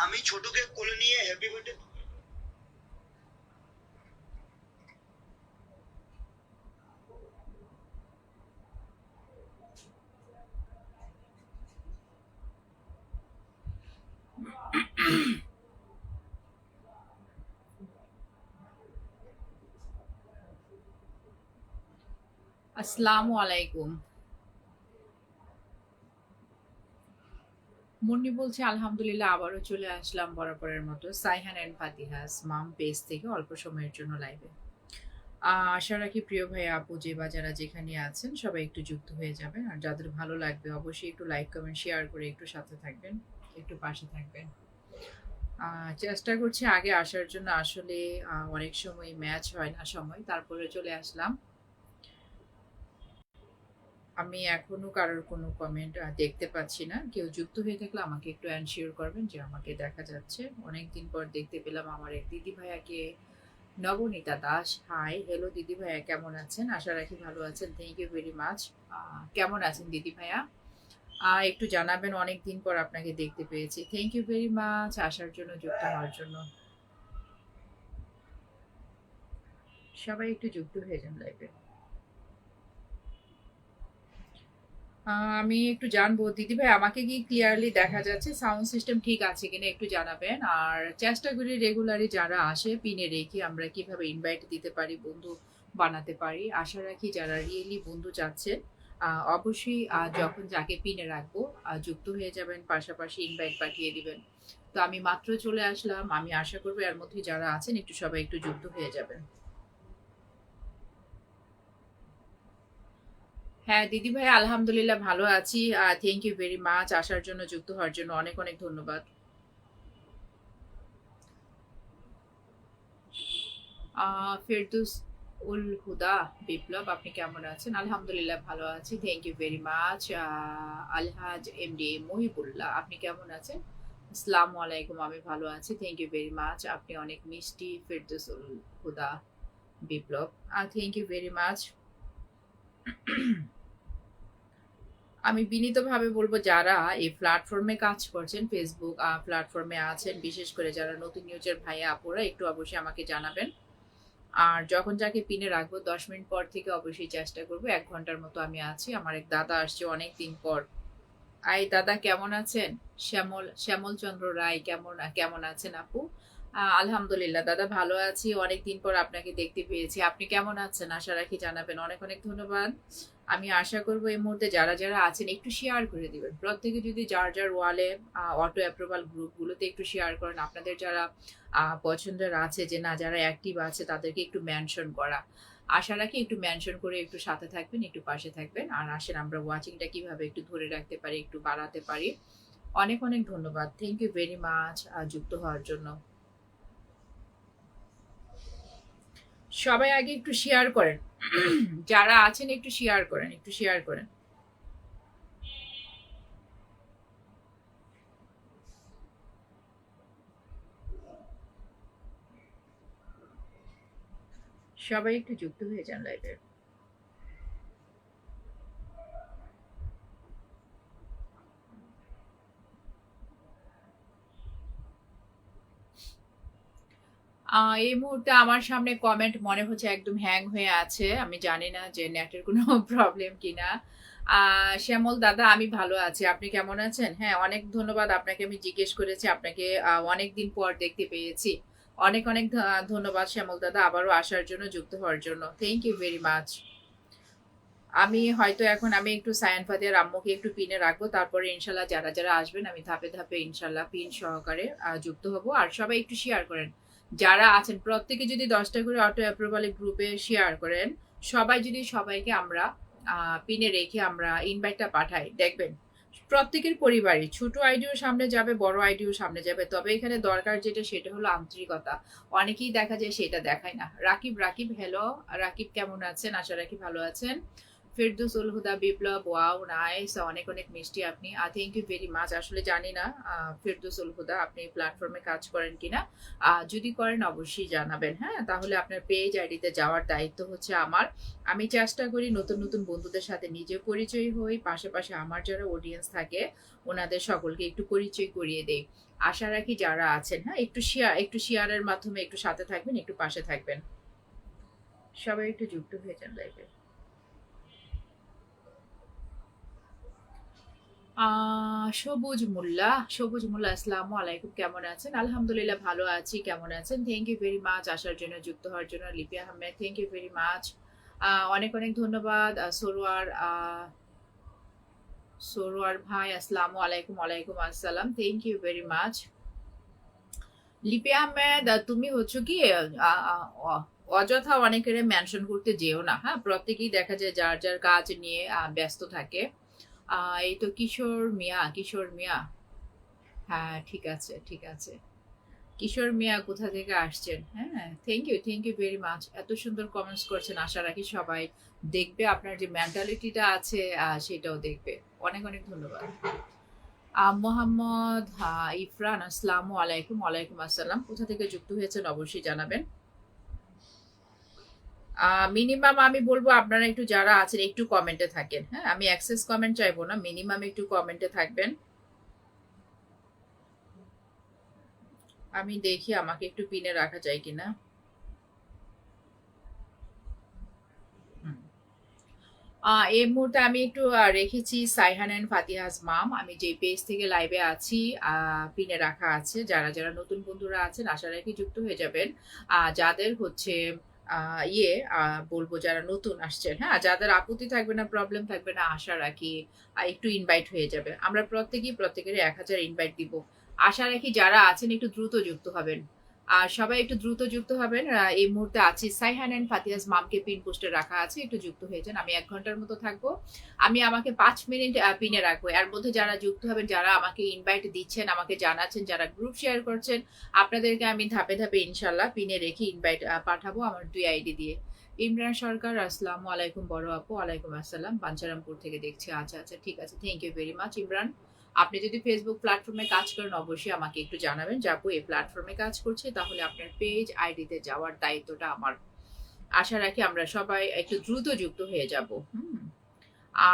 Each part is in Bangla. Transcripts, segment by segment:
আমি ছোটকে কোলে নিয়ে হ্যাপি বার্থডে। আসসালামু আলাইকুম। মুন্নি বলছে আলহামদুলিল্লাহ আবারও চলে আসলাম বরাবরের মতো সাইহান অ্যান্ড ফাতিহাস মাম পেজ থেকে অল্প সময়ের জন্য লাইভে। আশা রাখি প্রিয় ভাই আপু যে বা যারা যেখানে আছেন সবাই একটু যুক্ত হয়ে যাবেন, আর যাদের ভালো লাগবে অবশ্যই একটু লাইক কমেন্ট শেয়ার করে একটু সাথে থাকবেন, একটু পাশে থাকবেন। চেষ্টা করছি আগে আসার জন্য, আসলে অনেক সময় ম্যাচ হয় না সময়, তারপরে চলে আসলাম। আমি এখনো কারোর কোনো কমেন্ট দেখতে পাচ্ছি না। কেউ যুক্ত হয়ে থাকলে আমাকে একটু এনশিওর করবেন যে আমাকে দেখা যাচ্ছে। অনেকদিন পর দেখতে পেলাম আমার এক দিদি ভাইয়াকে, নবনীতা দাস। হাই, হ্যালো দিদি ভাইয়া, কেমন আছেন? আশা রাখি ভালো আছেন। Thank you very much. কেমন আছেন দিদি ভাইয়া? একটু জানাবেন, অনেক দিন পর আপনাকে দেখতে পেয়েছি। থ্যাংক ইউ ভেরি মাচ আসার জন্য, যুক্ত হওয়ার জন্য। সবাই একটু যুক্ত হয়ে যান লাইভে। আমি একটু জানবো দিদি ভাই আমাকে কি ক্লিয়ারলি দেখা যাচ্ছে, সাউন্ড সিস্টেম ঠিক আছে কিনা একটু জানাবেন। আর চেষ্টা করি রেগুলারই যারা আসে পিনে রেখে আমরা কিভাবে ইনভাইট দিতে পারি, বন্ধু বানাতে পারি। আশা রাখি যারা রিয়েলি বন্ধু চাচ্ছেন অবশ্যই যখন যাকে পিনে রাখবো যুক্ত হয়ে যাবেন, পাশাপাশি ইনভাইট পাঠিয়ে দিবেন। তো আমি মাত্র চলে আসলাম, আমি আশা করবো এর মধ্যে যারা আছেন একটু সবাই একটু যুক্ত হয়ে যাবেন। হ্যাঁ দিদি ভাই আলহামদুলিল্লাহ ভালো আছি। থ্যাংক ইউ ভেরি মাচ আসার জন্য, যুক্ত হওয়ার জন্য অনেক অনেক ধন্যবাদ। ফেরদৌস উল হুদা বিপ্লব, আপনি কেমন আছেন? আলহামদুলিল্লাহ ভালো আছি, thank you very much. Alhaj M D Mohibullah, আপনি কেমন আছেন? আসসালামু আলাইকুম, আমি ভালো আছি, থ্যাংক ইউ ভেরি মাচ। আপনি অনেক মিষ্টি ফেরদৌস উল হুদা বিপ্লব, থ্যাংক ইউ ভেরি মাচ। আমি বিনীতভাবে বলবো যারা এই প্ল্যাটফর্মে কাজ করছেন, ফেসবুক প্ল্যাটফর্মে আছেন, বিশেষ করে যারা নতুন নিউজের ভাইয়া আপুরা একটু অবশ্যই আমাকে জানাবেন। আর যখন যাকে পিনে রাখবো 10 মিনিট পর থেকে অবশ্যই চেষ্টা করবো, 1 ঘন্টার মতো আমি আছি। আমার এক দাদা আসছে অনেক দিন পর। আই দাদা কেমন আছেন? শ্যামল চন্দ্র রায়, কেমন কেমন আছেন আপু? আলহামদুলিল্লাহ দাদা ভালো আছি, অনেক দিন পর আপনাকে দেখতে পেয়েছি। আপনি কেমন আছেন আশা রাখি জানাবেন। অনেক অনেক ধন্যবাদ। আমি আশা করবো এই মুহূর্তে যারা যারা আছেন একটু শেয়ার করে দিবেন। প্রত্যেকে যদি যার যার ওয়ালে অটো অ্যাপ্রুভাল গ্রুপগুলোতে একটু শেয়ার করেন, আপনাদের যারা পছন্দের আছে, যে না যারা অ্যাক্টিভ আছে তাদেরকে একটু মেনশন করা। আশা রাখি একটু মেনশন করে একটু সাথে থাকবেন, একটু পাশে থাকবেন। আর আসেন আমরা ওয়াচিংটা কিভাবে একটু ধরে রাখতে পারি, একটু বাড়াতে পারি। অনেক অনেক ধন্যবাদ, থ্যাংক ইউ ভেরি মাচ যুক্ত হওয়ার জন্য। সবাই আগে একটু শেয়ার করেন। যারা আছেন একটু শেয়ার করেন, একটু শেয়ার করেন। সবাই একটু যুক্ত হয়ে যান লাইভে। এই মুহূর্তে আমার সামনে কমেন্ট মনে হচ্ছে একদম হ্যাং হয়ে আছে, আমি জানি না যে নেটের কোনো প্রবলেম কিনা। শ্যামল দাদা আমি ভালো আছি, আপনি কেমন আছেন? হ্যাঁ অনেক ধন্যবাদ আপনাকে, আমি জিজ্ঞেস করেছি আপনাকে, অনেক দিন পর দেখতে পেয়েছি। অনেক অনেক ধন্যবাদ শ্যামল দাদা আবারও আসার জন্য, যুক্ত হওয়ার জন্য, থ্যাংক ইউ ভেরি মাচ। আমি হয়তো এখন আমি একটু সায়ান ফাদিয়ার আম্মুকে একটু পিনে রাখবো, তারপরে ইনশাল্লাহ যারা যারা আসবেন আমি ধাপে ধাপে ইনশাল্লাহ পিন সহকারে যুক্ত হব। আর সবাই একটু শেয়ার করেন, যারা আছেন প্রত্যেকে যদি 10টা করে অটো অ্যাপ্রুভালের গ্রুপে শেয়ার করেন, সবাই যদি সবাইকে আমরা পিনে রেখে আমরা ইনভাইটটা পাঠাই, দেখবেন প্রত্যেকের পরিবারই ছোট আইডিও সামনে যাবে, বড় আইডিও সামনে যাবে। তবে এখানে দরকার যেটা সেটা হলো আন্তরিকতা। অনেকেই দেখা যায় সেটা দেখায় না। রাকিব রাকিব হ্যালো রাকিব, কেমন আছেন? আশা রাখি ভালো আছেন। ফেরদৌসুল হুদা বিপ্লব, ওয়াও নাইস, অনেক অনেক মিষ্টি আপনি। Thank you very much. আসলে জানি না ফেরদৌসুল হুদা আপনি প্ল্যাটফর্মে কাজ করেন কিনা, যদি করেন অবশ্যই জানাবেন। হ্যাঁ, তাহলে আপনার পেজ আইডিতে যাওয়ার দায়িত্ব হচ্ছে আমার। আমি চেষ্টা করি নতুন নতুন বন্ধুদের সাথে নিজে পরিচয় হই, পাশাপাশি আমার যারা অডিয়েন্স থাকে ওনাদের সকলকে একটু পরিচয় করিয়ে দেই। আশা রাখি যারা আছেন, হ্যাঁ, একটু শেয়ারের মাধ্যমে একটু সাথে থাকবেন, একটু পাশে থাকবেন। সবাই একটু যুক্ত হয়ে যান লাইভে। সবুজ মোল্লা, আসসালামু আলাইকুম, কেমন আছেন? আলহামদুলিল্লাহ ভালো আছি, কেমন আছেন? থ্যাংক ইউ ভেরি মাচ আসার জন্য, যুক্ত হওয়ার জন্য। Lipi Ahmed, thank you very much. অনেক অনেক ধন্যবাদ। সরোয়ার ভাই, আসসালামু আলাইকুম। ওয়ালাইকুম আসসালাম, থ্যাংক ইউ ভেরি মাচ। লিপি আহমেদ, তুমি হচ্ছে কি অযথা অনেকের মেনশন করতে যেও না। হ্যাঁ, প্রত্যেকেই দেখা যায় যার যার কাজ নিয়ে ব্যস্ত থাকে। এই তো কিশোর মিয়া। হ্যাঁ, ঠিক আছে ঠিক আছে। কিশোর মিয়া কোথা থেকে আসছেন? হ্যাঁ, থ্যাংক ইউ ভেরি মাচ। এত সুন্দর কমেন্টস করছেন, আশা রাখি সবাই দেখবে, আপনার যে মেন্টালিটিটা আছে সেটাও দেখবে। অনেক অনেক ধন্যবাদ। মোহাম্মদ ইফরান, আসসালামু আলাইকুম। ওয়ালাইকুম আসসালাম, কোথা থেকে যুক্ত হয়েছেন অবশ্যই জানাবেন। মিনিমাম আমি বলবো আপনারা একটু যারা আছেন একটু কমেন্টে থাকেন। হ্যাঁ, আমি অ্যাক্সেস কমেন্ট চাইবো না, মিনিমাম একটু কমেন্টে থাকবেন। আমি দেখি আমাকে একটু পিনে রাখা যায় কিনা। এই মুহূর্তে আমি একটু রেখেছি সাইহান এন্ড ফাতিহাস মাম। আমি যে পেজ থেকে লাইভে আছি পিনে রাখা আছে। যারা যারা নতুন বন্ধুরা আছেন আশা রাখি যুক্ত হয়ে যাবেন। যাদের হচ্ছে বলবো যারা নতুন আসছেন, হ্যাঁ, যাদের আপত্তি থাকবে না, প্রবলেম থাকবে না, আশা রাখি একটু ইনভাইট হয়ে যাবে। আমরা প্রত্যেকের 1000 ইনভাইট দিব। আশা রাখি যারা আছেন একটু দ্রুত যুক্ত হবেন। আর সবাই একটু দ্রুত যুক্ত হবেন। এই মুহূর্তে আছি সাইহান এন্ড ফাতিহাস মামকে পিন পোস্টে রাখা আছে, একটু যুক্ত হয়ে যান। আমি 1 ঘন্টার মতো থাকবো। আমি আমাকে 5 মিনিট পিনে রাখবো। এর মধ্যে যারা যুক্ত হবেন, যারা আমাকে ইনভাইট দিচ্ছেন, আমাকে জানাচ্ছেন, যারা গ্রুপ শেয়ার করছেন, আপনাদেরকে আমি ধাপে ধাপে ইনশাল্লাহ পিনে রেখে ইনভাইট পাঠাবো আমার 2 আইডি দিয়ে। ইমরান সরকার, আসসালামু আলাইকুম বড় আপু। ওয়ালাইকুম আসসালাম, বাঞ্ছারামপুর থেকে দেখছি। আচ্ছা আচ্ছা, ঠিক আছে, thank you very much Imran. আপনি যদি ফেসবুক প্ল্যাটফর্মে কাজ করেন অবশ্যই আমাকে একটু জানাবেন যে আপু এই প্ল্যাটফর্মে কাজ করছে, তাহলে আপনার পেজ আইডিতে যাওয়ার দায়িত্বটা আমার। আশা রাখি আমরা সবাই একটু দ্রুত যুক্ত হয়ে যাব।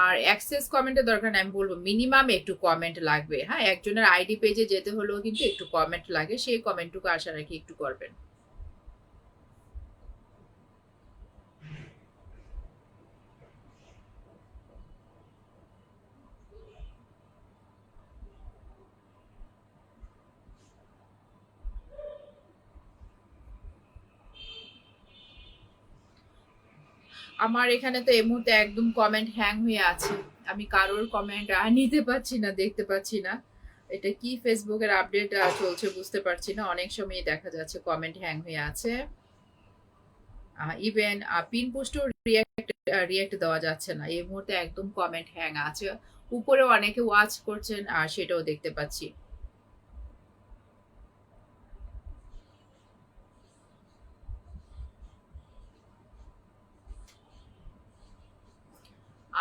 আর অ্যাক্সেস কমেন্টের দরকার নেই, আমি বলবো মিনিমাম একটু কমেন্ট লাগবে। হ্যাঁ, একজনের আইডি পেজে যেতে হলেও কিন্তু একটু কমেন্ট লাগে, সেই কমেন্টটুকু আশা রাখি একটু করবেন। আমার এখানে তো এই মুহূর্তে একদম কমেন্ট হ্যাং হয়ে আছে। আমি কারোর কমেন্ট নিতে পারছি না, দেখতে পাচ্ছি না। এটা কি ফেসবুকের আপডেট চলছে বুঝতে পারছি না। অনেক সময় দেখা যাচ্ছে কমেন্ট হ্যাং হয়ে আছে। ইভেন পিন পোস্টও রিয়েক্ট দেওয়া যাচ্ছে না এই মুহূর্তে, একদম কমেন্ট হ্যাং আছে। উপরে অনেকে ওয়াচ করছেন আর সেটাও দেখতে পাচ্ছি।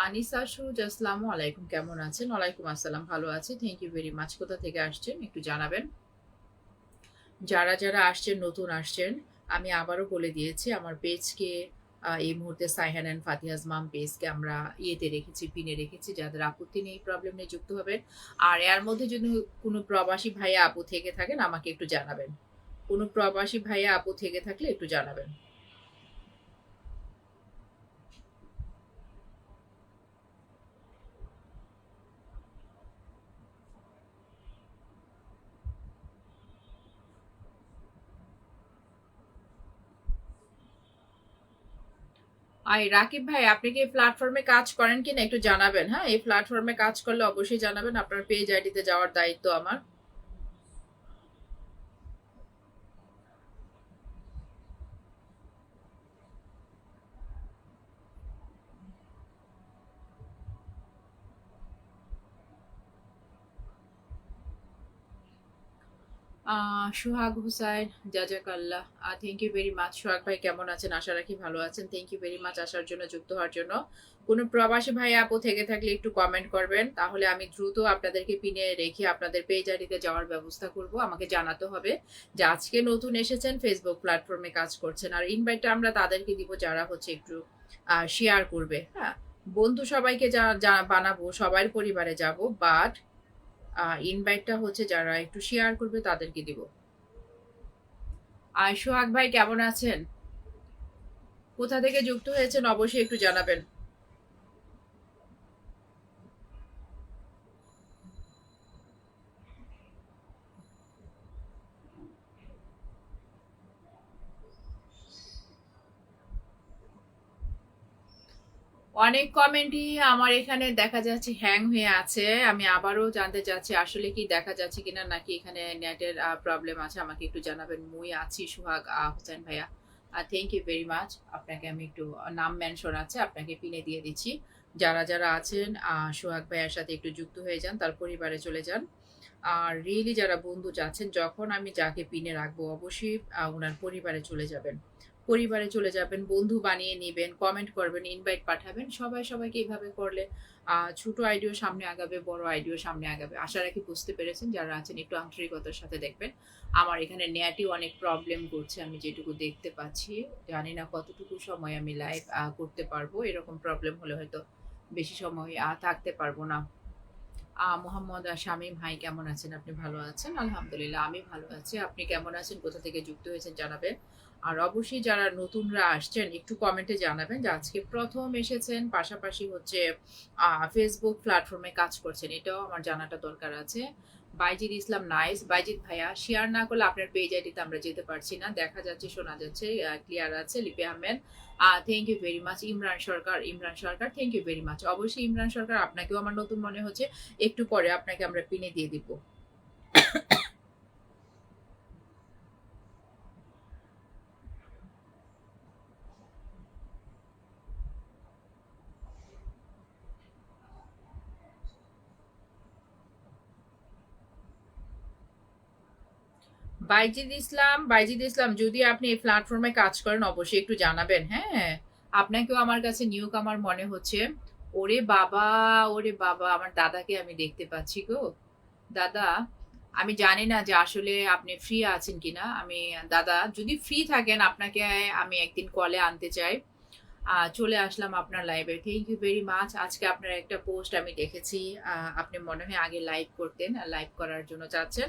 আনিসা সুজ, আসসালামু আলাইকুম, কেমন আছেন? ওয়ালাইকুম আসসালাম, ভালো আছি, থ্যাংক ইউ ভেরি মাচ। কোথা থেকে আসছেন একটু জানাবেন। যারা যারা আসছেন, নতুন আসছেন, আমি আবারও বলে দিয়েছি আমার পেজকে এই মুহূর্তে সাইহান অ্যান্ড ফাতিহাস মাম পেজকে আমরা ইয়েতে রেখেছি, পিনে রেখেছি। যাদের আপত্তি নেই, প্রবলেম নেই, যুক্ত হবেন। আর এর মধ্যে যদি কোনো প্রবাসী ভাইয়া আপু থেকে থাকেন আমাকে একটু জানাবেন। কোনো প্রবাসী ভাইয়া আপু থেকে থাকলে একটু জানাবেন। রাকিব ভাই, আপনি কি এই প্ল্যাটফর্মে কাজ করেন কিনা একটু জানাবেন। হ্যাঁ, এই প্ল্যাটফর্মে কাজ করলে অবশ্যই জানাবেন, আপনার পেজ আইডিতে যাওয়ার দায়িত্ব আমার। সোহাগ হুসাইন, জাজাকাল্লাহ, thank you very much. Sohag ভাই কেমন আছেন? আশা রাখি ভালো আছেন। থ্যাংক ইউ ভেরি মাচ আসার জন্য, যুক্ত হওয়ার জন্য। কোনো প্রবাসী ভাই আপু থেকে থাকলে একটু কমেন্ট করবেন, তাহলে আমি দ্রুত আপনাদেরকে পিনে রেখে আপনাদের পেজ আইডিতে যাওয়ার ব্যবস্থা করব। আমাকে জানাতে হবে যে আজকে নতুন এসেছেন, ফেসবুক প্ল্যাটফর্মে কাজ করছেন। আর ইনভাইটটা আমরা তাদেরকে দিব যারা হচ্ছে একটু শেয়ার করবে। হ্যাঁ, বন্ধু সবাইকে যা বানাবো, সবার পরিবারে যাব, বাট ইনভাইটটা হচ্ছে যারা একটু শেয়ার করবে তাদেরকে দিব। আর সোহাগ ভাই কেমন আছেন? কোথা থেকে যুক্ত হয়েছেন অবশ্যই একটু জানাবেন। অনেক কমেন্টই আমার এখানে দেখা যাচ্ছে হ্যাং হয়ে আছে। আমি আবারও জানতে চাচ্ছি আসলে কি দেখা যাচ্ছে কিনা, নাকি এখানে নেটের প্রবলেম আছে। আমাকে একটু জানাবেন। মুই আছি সোহাগ হোসেন ভাইয়া, থ্যাংক ইউ ভেরি মাচ। আপনাকে আমি একটু নাম মেনশন আছে, আপনাকে পিনে দিয়ে দিচ্ছি। যারা যারা আছেন সোহাগ ভাইয়ার সাথে একটু যুক্ত হয়ে যান, তার পরিবারে চলে যান। আর রিয়েলি যারা বন্ধু যাচ্ছেন, যখন আমি যাকে পিনে রাখবো অবশ্যই ওনার পরিবারে চলে যাবেন। পরিবারে চলে যাবেন, বন্ধু বানিয়ে নেবেন, কমেন্ট করবেন, ইনভাইট পাঠাবেন। সবাই সবাইকে এইভাবে করলে ছোট আইডিও সামনে আগাবে, বড় আইডিও সামনে আগাবে। আশা রাখি বুঝতে পেরেছেন। যারা আছেন একটু আন্তরিকতার সাথে দেখবেন। আমার এখানে নেটই অনেক প্রবলেম করছে, আমি যেটুকু দেখতে পাচ্ছি। জানি না কতটুকু সময় আমি লাইভ করতে পারবো। এরকম প্রবলেম হলে হয়তো বেশি সময় থাকতে পারবো না। মোহাম্মদ শামীম ভাই কেমন আছেন? আপনি ভালো আছেন? আলহামদুলিল্লাহ আমি ভালো আছি। আপনি কেমন আছেন? কোথা থেকে যুক্ত হয়েছেন জানাবেন। আর অবশ্যই যারা নতুনরা আসছেন একটু কমেন্টে জানাবেন যে আজকে প্রথম এসেছেন, পাশাপাশি হচ্ছে ফেসবুক প্ল্যাটফর্মে কাজ করছেন, এটাও আমার জানাটা দরকার আছে। বাইজিদ ইসলাম নাইস। বাইজিদ ভাইয়া শেয়ার না করলে আপনার পেজ আইডিতে আমরা যেতে পারছি না। দেখা যাচ্ছে, শোনা যাচ্ছে, ক্লিয়ার আছে। Lipi Ahmed, thank you very much. Imran Sarkar thank you very much. অবশ্যই ইমরান সরকার, আপনাকেও আমার নতুন মনে হচ্ছে। একটু পরে আপনাকে আমরা পিনে দিয়ে দিব। বাইজিদ ইসলাম, যদি আপনি এই প্ল্যাটফর্মে কাজ করেন অবশ্যই একটু জানাবেন। হ্যাঁ, আপনাকেও আমার কাছে নিউ কামার মনে হচ্ছে। ওরে বাবা, ওরে বাবা, আমার দাদাকে আমি দেখতে পাচ্ছি গো। দাদা, আমি জানি না যে আসলে আপনি ফ্রি আছেন কিনা। আমি দাদা যদি ফ্রি থাকেন, আপনাকে আমি একদিন কলে আনতে চাই। চলে আসলাম আপনার লাইভে। Thank you very much. আজকে আপনার একটা পোস্ট আমি দেখেছি, আপনি মনে হয় আগে লাইভ করতেন, লাইভ করার জন্য চাচ্ছেন।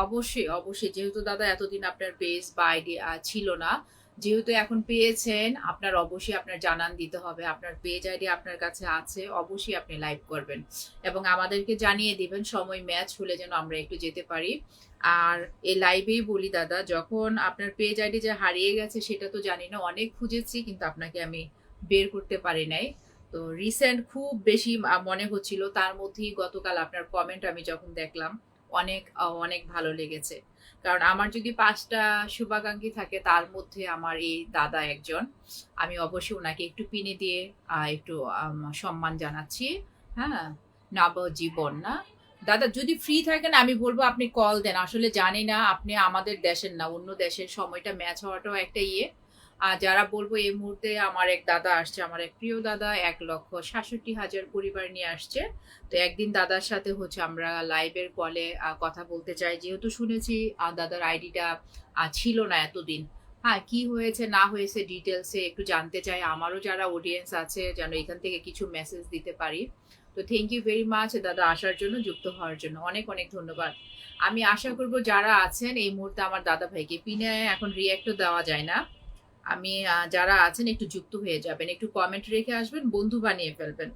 অবশ্যই অবশ্যই, যেহেতু দাদা এতদিন আপনার পেজ বা আইডি ছিল না, যেহেতু এখন পেয়েছেন, আপনার অবশ্যই আপনার জানান দিতে হবে। আপনার পেজ আইডি আপনার কাছে আছে, অবশ্যই আপনি লাইভ করবেন এবং আমাদেরকে জানিয়ে দিবেন সময় ম্যাচ হলে যেন আমরা একটু যেতে পারি। আর এই লাইভেই বলি দাদা, যখন আপনার পেজ আইডি যে হারিয়ে গেছে সেটা তো জানি না, অনেক খুঁজেছি কিন্তু আপনাকে আমি বের করতে পারি নাই। তো রিসেন্ট খুব বেশি মনে হচ্ছিল, তার মধ্যেই গতকাল আপনার কমেন্ট আমি যখন দেখলাম, অনেক অনেক ভালো লেগেছে। কারণ আমার যদি 5টা শুভাকাঙ্ক্ষী থাকে, তার মধ্যে আমার এই দাদা একজন। আমি অবশ্যই ওনাকে একটু পিনে দিয়ে একটু সম্মান জানাচ্ছি। হ্যাঁ, নবজীবন না দাদা, যদি ফ্রি থাকেন আমি বলবো আপনি কল দেন। আসলে জানি না আপনি আমাদের দেশের না অন্য দেশের, সময়টা ম্যাচ হওয়াটাও একটা ইয়ে। আর যারা বলবো এই মুহূর্তে আমার এক দাদা আসছে, আমার এক প্রিয় দাদা, 1,67,000 পরিবার নিয়ে আসছে। তো একদিন দাদার সাথে হচ্ছে আমরা লাইভের কলে কথা বলতে চাই, যেহেতু শুনেছি দাদার আইডিটা ছিল না এতদিন। হ্যাঁ, কি হয়েছে না হয়েছে ডিটেলসে একটু জানতে চাই। আমারও যারা অডিয়েন্স আছে যেন এখান থেকে কিছু মেসেজ দিতে পারি। তো থ্যাংক ইউ ভেরি মাচ দাদা আসার জন্য, যুক্ত হওয়ার জন্য অনেক অনেক ধন্যবাদ। আমি আশা করব যারা আছেন এই মুহূর্তে, আমার দাদা ভাইকে পিনে এখন রিয়াক্টও দেওয়া যায় না। আমি যারা আছেন একটু যুক্ত হয়ে যাবেন, একটু কমেন্ট রেখে আসবেন, বন্ধু বানিয়ে ফেলবেন।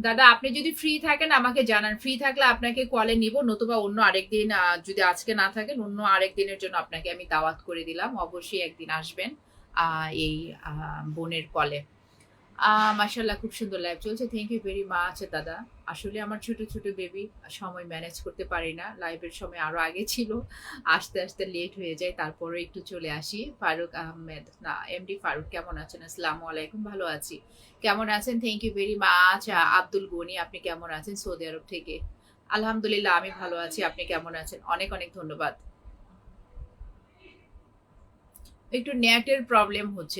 দাদা আপনি যদি ফ্রি থাকেন আমাকে জানান, ফ্রি থাকলে আপনাকে কলে নিব, নতুবা অন্য আরেকদিন যদি আজকে না থাকেন অন্য আরেক দিনের জন্য আপনাকে আমি দাওয়াত করে দিলাম। অবশ্যই একদিন আসবেন এই বোনের কলে। মাশাল্লাহ, খুব সুন্দর লাইভ চলছে। থ্যাংক ইউ ভেরি মাচ দাদা। আসলে আমার ছোট ছোট বেবি, সময় ম্যানেজ করতে পারি না। লাইভের সময় আরো আগে ছিল, আস্তে আস্তে লেট হয়ে যায়, তারপরে একটু চলে আসি। ফারুক আহমেদ, না এমডি ফারুক, কেমন আছেন? আসসালামু আলাইকুম, ভালো আছি। কেমন আছেন? Thank you very much. Abdul Gani, আপনি কেমন আছেন? সৌদি আরব থেকে। আলহামদুলিল্লাহ আমি ভালো আছি, আপনি কেমন আছেন? অনেক অনেক ধন্যবাদ। একটু নেটের প্রবলেম হচ্ছে।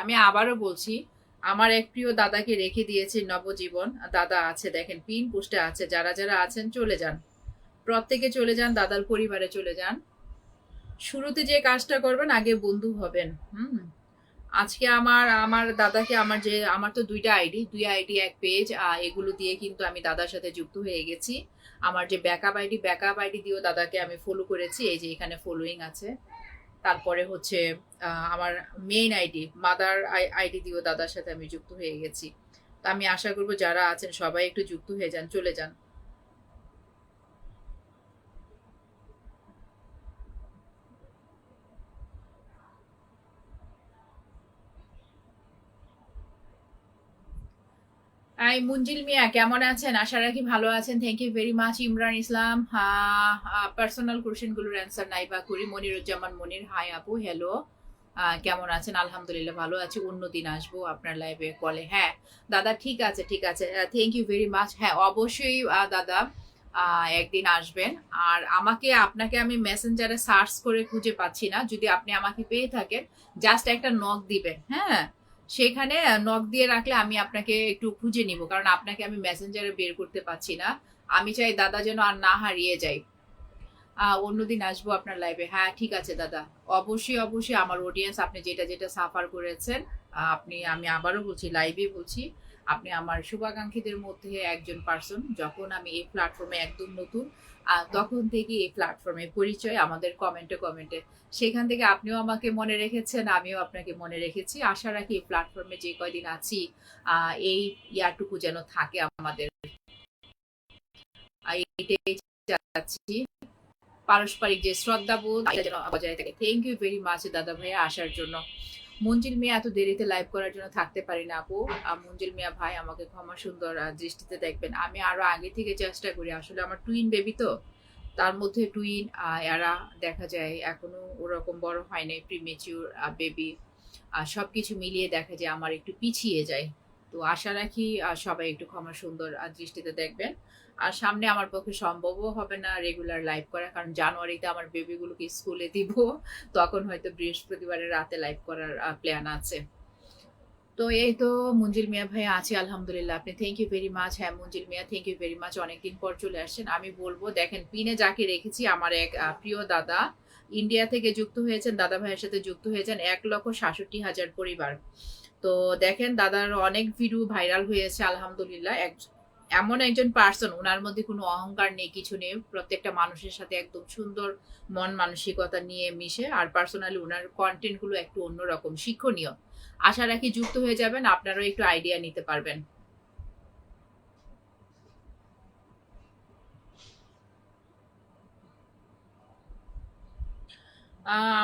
আমি আবারও বলছি, আমার এক প্রিয় দাদাকে রেখে দিয়েছি নবজীবন। দাদা আছে, দেখেন পিন পোস্টে আছে, যারা যারা আছেন চলে যান, প্রত্যেকে চলে যান, দাদার পরিবারে চলে যান। শুরুতে যে কাজটা করবেন, আগে বন্ধু হবেন। হুম। আজকে আমার আমার দাদাকে আমার তো দুইটা আইডি, দুই আইডি এক পেজ, এগুলো দিয়ে কিন্তু আমি দাদার সাথে যুক্ত হয়ে গেছি। আমার যে ব্যাকআপ আইডি দিয়েও দাদাকে আমি ফলো করেছি, এই যে এখানে ফলোইং আছে। তারপরে হচ্ছে আমার মেইন আইডি মাদার আইডি দিয়েও দাদার সাথে আমি যুক্ত হয়ে গেছি। তো আমি আশা করবো যারা আছেন সবাই একটু যুক্ত হয়ে যান, চলে যান। মুঞ্জিল মিয়া কেমন আছেন? আশা রাখি ভালো আছেন। Thank you very much. Imran Islam, personal question গুলোর অ্যান্সার নাই বা করি। মনিরুজ্জামান মনির, হাই আপু, হ্যালো, কেমন আছেন? আলহামদুলিল্লাহ ভালো আছি। অন্যদিন আসবো আপনার লাইভে কলে। হ্যাঁ দাদা, ঠিক আছে ঠিক আছে, থ্যাংক ইউ ভেরি মাচ। হ্যাঁ অবশ্যই দাদা, একদিন আসবেন। আর আপনাকে আমি মেসেঞ্জারে সার্চ করে খুঁজে পাচ্ছি না, যদি আপনি আমাকে পেয়ে থাকেন জাস্ট একটা নক দিবেন। হ্যাঁ, সেখানে নক দিয়ে রাখলে আমি আপনাকে একটু খুঁজে নিব, কারণ আপনাকে আমি মেসেঞ্জারে বের করতে পারছি না। আমি চাই দাদা যেন আর না হারিয়ে যায়। অন্যদিন আসবো আপনার লাইভে। হ্যাঁ ঠিক আছে দাদা, অবশ্যই অবশ্যই। আমার অডিয়েন্স, আপনি যেটা যেটা সাফার করেছেন, আমি আবারও বলছি, লাইভে বলছি, আপনি আমার শুভাকাঙ্ক্ষীদের মধ্যে একজন পার্সন। যখন আমি এই প্ল্যাটফর্মে একদম নতুন, তখন থেকে এই প্ল্যাটফর্মে পরিচয় আমাদের কমেন্টে কমেন্টে, সেখান থেকে আপনিও আমাকে মনে রেখেছেন, আমিও আপনাকে মনে রেখেছি। আশা রাখি এই প্ল্যাটফর্মে যে কয়দিন আছি, এই ইয়ারটুকু যেন থাকে আমাদের, এইটাই চাচ্ছি। পারস্পরিক যে শ্রদ্ধাবোধ, এটা যেন বজায় থাকে। থ্যাংক ইউ ভেরি মাচ দাদা ভাইয়া আসার জন্য। মঞ্জিল মিয়া, এত দেরিতে লাইভ করার জন্য থাকতে পারি না আপু। মঞ্জিল মিয়া ভাই, আমাকে ক্ষমা সুন্দর দৃষ্টিতে দেখবেন। আমি আরো আগে থেকে চেষ্টা করি, আসলে আমার টুইন বেবি তো, তার মধ্যে টুইন এরা দেখা যায় এখনো ওরকম বড় হয় নাই, প্রিমেচিউর বেবি, সবকিছু মিলিয়ে দেখা যায় আমার একটু পিছিয়ে যায়। তো আশা রাখি সবাই একটু ক্ষমা সুন্দর দৃষ্টিতে দেখবেন। আর সামনে আমার পক্ষে সম্ভবও হবে না রেগুলার লাইভ করা, কারণ জানুয়ারিতে আমার বেবিগুলোকে স্কুলে দিব, তখন হয়তো বৃহস্পতিবারের রাতে লাইভ করার প্ল্যান আছে। তো এই তো, মঞ্জিল মিয়া ভাই আছি আলহামদুলিল্লাহ। আপনি থ্যাংক ইউ ভেরি মাচ। হ্যাঁ Manzil Mia, thank you very much, অনেকদিন পর চলে আসছেন। আমি বলবো, দেখেন পিনে যাকে রেখেছি, আমার এক প্রিয় দাদা, ইন্ডিয়া থেকে যুক্ত হয়েছেন, দাদা ভাইয়ের সাথে যুক্ত হয়েছেন 1,67,000 পরিবার। তো দেখেন দাদার অনেক ভিডিও ভাইরাল হয়েছে আলহামদুলিল্লাহ। এমন একজন পার্সন, ওনার মধ্যে কোনো অহংকার নেই, কিছু নেই, প্রত্যেকটা মানুষের সাথে একদম সুন্দর মন মানসিকতা নিয়ে মিশে। আর পার্সোনালি ওনার কন্টেন্ট গুলো একটু অন্যরকম, শিক্ষণীয়। আশা রাখি যুক্ত হয়ে যাবেন, আপনারাও একটু আইডিয়া নিতে পারবেন।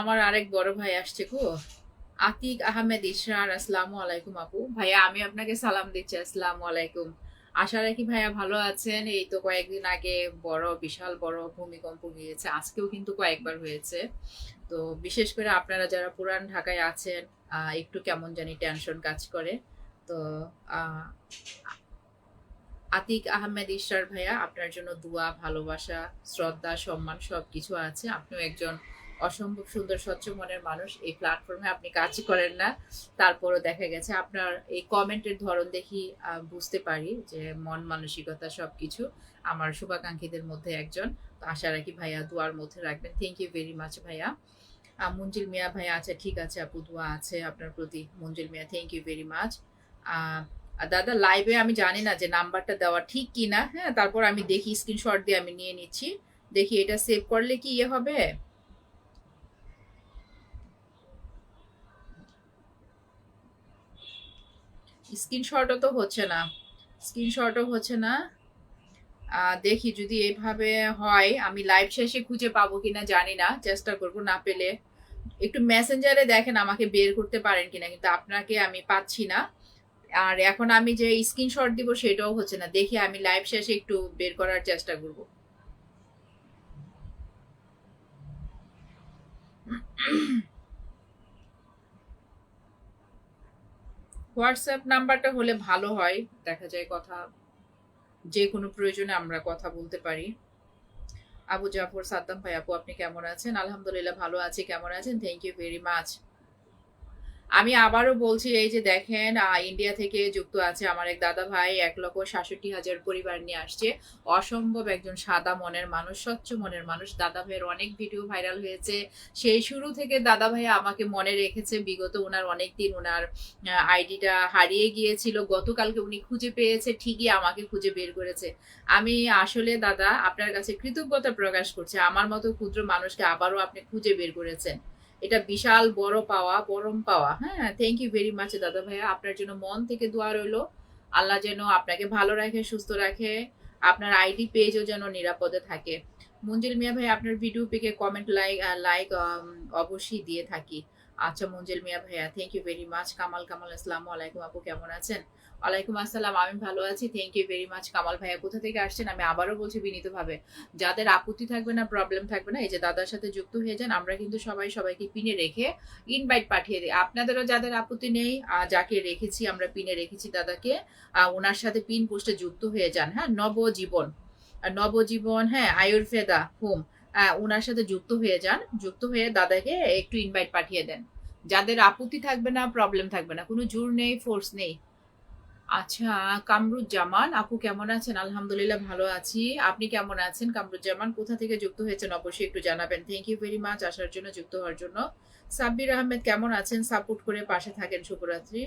আমার আরেক বড় ভাই আসছে গো, আতিক আহমেদ ইশরার, আসসালামু আলাইকুম আপু। ভাইয়া আমি আপনাকে সালাম দিচ্ছি, আসসালামু আলাইকুম। আশা রাখি ভাইয়া ভালো আছেন। এই তো কয়েকদিন আগে বিশাল বড় ভূমিকম্প গিয়েছে, আজকেও কিন্তু কয়েকবার হয়েছে। তো বিশেষ করে আপনারা যারা পুরান ঢাকায় আছেন, একটু কেমন জানি টেনশন কাজ করে। তো আহ আতিক আহমেদ ইশরার ভাইয়া, আপনার জন্য দোয়া, ভালোবাসা, শ্রদ্ধা, সম্মান সবকিছু আছে। আপনিও একজন অসম্ভব সুন্দর স্বচ্ছ মনের মানুষ। এই প্ল্যাটফর্মে আপনি কাজ করেন না, তারপরও দেখা গেছে আপনার এই কমেন্টের ধরন দেখি বুঝতে পারি যে মন মানসিকতা সবকিছু আমার শুভাকাঙ্ক্ষীদের মধ্যে একজন। তো আশা রাখি ভাইয়া দোয়ার মধ্যে রাখবেন। থ্যাংক ইউ ভেরি মাচ ভাইয়া। মঞ্জিল মিয়া ভাইয়া, আচ্ছা ঠিক আছে আপু, দোয়া আছে আপনার প্রতি। মঞ্জিল Mia, thank you very much. আর দাদা লাইভে আমি জানি না যে নাম্বারটা দেওয়া ঠিক কি না। হ্যাঁ, তারপর আমি দেখি, স্ক্রিনশট দিয়ে আমি নিয়ে নিচ্ছি, দেখি এটা সেভ করলে কি ইয়ে হবে। স্ক্রিনশটও তো হচ্ছে না, স্ক্রিনশটও হচ্ছে না। দেখি যদি এভাবে হয়, আমি লাইভ শেষে খুঁজে পাবো কিনা জানি না, চেষ্টা করব। না পেলে একটু মেসেঞ্জারে দেখেন আমাকে বের করতে পারেন কিনা, কিন্তু আপনাকে আমি পাচ্ছি না। আর এখন আমি যে স্ক্রিনশট দিব সেটাও হচ্ছে না, দেখি আমি লাইভ শেষে একটু বের করার চেষ্টা করব। হোয়াটসঅ্যাপ নাম্বারটা হলে ভালো হয়, দেখা যায় কথা যে কোনো প্রয়োজনে আমরা কথা বলতে পারি। আবু জাফর সাদ্দাম ভাই, আপু আপনি কেমন আছেন? আলহামদুলিল্লাহ ভালো আছি, কেমন আছেন? Thank you very much. আমি আবারও বলছি, এই যে দেখেন, ইন্ডিয়া থেকে যুক্ত আছে আমার এক দাদা ভাই, 1,67,000 পরিবার নিয়ে আসছে। অসম্ভব একজন সাদা মনের মানুষ, স্বচ্ছ মনের মানুষ। দাদা ভাইয়ের অনেক ভিডিও ভাইরাল হয়েছে। সেই শুরু থেকে দাদা ভাই আমাকে মনে রেখেছে। বিগত ওনার অনেক দিন ওনার আইডিটা হারিয়ে গিয়েছিল, গতকালকে উনি খুঁজে পেয়েছে, ঠিকই আমাকে খুঁজে বের করেছে। আমি আসলে দাদা আপনার কাছে কৃতজ্ঞতা প্রকাশ করছি, আমার মতো ক্ষুদ্র মানুষকে আবারও আপনি খুঁজে বের করেছেন। এটা বিশাল বড় পাওয়া, পরম পাওয়া। হ্যাঁ, থ্যাংক ইউ ভেরি মাচ দাদা ভাইয়া, আপনার জন্য মন থেকে দোয়া রইলো। আল্লাহ যেন আপনাকে ভালো রাখে, সুস্থ রাখে, আপনার আইডি পেজও যেন নিরাপদে থাকে। মঞ্জিল মিয়া ভাই, আপনার ভিডিও পেকে কমেন্ট লাইক অবশ্যই দিয়ে থাকি। আচ্ছা মঞ্জিল মিয়া ভাইয়া, thank you very much. Kamal Kamal, আসসালামু আলাইকুম আপু, কেমন আছেন? ওয়ালাইকুম আসসালাম, আমি ভালো আছি, thank you very much. Kamal ভাইয়া কোথা থেকে আসছেন? আমি আবারও বলছি বিনীতভাবে, যাদের আপত্তি থাকবে না, প্রবলেম থাকবে না, এই যে দাদার সাথে যুক্ত হয়ে যান। আমরা কিন্তু সবাই সবাইকে পিনে রেখে ইনভাইট পাঠিয়ে দিই। আপনাদেরও যাদের আপত্তি নেই, যাকে রেখেছি আমরা পিনে রেখেছি দাদাকে, ওনার সাথে পিন পোস্টে যুক্ত হয়ে যান। হ্যাঁ, নবজীবন, নবজীবন, হ্যাঁ, আয়ুর্বেদা হোম, ওনার সাথে যুক্ত হয়ে যান। যুক্ত হয়ে দাদাকে একটু ইনভাইট পাঠিয়ে দেন। যাদের আপত্তি থাকবে না, প্রবলেম থাকবে না, কোনো জোর নেই, ফোর্স নেই। আচ্ছা, কামরুজ্জামান আপু কেমন আছেন? আলহামদুলিল্লাহ ভালো আছি, আপনি কেমন আছেন? কামরুজ্জামান কোথা থেকে যুক্ত হয়েছেন অবশ্যই একটু জানাবেন। থ্যাংক ইউ ভেরি মাচ আসার জন্য, যুক্ত হওয়ার জন্য। সাব্বির আহমেদ কেমন আছেন? সাপোর্ট করে পাশে থাকেন, শুভরাত্রি।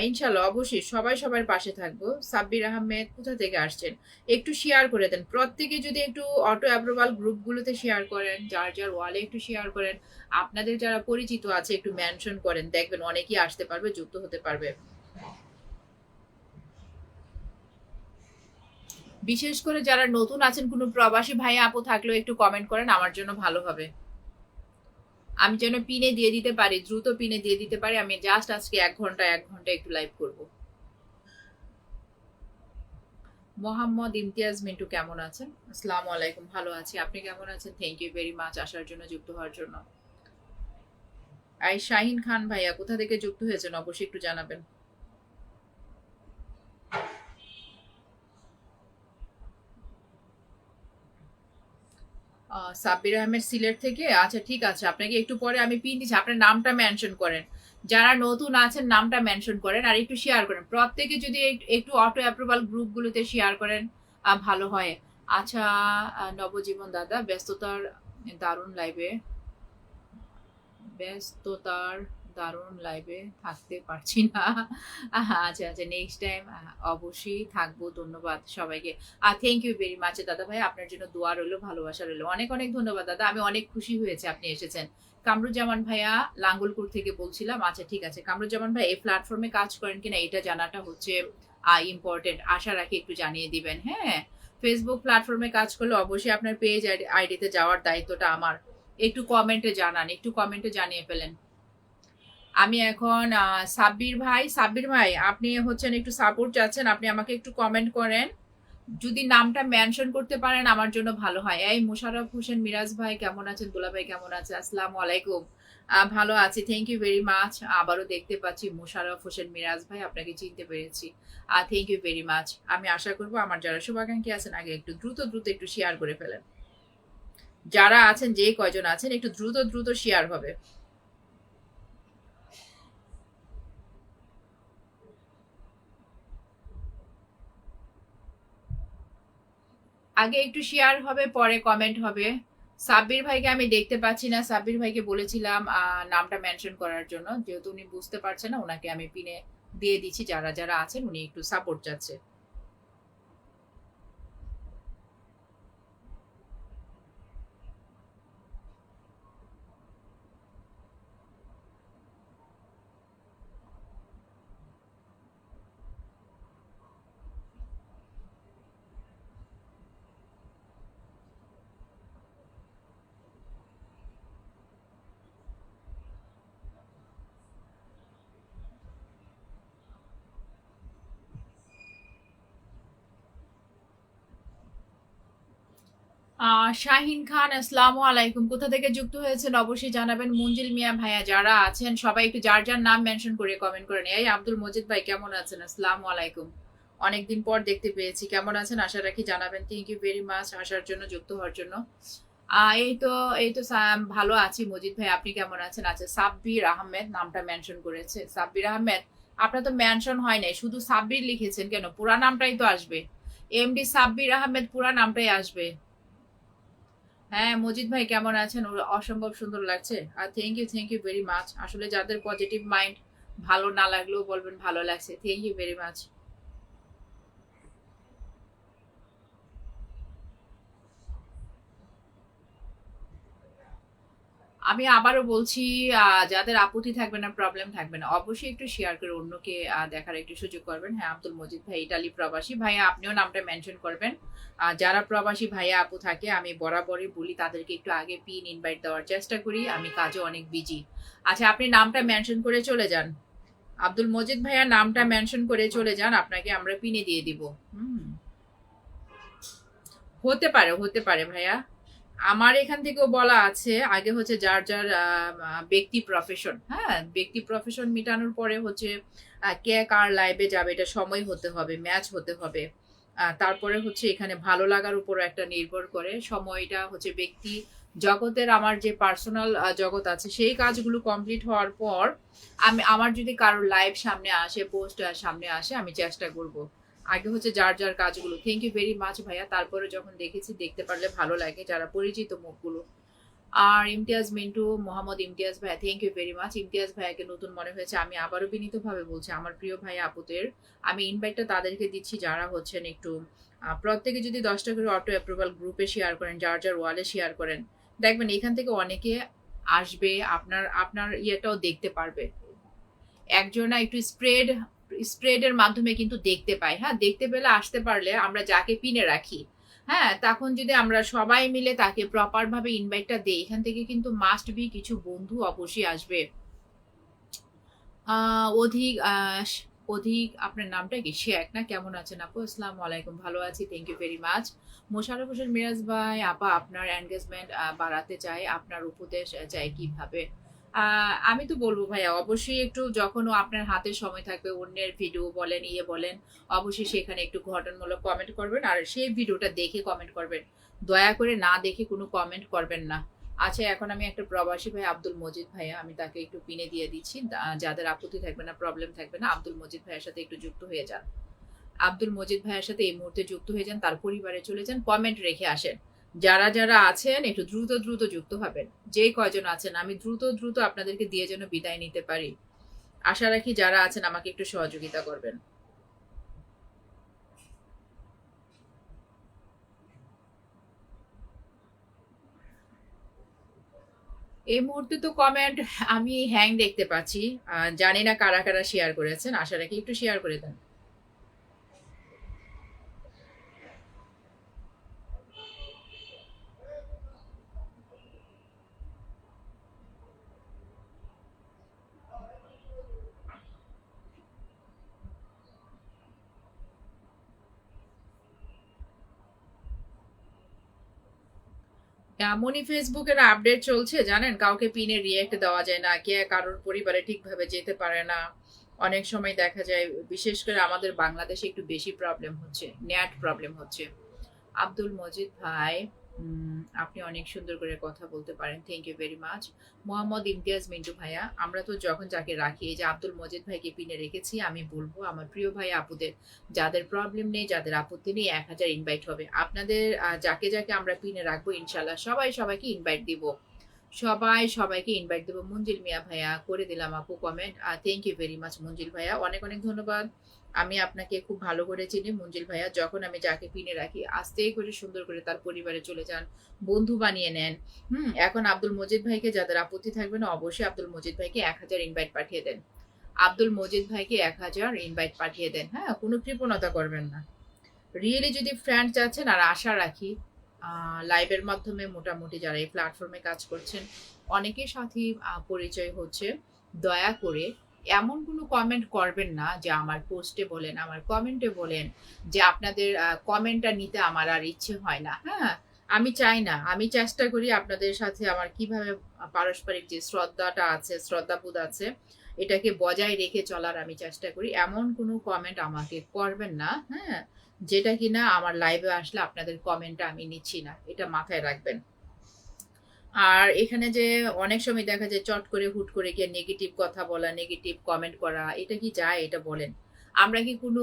ইনশাল্লাহ অবশ্যই সবাই সবার পাশে থাকবো। সাব্বির আহমেদ কোথা থেকে আসছেন? একটু শেয়ার করে দেন, প্রত্যেকে যদি একটু অটো অ্যাপ্রুভাল গ্রুপগুলোতে শেয়ার করেন, যার যার ওয়ালে একটু শেয়ার করেন, আপনাদের যারা পরিচিত আছে একটু মেনশন করেন, দেখবেন অনেকেই আসতে পারবে, যুক্ত হতে পারবে। বিশেষ করে যারা নতুন আছেন, কোনো প্রবাসী ভাই আপু থাকলেও একটু কমেন্ট করেন, আমার জন্য ভালো হবে। আমি যেন পিনে দিয়ে দিতে পারি, দ্রুত পিনে দিয়ে দিতে পারি। আমি জাস্ট আজকে 1 ঘন্টা একটু লাইভ করব। মোহাম্মদ ইমতিয়াজ মিন্টু কেমন আছেন? আসসালামু আলাইকুম, ভালো আছি, আপনি কেমন আছেন? থ্যাংক ইউ ভেরি মাচ আসার জন্য, যুক্ত হওয়ার জন্য। শাহিন খান ভাইয়া কোথা থেকে যুক্ত হয়েছেন অবশ্যই একটু জানাবেন। সাব্বির আহমেদ সিলেট থেকে, আচ্ছা ঠিক আছে, আপনাকে একটু পরে আমি পিন দিচ্ছি, আপনার নামটা মেনশন করেন। যারা নতুন আছেন নামটা মেনশন করেন আর একটু শেয়ার করেন, প্রত্যেকে যদি একটু অটো অ্যাপ্রুভাল গ্রুপগুলোতে শেয়ার করেন ভালো হয়। আচ্ছা, নবজীবন দাদা, দারুণ লাইভে ব্যস্ততার দারুণ লাইভে থাকতে পারছি না। আচ্ছা আচ্ছা, নেক্সট টাইম অবশ্যই থাকবো। ধন্যবাদ সবাইকে। থ্যাংক ইউ ভেরি মাচ দাদা ভাই, আপনার জন্য দোয়া রইলো, ভালোবাসা রইলো, অনেক অনেক ধন্যবাদ দাদা, আমি অনেক খুশি হয়েছে আপনি এসেছেন। কামরুজ্জামান ভাইয়া, লাঙ্গলপুর থেকে বলছিলাম। আচ্ছা ঠিক আছে, কামরুজ্জামান ভাই এই প্ল্যাটফর্মে কাজ করেন কিনা এটা জানাটা হচ্ছে ইম্পর্টেন্ট, আশা রাখি একটু জানিয়ে দিবেন। হ্যাঁ, ফেসবুক প্ল্যাটফর্মে কাজ করলে অবশ্যই আপনার পেজ আইডিতে যাওয়ার দায়িত্বটা আমার। একটু কমেন্টে জানান, একটু কমেন্টে জানিয়ে ফেলেন। আমি এখন সাব্বির ভাই আপনি হচ্ছেন একটু সাপোর্ট চাচ্ছেন, আপনি আমাকে একটু কমেন্ট করেন, যদি নামটা মেনশন করতে পারেন আমার জন্য ভালো হয়। এই মোশাররফ হোসেন মিরাজ ভাই কেমন আছেন? দুলা ভাই কেমন আছে? আসসালামু আলাইকুম, ভালো আছি, থ্যাংক ইউ ভেরি মাচ। আবারও দেখতে পাচ্ছি মোশাররফ হোসেন মিরাজ ভাই, আপনাকে চিনতে পেরেছি, থ্যাংক ইউ ভেরি মাচ। আমি আশা করবো আমার যারা শুভাকাঙ্ক্ষী আছেন আগে একটু দ্রুত দ্রুত একটু শেয়ার করে ফেলেন। যারা আছেন, যে কয়জন আছেন, একটু দ্রুত দ্রুত শেয়ার হবে। আগে একটু শেয়ার হবে, পরে কমেন্ট হবে। সাব্বির ভাইকে আমি দেখতে পাচ্ছি না, সাব্বির ভাইকে বলেছিলাম নামটা মেনশন করার জন্য, যেহেতু উনি বুঝতে পারছেন না, ওনাকে আমি পিনে দিয়ে দিচ্ছি। যারা যারা আছেন উনি একটু সাপোর্ট চাচ্ছে। শাহিন খান, আসসালামু আলাইকুম, কোথা থেকে যুক্ত হয়েছেন অবশ্যই জানাবেন। মুঞ্জিল মিয়া ভাইয়া, যারা আছেন সবাই একটু যার যার নাম মেনশন করে কমেন্ট করেন। এই আব্দুল মজিদ ভাই কেমন আছেন? আসসালামু আলাইকুম, অনেকদিন পর দেখতে পেয়েছি। কেমন আছেন আশা রাখি জানাবেন। থ্যাংক ইউ ভেরি মাচ আসার জন্য, যুক্ত হওয়ার জন্য। এই তো ভালো আছি মজিদ ভাই, আপনি কেমন আছেন? আচ্ছা, সাব্বির আহমেদ নামটা মেনশন করেছে। সাব্বির আহমেদ, আপনার তো মেনশন হয় নাই, শুধু সাব্বির লিখেছেন কেন? পুরা নামটাই তো আসবে, এমডি সাব্বির আহমেদ পুরা নামটাই আসবে। হ্যাঁ মজিদ ভাই কেমন আছেন? অসম্ভব সুন্দর লাগছে। আর থ্যাংক ইউ ভেরি মাচ। আসলে যাদের পজিটিভ মাইন্ড, ভালো না লাগলেও বলবেন ভালো লাগছে। Thank you very much. আমি আবারও বলছি, যাদের আপত্তি থাকবে না, প্রবলেম থাকবে না, অবশ্যই একটু শেয়ার করে অন্যকে দেখার একটু সুযোগ করবেন। হ্যাঁ, আব্দুল মজিদ ভাই ইটালি প্রবাসী ভাইয়া, আপনিও নামটা মেনশন করবেন। যারা প্রবাসী ভাইয়া আপু থাকে, আমি বরাবরই বলি তাদেরকে একটু আগে পিন ইনভাইট দেওয়ার চেষ্টা করি, আমি কাজে অনেক বিজি। আচ্ছা, আপনি নামটা মেনশন করে চলে যান, আব্দুল মজিদ ভাইয়া নামটা মেনশন করে চলে যান, আপনাকে আমরা পিনে দিয়ে দিব। হুম, হতে পারে ভাইয়া। আমার এখান থেকেও বলা আছে, আগে হচ্ছে যার যার ব্যক্তি প্রফেশন, হ্যাঁ ব্যক্তি প্রফেশন মিটানোর পরে হচ্ছে কে কার লাইভে যাবে, এটা সময় হতে হবে, ম্যাচ হতে হবে। তারপরে হচ্ছে এখানে ভালো লাগার উপর একটা নির্ভর করে সময়টা হচ্ছে ব্যক্তি জগতের। আমার যে পার্সোনাল জগৎ আছে, সেই কাজগুলো কমপ্লিট হওয়ার পর আমার যদি কারোর লাইভ সামনে আসে, পোস্ট সামনে আসে, আমি চেষ্টা করব। আগে হচ্ছে যার যার কাজগুলো। থ্যাংক ইউ ভেরি মাচ ভাইয়া। তারপরে যখন দেখেছি, দেখতে পারলে ভালো লাগে যারা পরিচিত মুখগুলো। আর ইমতিয়াজ মিন্টু, মোহাম্মদ ইমতিয়াজ ভাইয়া, থ্যাংক ইউ ভেরি মাচ। ইমতিয়াজ ভাইয়াকে নতুন মনে হয়েছে। আমি আবারও বিনীতভাবে বলছি, আমার প্রিয় ভাইয়া আপুদের আমি ইনভাইটটা তাদেরকে দিচ্ছি যারা হচ্ছেন একটু প্রত্যেকে যদি 10টা করে অটো অ্যাপ্রুভাল গ্রুপে শেয়ার করেন, যার যার ওয়ালে শেয়ার করেন, দেখবেন এখান থেকে অনেকে আসবে, আপনার আপনার ইয়েটাও দেখতে পারবে। একজনা একটু স্প্রেডের মাধ্যমে কিন্তু দেখতে পাই। হ্যাঁ, দেখতে পেলে, আসতে পারলে আমরা যাকে পিনে রাখি, হ্যাঁ তখন যদি আমরা সবাই মিলে তাকে প্রপার ভাবে ইনভাইটটা দেই, এখান থেকে কিন্তু মাস্ট বি কিছু বন্ধু অবশ্যই আসবে। অধিক অধিক, আপনার নামটা কি? শেখ না? কেমন আছেন আপু? আসসালামু আলাইকুম, ভালো আছি, thank you very much. Mosharraf Hossain Miraj ভাই, আপা আপনার এনগেজমেন্ট বাড়াতে চাই, আপনার উপদেশ চাই কিভাবে? আমি তো বলবো ভাইয়া, অবশ্যই একটু যখন আপনার হাতে সময় থাকবে, অন্যের ভিডিও বলেন, ইয়ে বলেন, অবশ্যই সেখানে একটু ঘটনামূলক কমেন্ট করবেন, আর সেই ভিডিওটা দেখে কমেন্ট করবেন। দয়া করে না দেখে কোনো কমেন্ট করবেন না। আচ্ছা, এখন আমি একটা প্রবাসী ভাই আব্দুল মজিদ ভাইয়া, আমি তাকে একটু পিনে দিয়ে দিচ্ছি। যাদের আপত্তি থাকবে না, প্রবলেম থাকবে না, আব্দুল মজিদ ভাইয়ের সাথে একটু যুক্ত হয়ে যান। আব্দুল মজিদ ভাইয়ের সাথে এই মুহূর্তে যুক্ত হয়ে যান, তার পরিবারে চলে যান, কমেন্ট রেখে আসেন। যারা যারা আছেন একটু দ্রুত দ্রুত যুক্ত হবেন। যে কয়জন আছেন, আমি দ্রুত দ্রুত আপনাদেরকে দিয়ে যেন বিদায় নিতে পারি। আশা রাখি যারা আছেন আমাকে একটু সহযোগিতা করবেন। এই মুহূর্তে তো কমেন্ট আমি হ্যাং দেখতে পাচ্ছি। জানি না কারা কারা শেয়ার করেছেন, আশা রাখি একটু শেয়ার করে দেন। এমনই ফেসবুকের আপডেট চলছে, জানেন কাউকে পিনে রিয়েক্ট দেওয়া যায় না, কে কারোর পরিবারে ঠিকভাবে যেতে পারে না। অনেক সময় দেখা যায়, বিশেষ করে আমাদের বাংলাদেশে একটু বেশি প্রবলেম হচ্ছে, নেট প্রবলেম হচ্ছে। আব্দুল মজিদ ভাই, আপনি অনেক সুন্দর করে কথা বলতে পারেন, thank you very much. Mohammad Imtiaz Mintu ভাইয়া, আমরা তো যখন যাকে রাখি, এই যে আব্দুল মজিদ ভাইকে পিনে রেখেছি, আমি বলবো আমার প্রিয় ভাই আপুদের যাদের প্রবলেম নেই, যাদের আপত্তি নেই, 1000 ইনভাইট হবে আপনাদের। যাকে যাকে আমরা পিনে রাখবো, ইনশাল্লাহ সবাই সবাইকে ইনভাইট দিব, সবাই সবাইকে ইনভাইট দেবো। মঞ্জিল মিয়া ভাইয়া, করে দিলাম আপু comment, thank you very much Manzil ভাইয়া, অনেক অনেক ধন্যবাদ। আমি আপনাকে খুব ভালো করে চিনি মঞ্জিল ভাইয়া, যখন আমি যাকে পিনে রাখি, আস্তে করে সুন্দর করে তার পরিবারে চলে যান, বন্ধু বানিয়ে নেন। এখন আব্দুল মজিদ ভাইকে, যাদের আপত্তি থাকবে না, অবশ্যই আব্দুল মজিদ ভাইকে 1000 ইনভাইট পাঠিয়ে দেন। আব্দুল মজিদ ভাইকে 1000 ইনভাইট পাঠিয়ে দেন। হ্যাঁ, কোনো কৃপণতা করবেন না। রিয়েলি যদি ফ্রেন্ড চাচ্ছেন, আর আশা রাখি লাইভের মাধ্যমে মোটামুটি যারা এই প্ল্যাটফর্মে কাজ করছেন, অনেকের সাথে পরিচয় হচ্ছে। দয়া করে এমন কোনো কমেন্ট করবেন না যে আমার পোস্টে বলেন, আমার কমেন্টে বলেন যে আপনাদের কমেন্টটা নিতে আমার আর ইচ্ছে হয় না। হ্যাঁ, আমি চাই না, আমি চেষ্টা করি আপনাদের সাথে আমার কিভাবে পারস্পরিক যে শ্রদ্ধাটা আছে, শ্রদ্ধাবোধ আছে, এটাকে বজায় রেখে চলার আমি চেষ্টা করি। এমন কোনো কমেন্ট আমাকে করবেন না, হ্যাঁ, যেটা কিনা আমার লাইভে আসলে আপনাদের কমেন্টটা আমি নিচ্ছি না, এটা মাথায় রাখবেন। আর এখানে যে অনেক সময় দেখা যায় চট করে হুট করে গিয়ে নেগেটিভ কথা বলা, নেগেটিভ কমেন্ট করা, এটা কি যায়? এটা বলেন। আমরা কি কোনো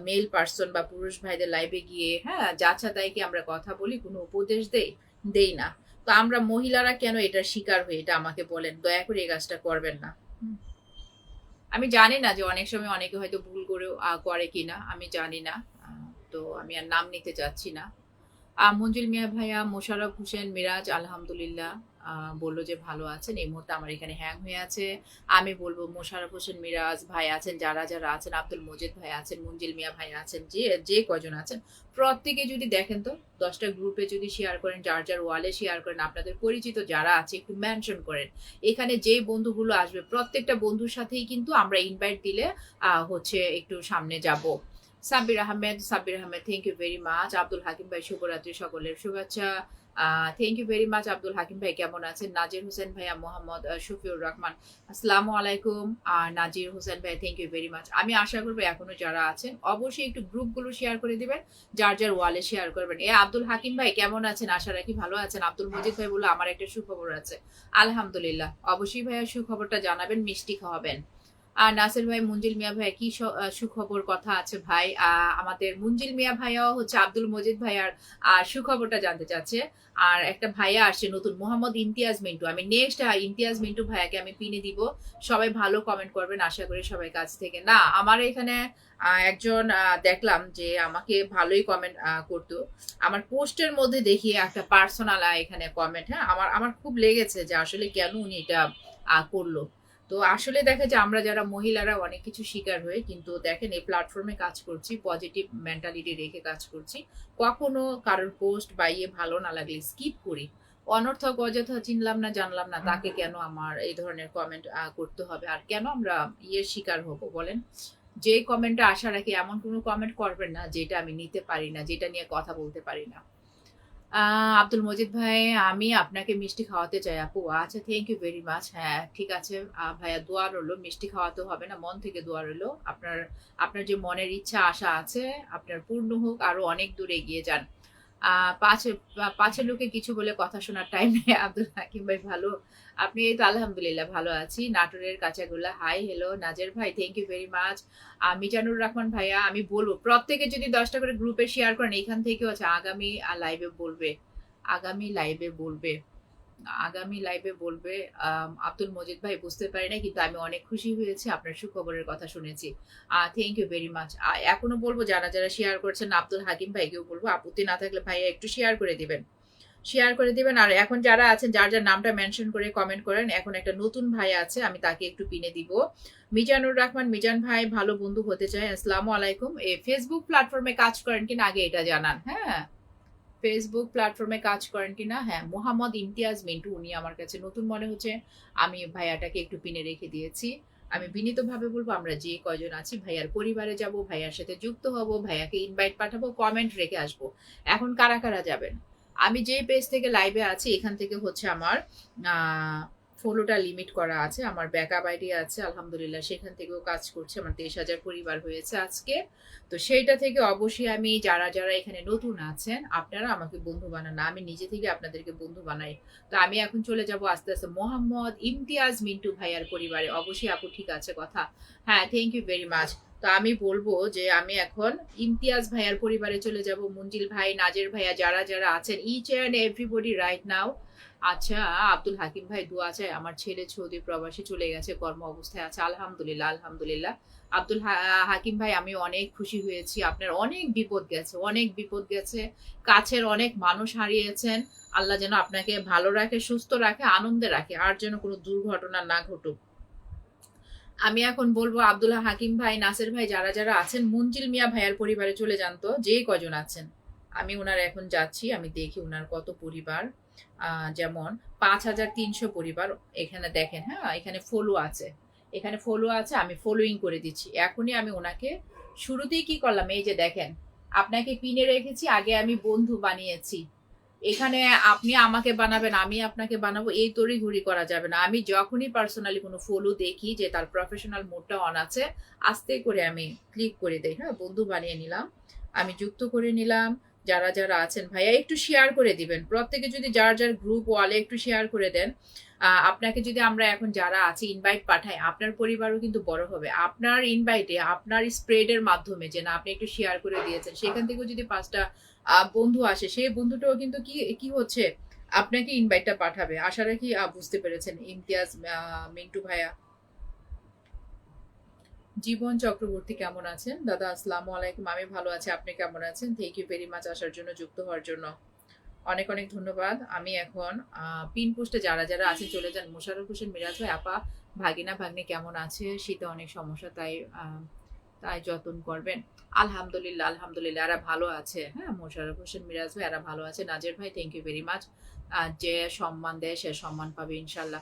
মেল পার্সন বা পুরুষ ভাইদের লাইভে গিয়ে, হ্যাঁ, যাচ্ছা তাই কি আমরা কথা বলি, কোনো উপদেশ দেই না। তো আমরা মহিলারা কেন এটার শিকার হই, এটা আমাকে বলেন, দয়া করে এই কাজটা করবেন না। আমি জানি না যে অনেক সময় অনেকে হয়তো ভুল করেও করে কিনা, আমি জানি না। তো আমি আর নাম নিতে চাচ্ছি না। মঞ্জুল মিয়া ভাইয়া, মোশাররফ হোসেন মিরাজ আলহামদুলিল্লাহ বললো যে ভালো আছেন। এই মুহূর্তে আমার এখানে হ্যাং হয়ে আছে। আমি বলবো মোশাররফ হোসেন মিরাজ ভাই আছেন, যারা যারা আছেন, আব্দুল মজিদ ভাই আছেন, মঞ্জিল মিয়া ভাই আছেন, যে যে কজন আছেন প্রত্যেকে যদি দেখেন তো 10টা গ্রুপে যদি শেয়ার করেন, যার যার ওয়ালে শেয়ার করেন, আপনাদের পরিচিত যারা আছে একটু মেনশন করেন। এখানে যে বন্ধুগুলো আসবে প্রত্যেকটা বন্ধুর সাথেই কিন্তু আমরা ইনভাইট দিলে হচ্ছে একটু সামনে যাব। Sabbir Ahmed, thank you very much. Abdul Hakim ভাই, শুভরাত্রি, সকলের শুভেচ্ছা। Thank you very much Abdul Hakim ভাই, কেমন আছেন? নাজির হোসেন ভাইয়া, মোহাম্মদ শফিউর রহমান, আসসালামু আলাইকুম। নাজির হোসেন ভাই, থ্যাংক ইউ ভেরি মাচ। আমি আশা করবো এখনো যারা আছেন অবশ্যই একটু গ্রুপগুলো শেয়ার করে দিবেন, যার যার ওয়ালে শেয়ার করবেন। আব্দুল হাকিম ভাই কেমন আছেন? আশা রাখি ভালো আছেন। আব্দুল মজিদ ভাই বললো আমার একটা সুখবর আছে। আলহামদুলিল্লাহ, অবশ্যই ভাইয়া সুখবরটা জানাবেন, মিষ্টি খাওয়াবেন। আর নাসির ভাই, মুঞ্জিল মিয়া ভাই, কি সুখবর কথা আছে ভাই? আমাদের মুঞ্জিল মিয়া ভাইয়াও হচ্ছে আব্দুল মজিদ ভাইয়ার সুখবরটা জানতে চাচ্ছে। আর একটা ভাইয়া আসছে নতুন, মোহাম্মদ ইমতিয়াজ মিন্টু। আমি নেক্সট ইমতিয়াজ মিন্টু ভাইয়াকে আমি পিনে দিব। সবাই ভালো কমেন্ট করবেন আশা করি, সবাই কাছ থেকে। না, আমার এখানে একজন দেখলাম যে আমাকে ভালোই কমেন্ট করতো। আমার পোস্টের মধ্যে দেখিয়ে একটা পার্সোনাল এখানে কমেন্ট, হ্যাঁ, আমার আমার খুব লেগেছে যে আসলে কেন উনি এটা করলো। তো আসলে দেখা যায় আমরা যারা মহিলারা অনেক কিছু শিকার হয়ে, কিন্তু দেখেন এই প্ল্যাটফর্মে কাজ করছি, পজিটিভ মেন্টালিটি রেখে কাজ করছি। কখনো কারোর পোস্ট বা ভালো না লাগলে স্কিপ করি। অনর্থক অযথা চিনলাম না জানলাম না তাকে কেন আমার এই ধরনের কমেন্ট করতে হবে, আর কেন আমরা শিকার হব বলেন? যে কমেন্টটা আশা রাখি এমন কোনো কমেন্ট করবেন না যেটা আমি নিতে পারি না, যেটা নিয়ে কথা বলতে পারি না। আব্দুল মজিদ ভাই, আমি আপনাকে মিষ্টি খাওয়াতে চাই আপু। আচ্ছা, থ্যাংক ইউ ভেরি মাচ। হ্যাঁ, ঠিক আছে ভাইয়া, দোয়া রইলো। মিষ্টি খাওয়াতে হবে না, মন থেকে দোয়া রইলো। আপনার আপনার যে মনের ইচ্ছা আশা আছে আপনার পূর্ণ হোক, আরো অনেক দূর এগিয়ে যান। পাঁচের লোকে কিছু বলে কথা শোনার টাইম নেই। আব্দুল হাকিম ভাই ভালো, আপনি? এই তো আলহামদুলিল্লাহ ভালো আছি। নাটোরের কাঁচাগোল্লা, হাই হ্যালো। নাজের ভাই, thank you very much. Mizanur Rahman ভাইয়া, আমি বলবো প্রত্যেকে যদি 10টা করে গ্রুপে শেয়ার করেন, এখান থেকেও আছে আগামী লাইভে বলবে, আগামী লাইভে বলবে, আগামী লাইভে বলবে। আব্দুল মজিদ ভাই, বুঝতে পারি না, কিন্তু আমি অনেক খুশি হয়েছি, আপনার সুখবরের কথা শুনেছি। Thank you very much. এখনো বলবো যারা যারা শেয়ার করছেন, আব্দুল হাকিম ভাইকেও বলবো আপত্তি না থাকলে ভাইয়া একটু শেয়ার করে দিবেন, শেয়ার করে দিবেন। আর এখন যারা আছেন যার যার নামটা মেনশন করে কমেন্ট করেন। এখন একটা নতুন ভাই আছে, আমি তাকে একটু পিনে দিব। মিজানুর রহমান, মিজান ভাই, ভালো বন্ধু হতে চাই। আসসালামু আলাইকুম। ফেসবুক প্ল্যাটফর্মে কাজ করেন কিনা আগে এটা জানান। হ্যাঁ, ফেসবুক প্ল্যাটফর্মে কাজ করেন কিনা। হ্যাঁ, মোহাম্মদ ইমতিয়াজ মিন্টু, উনি আমার কাছে নতুন মনে হচ্ছে। আমি ভাইয়াটাকে একটু পিনে রেখে দিয়েছি। আমি বিনীতভাবে বলবো আমরা যে কয়জন আছি ভাইয়ার পরিবারে যাব, ভাইয়ার সাথে যুক্ত হব, ভাইয়াকে ইনভাইট পাঠাবো, কমেন্ট রেখে আসবো। এখন কারা কারা যাবেন? আমি যে পেজ থেকে লাইভে আছি এখান থেকে হচ্ছে আমার ফলোটা লিমিট করা আছে, আমার ব্যাকআপ আইডি আছে আলহামদুলিল্লাহ, সেখান থেকেও কাজ করছে। আমার 23,000 পরিবার হয়েছে আজকে। তো সেইটা থেকে অবশ্যই আমি যারা যারা এখানে নতুন আছেন আপনারা আমাকে বন্ধু বানান না, আমি নিজে থেকে আপনাদেরকে বন্ধু বানাই। তো আমি এখন চলে যাব আস্তে আস্তে মোহাম্মদ ইমতিয়াজ মিন্টু ভাইয়ার পরিবারে। অবশ্যই আপু, ঠিক আছে কথা। হ্যাঁ, থ্যাংক ইউ ভেরি মাচ। তো আমি বলবো যে আমি এখন ইমতিয়াজ ভাইয়ার পরিবারে চলে যাব। মঞ্জিল ভাই, নাজের ভাইয়া, যারা যারা আছেন, each and everybody right now. আচ্ছা, আব্দুল হাকিম ভাই দোয়া চাই, আমার ছেলে সৌদি প্রবাসী চলে গেছে, কর্ম অবস্থায় আছে। আলহামদুলিল্লাহ, আলহামদুলিল্লাহ। আব্দুল হাকিম ভাই, আমি অনেক খুশি হয়েছি, আপনার অনেক বিপদ গেছে, অনেক বিপদ গেছে, কাছের অনেক মানুষ হারিয়েছেন। আল্লাহ যেন আপনাকে ভালো রাখে, সুস্থ রাখে, আনন্দে রাখে, আর যেন কোনো দুর্ঘটনা না ঘটুক। আমি এখন বলবো আব্দুল্লাহ হাকিম ভাই, নাসির ভাই, যারা যারা আছেন মঞ্জিল মিয়া ভাইয়ার পরিবারে চলে যান তো, যে কজন আছেন। আমি ওনার এখন যাচ্ছি, আমি দেখি ওনার কত পরিবার। যেমন 5,300 পরিবার এখানে দেখেন। হ্যাঁ, এখানে ফলো আছে, এখানে ফলো আছে, আমি ফলোইং করে দিচ্ছি এখনই। আমি ওনাকে শুরুতেই কি করলাম, এই যে দেখেন, আপনাকে পিনে রেখেছি, আগে আমি বন্ধু বানিয়েছি। এখানে আপনি আমাকে বানাবেন, আমি আপনাকে বানাবো, এই তড়িঘড়ি করা যাবে না। আমি যখনই পার্সোনালি কোনো ফলো দেখি যে তার প্রফেশনাল মোডটা অন আছে, আস্তে করে আমি ক্লিক করে দেই। হ্যাঁ, বন্ধু বানিয়ে নিলাম, আমি যুক্ত করে নিলাম। যারা যারা আছেন ভাইয়া একটু শেয়ার করে দিবেন, প্রত্যেকে যদি যার যার গ্রুপ ওয়ালে একটু শেয়ার করে দেন। আপনাকে যদি আমরা এখন যারা আছি ইনভাইট পাঠাই, আপনার পরিবারও কিন্তু বড় হবে আপনার ইনভাইটে, আপনার স্প্রেডের মাধ্যমে, যে না আপনি একটু শেয়ার করে দিয়েছেন, সেখান থেকেও যদি 5টা বন্ধু আসে, সেই বন্ধুটাও কিন্তু কি কি হচ্ছে, আপনাকে ইনভাইটটা পাঠাবে। আশা রাখি বুঝতে পেরেছেন ইমতিয়াজ, মিন্টু ভাইয়া। জীবন চক্রবর্তী কেমন আছেন? দাদা আসসালামু আলাইকুম, আমি ভালো আছি, আপনি কেমন আছেন? থ্যাংক ইউ ভেরি মাচ আসার জন্য, যুক্ত হওয়ার জন্য অনেক অনেক ধন্যবাদ। আমি এখন পিন পোস্টে যারা যারা আছেন চলে যান। মোশাররফ হোসেন মিরাজ ভাই, আপা ভাগিনা ভাগ্নে কেমন আছে? শীতে অনেক সমস্যা, তাই তাই যত্ন করবেন। আলহামদুলিল্লাহ আলহামদুলিল্লাহ, এরা ভালো আছে। হ্যাঁ, মোশাররফ হোসেন মিরাজ ভাই, এরা ভালো আছে। নাজের ভাই, থ্যাংক ইউ ভেরি মাচ। যে সম্মান দেয় সে সম্মান পাবে ইনশাল্লাহ।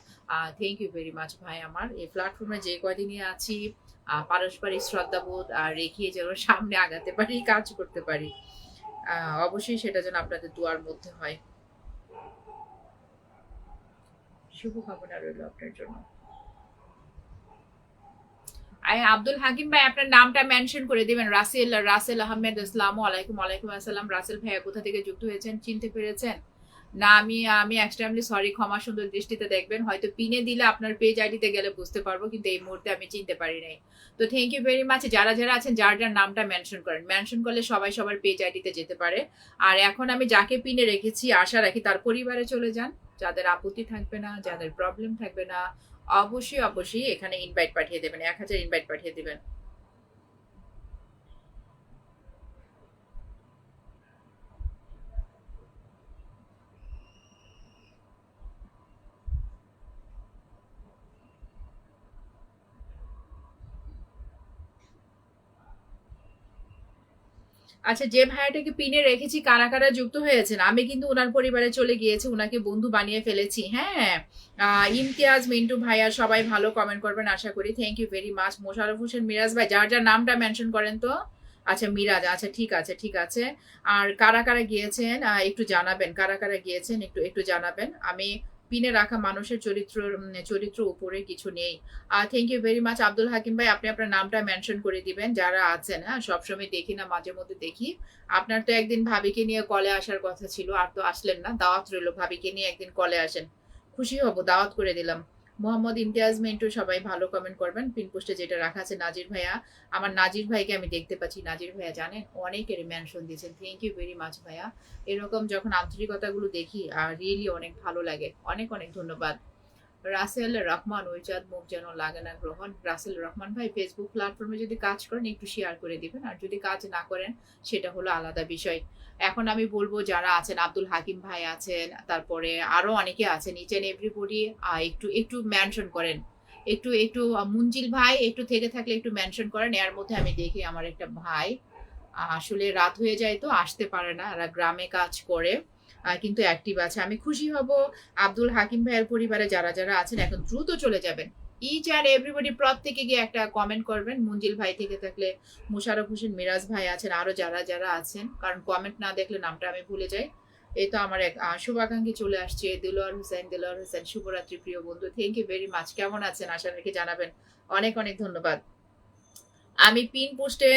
থ্যাংক ইউ ভেরি মাচ ভাই। আমার এই প্ল্যাটফর্মে যে কয়দিনই আছি, পারস্পরিক শ্রদ্ধাবোধ রেখে যেন সামনে আগাতে পারি, কাজ করতে পারি। অবশ্যই সেটা যেন আপনাদের দোয়ার মধ্যে হয়। শুভকামনা রইল আপনার জন্য। আব্দুল হাকিম ভাই, আপনার নামটা মেনশন করে দিবেন। রাসেল রাসেল আহমেদ, আসসালামু আলাইকুম। ওয়ালাইকুম আসসালাম। রাসেল ভাইয়া কোথা থেকে যুক্ত হয়েছেন, চিনতে পেরেছেন? না, আমি আমি এক্সট্রিমলি সরি, ক্ষমা সুন্দর দৃষ্টিতে দেখবেন। হয়তো পিনে দিলে আপনার পেজ আইডিতে গেলে বুঝতে পারবো, কিন্তু এই মুহূর্তে আমি চিনতে পারি নাই। তো থ্যাংক ইউ ভেরি মাচ। যারা যারা আছেন যার যার নামটা মেনশন করেন, মেনশন করলে সবাই সবার পেজ আইডিতে যেতে পারে। আর এখন আমি যাকে পিনে রেখেছি, আশা রাখি তার পরিবারে চলে যান। যাদের আপত্তি থাকবে না, যাদের প্রবলেম থাকবে না, অবশ্যই অবশ্যই এখানে ইনভাইট পাঠিয়ে দেবেন, 1000 ইনভাইট পাঠিয়ে দেবেন। আচ্ছা, যে ভাইয়াটাকে পিনে রেখেছি, কারা কারা যুক্ত হয়েছেন? আমি কিন্তু ওনার পরিবারে চলে গিয়েছি, ওনাকে বন্ধু বানিয়ে ফেলেছি। হ্যাঁ, ইমতিয়াজ, মিন্টু ভাইয়া সবাই ভালো কমেন্ট করবেন আশা করি। Thank you very much. Mosharraf Hossain Miraj ভাই, যার যার নামটা মেনশন করেন তো। আচ্ছা মিরাজ, আচ্ছা ঠিক আছে ঠিক আছে। আর কারা কারা গিয়েছেন একটু জানাবেন, কারা কারা গিয়েছেন একটু একটু জানাবেন। আমি পিনে রাখা মানুষের চরিত্র উপরে কিছু নেই। Thank you very much Abdul Hakim ভাই, আপনি আপনার নামটা মেনশন করে দিবেন যারা আছেন। হ্যাঁ, সবসময় দেখি না, মাঝে মধ্যে দেখি। আপনার তো একদিন ভাবিকে নিয়ে কলে আসার কথা ছিল, আর তো আসলেন না। দাওয়াত রইল, ভাবিকে নিয়ে একদিন কলে আসেন, খুশি হব, দাওয়াত করে দিলাম। মোহাম্মদ ইমতিয়াজ, মিন্টু সবাই ভালো কমেন্ট করবেন। পিন পোস্টে যেটা রাখা আছে, নাজির ভাইয়া, আমার নাজির ভাইকে আমি দেখতে পাচ্ছি। নাজির ভাইয়া জানেন অনেকের মেনশন দিয়েছেন, থ্যাংক ইউ ভেরি মাচ ভাইয়া। এরকম যখন আন্তরিকতাগুলো দেখি আর রিয়েলি অনেক ভালো লাগে। অনেক অনেক ধন্যবাদ। রাসেল রহমান, ওই চাঁদ মুখ যেন লাগে না গ্রহণ। রাসেল রহমান ভাই, ফেসবুক প্ল্যাটফর্মে যদি কাজ করেন একটু শেয়ার করে দিবেন, আর যদি কাজ না করেন সেটা হলো আলাদা বিষয়। এখন আমি বলবো যারা আছেন, আব্দুল হাকিম ভাই আছেন, তারপরে আরো অনেকে আছেন, ইচ এন্ড এভরিবডি একটু একটু মেনশন করেন। একটু একটু মুঞ্জিল ভাই, একটু থেকে থাকলে একটু মেনশন করেন। এর মধ্যে আমি দেখি আমার একটা ভাই আসলে রাত হয়ে যায় তো আসতে পারে না, এরা গ্রামে কাজ করে, কিন্তু অ্যাক্টিভ আছে। আমি খুশি হব। আব্দুল হাকিম ভাইয়ের পরিবারে যারা যারা আছেন এখন দ্রুত চলে যাবেন। ইচ অ্যান্ড এভরিবডি প্রত্যেকে গিয়ে একটা কমেন্ট করবেন। মুঞ্জিল ভাই থেকে থাকলে, মুশারফ হোসেন মিরাজ ভাই আছেন, আরো যারা যারা আছেন, কারণ কমেন্ট না দেখলে নামটা আমি ভুলে যাই। এই তো আমার এক শুভাকাঙ্ক্ষী চলে আসছে, দিলওয়ার হোসেন। দিলওয়ার হোসেন, শুভরাত্রি প্রিয় বন্ধু, থ্যাংক ইউ ভেরি মাচ। কেমন আছেন আশা রেখে জানাবেন। অনেক অনেক ধন্যবাদ। আমি পিন পোস্টে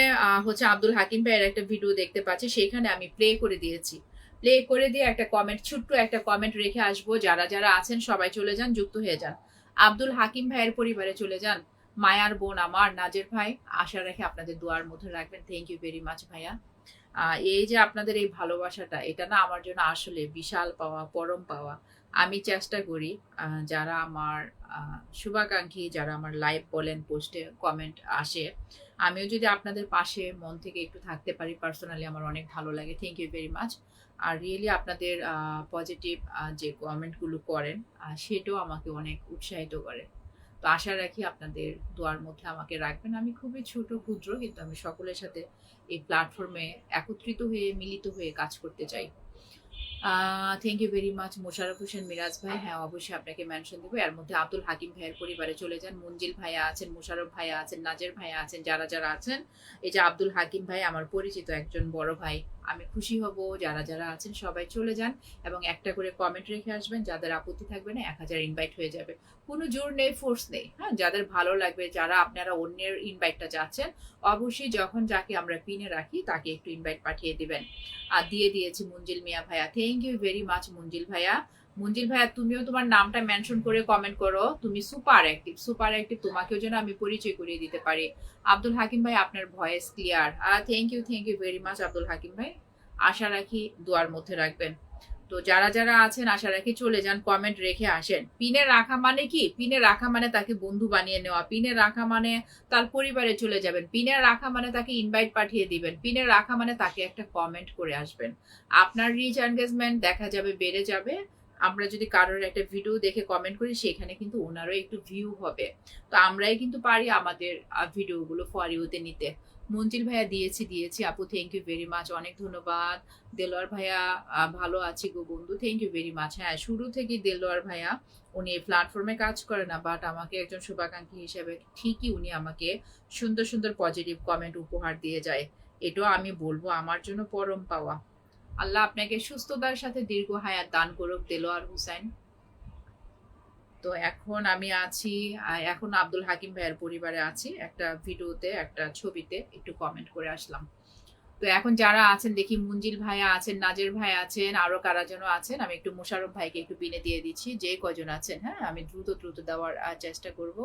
হচ্ছে আব্দুল হাকিম ভাইয়ের একটা ভিডিও দেখতে পাচ্ছি, সেখানে আমি প্লে করে দিয়েছি। প্লে করে দিয়ে একটা কমেন্ট, ছোট্ট একটা কমেন্ট রেখে আসবো। যারা যারা আছেন সবাই চলে যান, যুক্ত হয়ে যান। আব্দুল হাকিম ভাইয়ের পরিবারে চলে যান। মায়ার বোন আমার নাজের ভাই, আশা রেখে আপনাদের দোয়ার মধ্যে রাখবেন। থ্যাংক ইউ ভেরি মাচ ভাইয়া। এই যে আপনাদের এই ভালোবাসাটা, এটা না আমার জন্য আসলে বিশাল পাওয়া, পরম পাওয়া। আমি চেষ্টা করি যারা আমার শুভাকাঙ্ক্ষী, যারা আমার লাইভ বলেন, পোস্টে কমেন্ট আসে, আমিও যদি আপনাদের পাশে মন থেকে একটু থাকতে পারি, পার্সোনালি আমার অনেক ভালো লাগে। Thank you very much. আর রিয়েলি আপনাদের পজিটিভ যে কমেন্টগুলো করেন, সেটাও আমাকে অনেক উৎসাহিত করে। তো আশা রাখি আপনাদের দোয়ার মধ্যে আমাকে রাখবেন। আমি খুবই ছোট ক্ষুদ্র, কিন্তু আমি সকলের সাথে এই প্ল্যাটফর্মে একত্রিত হয়ে, মিলিত হয়ে কাজ করতে চাই। Thank you very much Mosharraf Hossain Miraj ভাই। হ্যাঁ, অবশ্যই আপনাকে মেনশন দেবো। এর মধ্যে আব্দুল হাকিম ভাইয়ের পরিবারে চলে যান, মঞ্জিল ভাইয়া আছেন, মোশাররফ ভাইয়া আছেন, নাজের ভাইয়া আছেন, যারা যারা আছেন। এই যে আব্দুল হাকিম ভাই আমার পরিচিত একজন বড় ভাই, আমি খুশি হব যারা যারা আছেন সবাই চলে যান এবং একটা করে কমেন্ট রেখে আসবেন। যাদের আপত্তি থাকবে না 1000 ইনভাইট হয়ে যাবে, কোনো জোর নেই, ফোর্স নেই। হ্যাঁ, যাদের ভালো লাগবে, যারা আপনারা অন্যের ইনভাইটটা চাচ্ছেন, অবশ্যই যখন যাকে আমরা পিনে রাখি তাকে একটু ইনভাইট পাঠিয়ে দিবেন। আর দিয়ে দিয়েছি মঞ্জিল মিয়া ভাইয়া, thank you very much Manzil ভাইয়া। মঞ্জিল ভাইয়া, তুমিও তোমার নামটা মেনশন করে কমেন্ট করো, তুমি সুপার অ্যাক্টিভ, সুপার অ্যাক্টিভ, তোমাকেও যেন আমি পরিচয় করিয়ে দিতে পারি। আব্দুল হাকিম ভাই, আপনার voice clear. Thank you very much Abdul Hakim ভাই। আশা রাখি দোয়ার মধ্যে রাখবেন। তো যারা যারা আছেন আশা রাখি চলে যান, কমেন্ট রেখে আসেন। পিনে রাখা মানে কি? পিনে রাখা মানে তাকে বন্ধু বানিয়ে নেওয়া, পিনে রাখা মানে তার পরিবারে চলে যাবেন, পিনে রাখা মানে তাকে ইনভাইট পাঠিয়ে দিবেন, পিনে রাখা মানে তাকে একটা কমেন্ট করে আসবেন। আপনার রিচ এনগেজমেন্ট দেখা যাবে, বেড়ে যাবে। আমরা যদি কারোর একটা ভিডিও দেখে কমেন্ট করি সেখানে কিন্তু ওনারও একটু ভিউ হবে। তো আমরাই কিন্তু পারি আমাদের ভিডিওগুলো ফর ইউতে নিতে। মঞ্জিল ভাইয়া, দিয়েছি আপু, থ্যাংক ইউ ভেরি মাচ, অনেক ধন্যবাদ। দেলোয়ার ভাইয়া, ভালো আছি গো বন্ধু, থ্যাংক ইউ ভেরি মাচ। হ্যাঁ, শুরু থেকে দেলোয়ার ভাইয়া উনি এই প্ল্যাটফর্মে কাজ করে না, বাট আমাকে একজন শুভাকাঙ্ক্ষী হিসেবে ঠিকই উনি আমাকে সুন্দর সুন্দর পজিটিভ কমেন্ট উপহার দিয়ে যায়। এটাও আমি বলবো আমার জন্য পরম পাওয়া। আল্লাহ আপনাকে সুস্থতার সাথে দীর্ঘ হায়াত দান করুক দেলোয়ার হুসাইন। তো এখন আমি আছি, এখন আব্দুল হাকিম ভাইয়ের পরিবারে আছি, একটা ভিডিওতে একটা ছবিতে একটু কমেন্ট করে আসলাম। তো এখন যারা আছেন দেখি, মঞ্জিল ভাইয়া আছেন, নাজের ভাই আছেন, আরো কারা যেন আছেন। আমি একটু মোশাররফ ভাইকে একটু পিনে দিয়ে দিচ্ছি, যে কজন আছেন। হ্যাঁ, আমি দ্রুত দ্রুত দেওয়ার চেষ্টা করব।